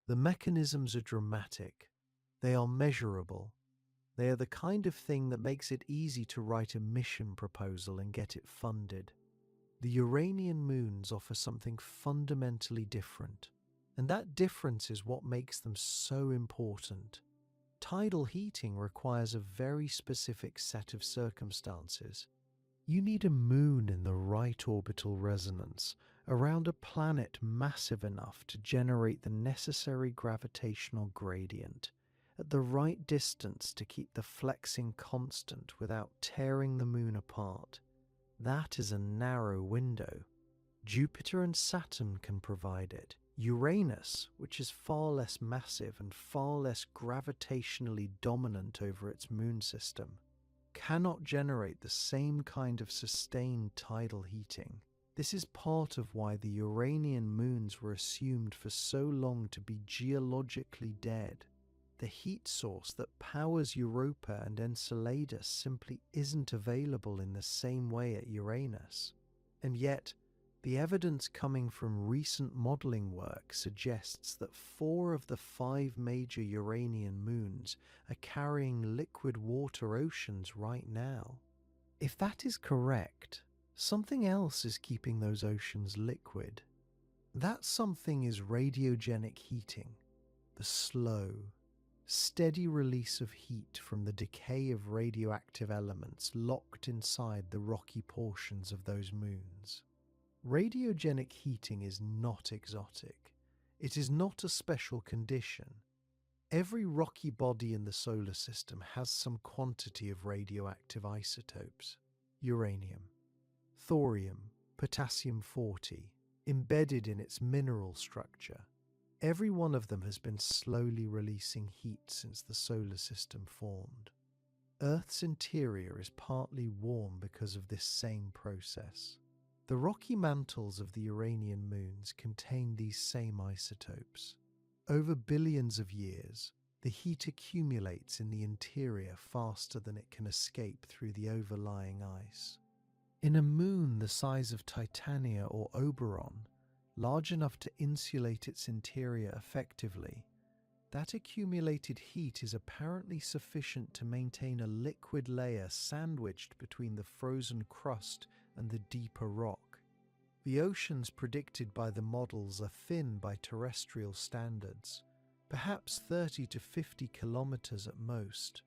Speaker 1: The mechanisms are dramatic. They are measurable. They are the kind of thing that makes it easy to write a mission proposal and get it funded. The Uranian moons offer something fundamentally different, and that difference is what makes them so important. Tidal heating requires a very specific set of circumstances. You need a moon in the right orbital resonance around a planet massive enough to generate the necessary gravitational gradient at the right distance to keep the flexing constant without tearing the moon apart. That is a narrow window. Jupiter and Saturn can provide it. Uranus, which is far less massive and far less gravitationally dominant over its moon system, cannot generate the same kind of sustained tidal heating. This is part of why the Uranian moons were assumed for so long to be geologically dead. The heat source that powers Europa and Enceladus simply isn't available in the same way at Uranus. And yet, the evidence coming from recent modelling work suggests that 4 of the 5 major Uranian moons are carrying liquid water oceans right now. If that is correct, something else is keeping those oceans liquid. That something is radiogenic heating, the slow, steady release of heat from the decay of radioactive elements locked inside the rocky portions of those moons. Radiogenic heating is not exotic. It is not a special condition. Every rocky body in the solar system has some quantity of radioactive isotopes. Uranium, thorium, potassium-40, embedded in its mineral structure. Every one of them has been slowly releasing heat since the solar system formed. Earth's interior is partly warm because of this same process. The rocky mantles of the Uranian moons contain these same isotopes. Over billions of years, the heat accumulates in the interior faster than it can escape through the overlying ice. In a moon the size of Titania or Oberon, large enough to insulate its interior effectively, that accumulated heat is apparently sufficient to maintain a liquid layer sandwiched between the frozen crust and the deeper rock. The oceans predicted by the models are thin by terrestrial standards, perhaps 30 to 50 kilometers at most.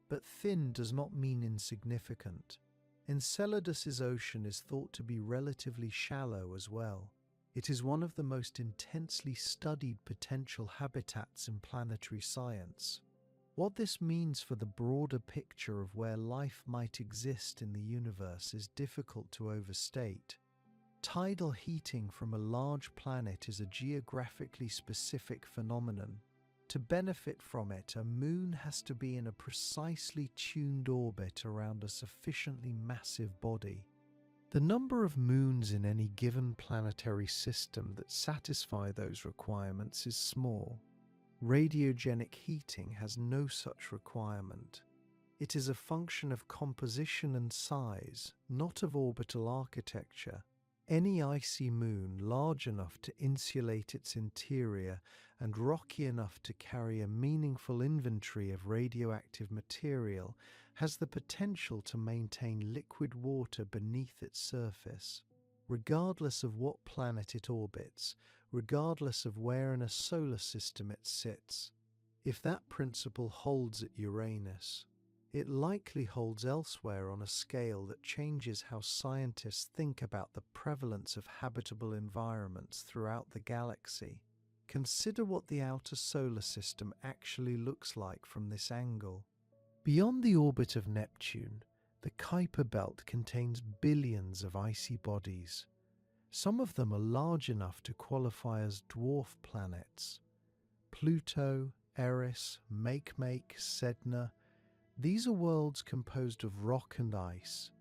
Speaker 1: But thin does not mean insignificant. Enceladus's ocean is thought to be relatively shallow as well. It is one of the most intensely studied potential habitats in planetary science. What this means for the broader picture of where life might exist in the universe is difficult to overstate. Tidal heating from a large planet is a geographically specific phenomenon. To benefit from it, a moon has to be in a precisely tuned orbit around a sufficiently massive body. The number of moons in any given planetary system that satisfy those requirements is small. Radiogenic heating has no such requirement. It is a function of composition and size, not of orbital architecture. Any icy moon large enough to insulate its interior and rocky enough to carry a meaningful inventory of radioactive material has the potential to maintain liquid water beneath its surface, regardless of what planet it orbits, regardless of where in a solar system it sits. If that principle holds at Uranus, it likely holds elsewhere on a scale that changes how scientists think about the prevalence of habitable environments throughout the galaxy. Consider what the outer solar system actually looks like from this angle. Beyond the orbit of Neptune, the Kuiper belt contains billions of icy bodies. Some of them are large enough to qualify as dwarf planets. Pluto, Eris, Makemake, Sedna. These are worlds composed of rock and ice,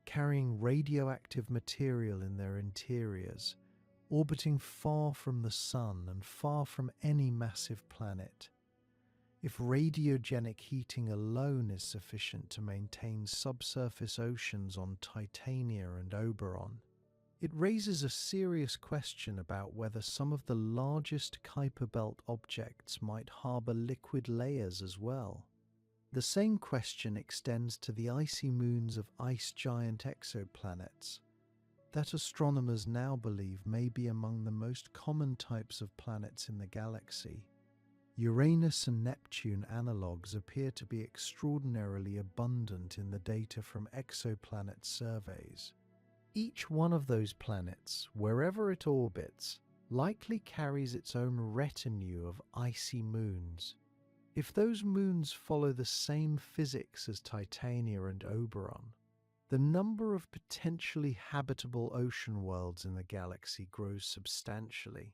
Speaker 1: carrying radioactive material in their interiors, orbiting far from the Sun and far from any massive planet. If radiogenic heating alone is sufficient to maintain subsurface oceans on Titania and Oberon, it raises a serious question about whether some of the largest Kuiper belt objects might harbor liquid layers as well. The same question extends to the icy moons of ice giant exoplanets that astronomers now believe may be among the most common types of planets in the galaxy. Uranus and Neptune analogues appear to be extraordinarily abundant in the data from exoplanet surveys. Each one of those planets, wherever it orbits, likely carries its own retinue of icy moons. If those moons follow the same physics as Titania and Oberon, the number of potentially habitable ocean worlds in the galaxy grows substantially.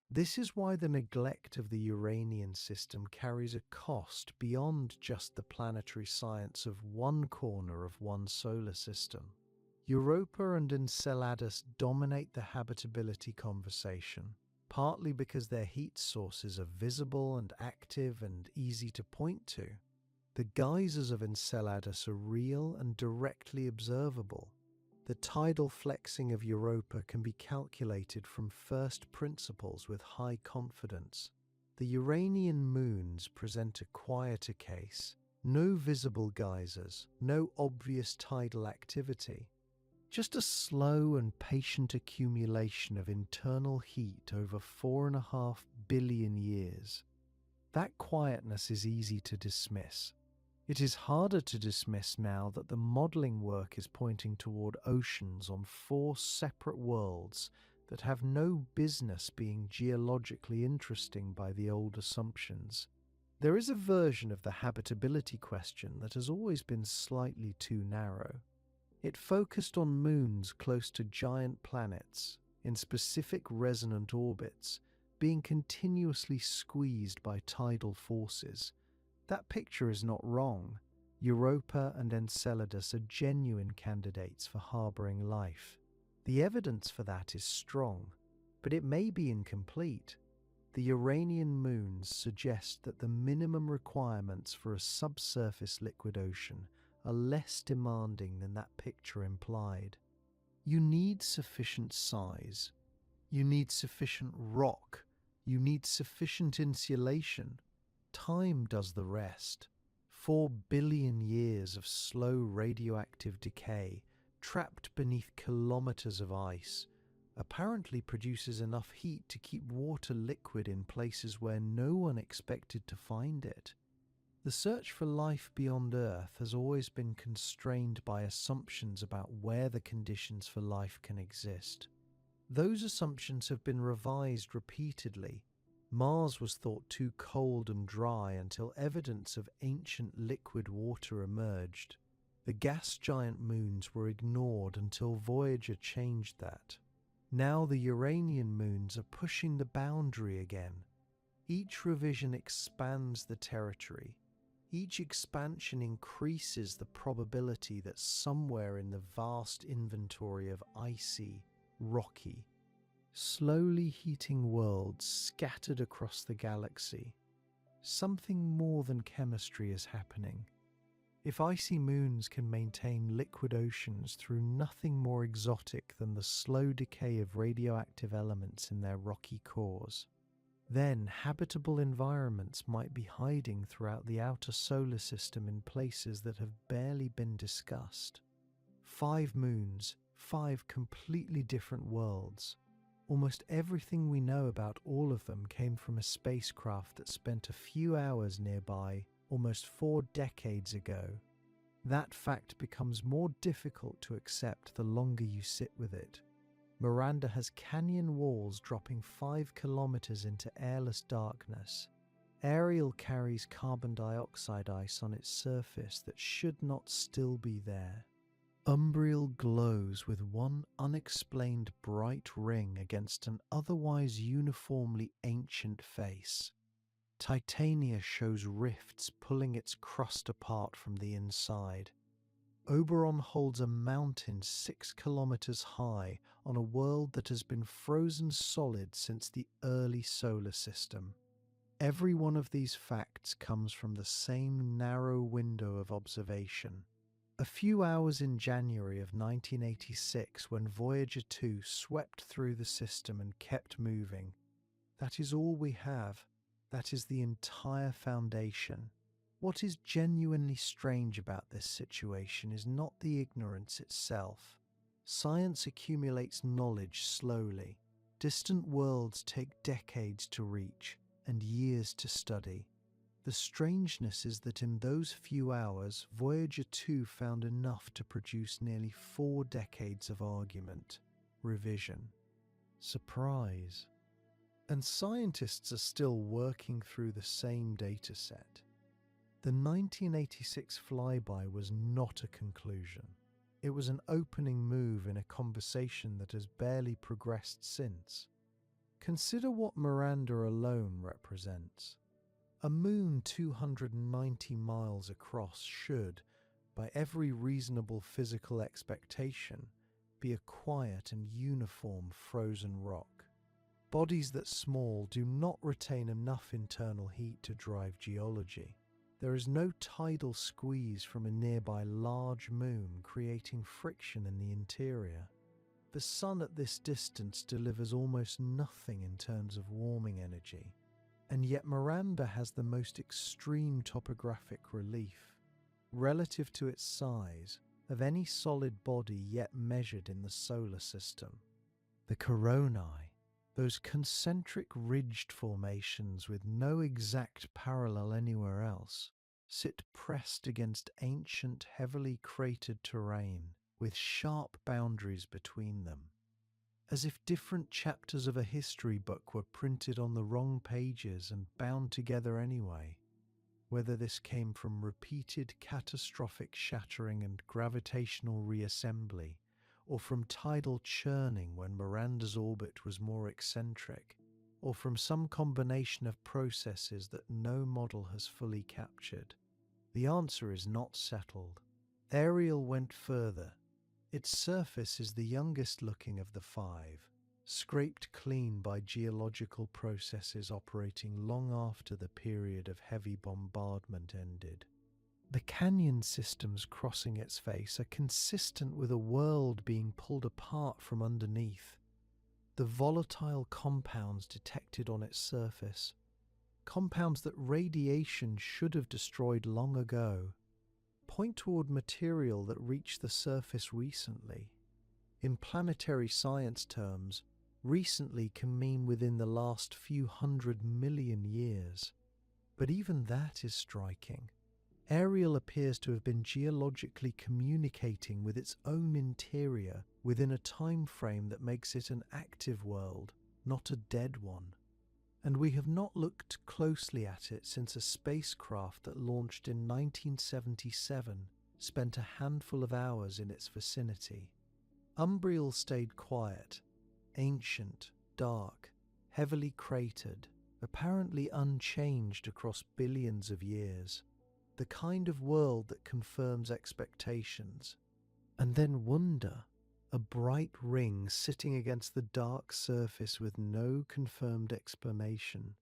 Speaker 1: This is why the neglect of the Uranian system carries a cost beyond just the planetary science of one corner of one solar system. Europa and Enceladus dominate the habitability conversation, partly because their heat sources are visible and active and easy to point to. The geysers of Enceladus are real and directly observable. The tidal flexing of Europa can be calculated from first principles with high confidence. The Uranian moons present a quieter case. No visible geysers, no obvious tidal activity. Just a slow and patient accumulation of internal heat over 4.5 billion years. That quietness is easy to dismiss. It is harder to dismiss now that the modeling work is pointing toward oceans on 4 separate worlds that have no business being geologically interesting by the old assumptions. There is a version of the habitability question that has always been slightly too narrow. It focused on moons close to giant planets, in specific resonant orbits, being continuously squeezed by tidal forces. That picture is not wrong. Europa and Enceladus are genuine candidates for harboring life. The evidence for that is strong, but it may be incomplete. The Uranian moons suggest that the minimum requirements for a subsurface liquid ocean are less demanding than that picture implied. You need sufficient size. You need sufficient rock. You need sufficient insulation. Time does the rest. 4 billion years of slow radioactive decay, trapped beneath kilometers of ice, apparently produces enough heat to keep water liquid in places where no one expected to find it. The search for life beyond Earth has always been constrained by assumptions about where the conditions for life can exist. Those assumptions have been revised repeatedly. Mars was thought too cold and dry until evidence of ancient liquid water emerged. The gas giant moons were ignored until Voyager changed that. Now the Uranian moons are pushing the boundary again. Each revision expands the territory. Each expansion increases the probability that somewhere in the vast inventory of icy, rocky, slowly heating worlds scattered across the galaxy, something more than chemistry is happening. If icy moons can maintain liquid oceans through nothing more exotic than the slow decay of radioactive elements in their rocky cores, then habitable environments might be hiding throughout the outer solar system in places that have barely been discussed. 5 moons, 5 completely different worlds. Almost everything we know about all of them came from a spacecraft that spent a few hours nearby almost 4 decades ago. That fact becomes more difficult to accept the longer you sit with it. Miranda has canyon walls dropping 5 kilometers into airless darkness. Ariel carries carbon dioxide ice on its surface that should not still be there. Umbriel glows with one unexplained bright ring against an otherwise uniformly ancient face. Titania shows rifts pulling its crust apart from the inside. Oberon holds a mountain 6 kilometers high on a world that has been frozen solid since the early solar system. Every one of these facts comes from the same narrow window of observation. A few hours in January of 1986, when Voyager 2 swept through the system and kept moving. That is all we have. That is the entire foundation. What is genuinely strange about this situation is not the ignorance itself. Science accumulates knowledge slowly. Distant worlds take decades to reach and years to study. The strangeness is that in those few hours, Voyager 2 found enough to produce nearly 4 decades of argument, revision, surprise. And scientists are still working through the same data set. The 1986 flyby was not a conclusion. It was an opening move in a conversation that has barely progressed since. Consider what Miranda alone represents. A moon 290 miles across should, by every reasonable physical expectation, be a quiet and uniform frozen rock. Bodies that small do not retain enough internal heat to drive geology. There is no tidal squeeze from a nearby large moon creating friction in the interior. The sun at this distance delivers almost nothing in terms of warming energy. And yet Miranda has the most extreme topographic relief, relative to its size, of any solid body yet measured in the solar system. The coronae, those concentric ridged formations with no exact parallel anywhere else, sit pressed against ancient, heavily cratered terrain with sharp boundaries between them. As if different chapters of a history book were printed on the wrong pages and bound together anyway. Whether this came from repeated catastrophic shattering and gravitational reassembly, or from tidal churning when Miranda's orbit was more eccentric, or from some combination of processes that no model has fully captured. The answer is not settled. Ariel went further. Its surface is the youngest looking of the five, scraped clean by geological processes operating long after the period of heavy bombardment ended. The canyon systems crossing its face are consistent with a world being pulled apart from underneath. The volatile compounds detected on its surface, compounds that radiation should have destroyed long ago, point toward material that reached the surface recently. In planetary science terms, recently can mean within the last few 100 million years. But even that is striking. Ariel appears to have been geologically communicating with its own interior within a time frame that makes it an active world, not a dead one. And we have not looked closely at it since a spacecraft that launched in 1977 spent a handful of hours in its vicinity. Umbriel stayed quiet, ancient, dark, heavily cratered, apparently unchanged across billions of years. The kind of world that confirms expectations. And then wonder, a bright ring sitting against the dark surface with no confirmed explanation.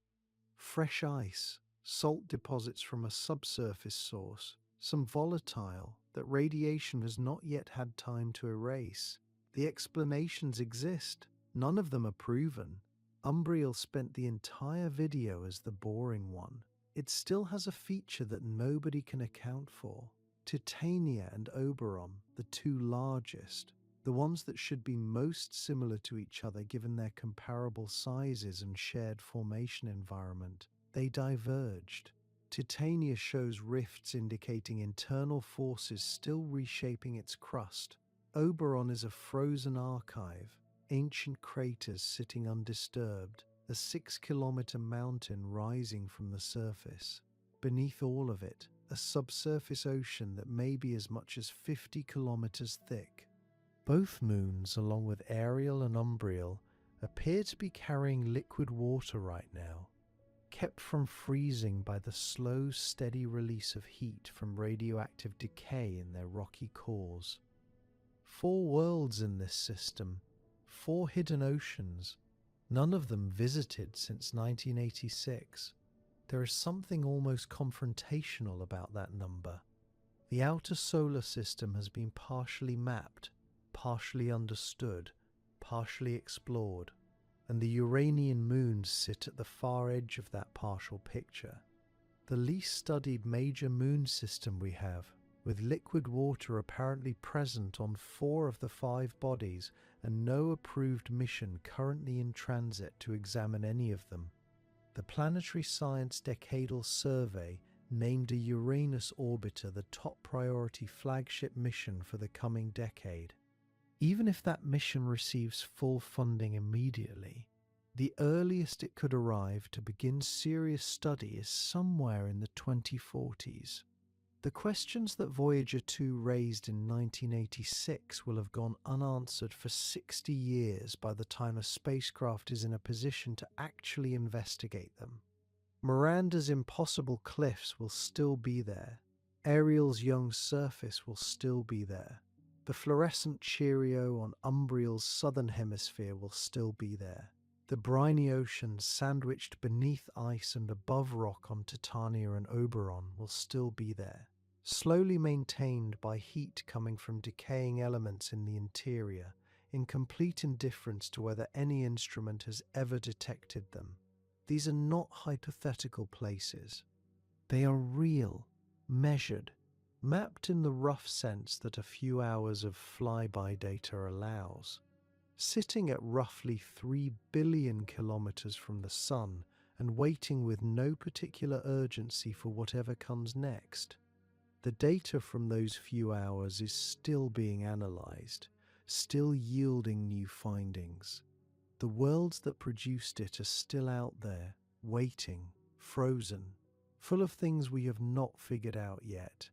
Speaker 1: Fresh ice, salt deposits from a subsurface source, some volatile that radiation has not yet had time to erase. The explanations exist. None of them are proven. Umbriel spent the entire video as the boring one. It still has a feature that nobody can account for. Titania and Oberon, the two largest, the ones that should be most similar to each other given their comparable sizes and shared formation environment, they diverged. Titania shows rifts indicating internal forces still reshaping its crust. Oberon is a frozen archive, ancient craters sitting undisturbed, a 6-kilometer mountain rising from the surface. Beneath all of it, a subsurface ocean that may be as much as 50 kilometers thick. Both moons, along with Ariel and Umbriel, appear to be carrying liquid water right now, kept from freezing by the slow, steady release of heat from radioactive decay in their rocky cores. 4 worlds in this system, 4 hidden oceans, none of them visited since 1986. There is something almost confrontational about that number. The outer solar system has been partially mapped, partially understood, partially explored, and the Uranian moons sit at the far edge of that partial picture. The least studied major moon system we have, with liquid water apparently present on 4 of the 5 bodies and no approved mission currently in transit to examine any of them. The Planetary Science Decadal Survey named a Uranus orbiter the top priority flagship mission for the coming decade. Even if that mission receives full funding immediately, the earliest it could arrive to begin serious study is somewhere in the 2040s. The questions that Voyager 2 raised in 1986 will have gone unanswered for 60 years by the time a spacecraft is in a position to actually investigate them. Miranda's impossible cliffs will still be there. Ariel's young surface will still be there. The fluorescent Cheerio on Umbriel's southern hemisphere will still be there. The briny oceans sandwiched beneath ice and above rock on Titania and Oberon will still be there, slowly maintained by heat coming from decaying elements in the interior, in complete indifference to whether any instrument has ever detected them. These are not hypothetical places. They are real, measured, mapped in the rough sense that a few hours of flyby data allows. Sitting at roughly 3 billion kilometers from the Sun and waiting with no particular urgency for whatever comes next. The data from those few hours is still being analyzed, still yielding new findings. The worlds that produced it are still out there, waiting, frozen, full of things we have not figured out yet.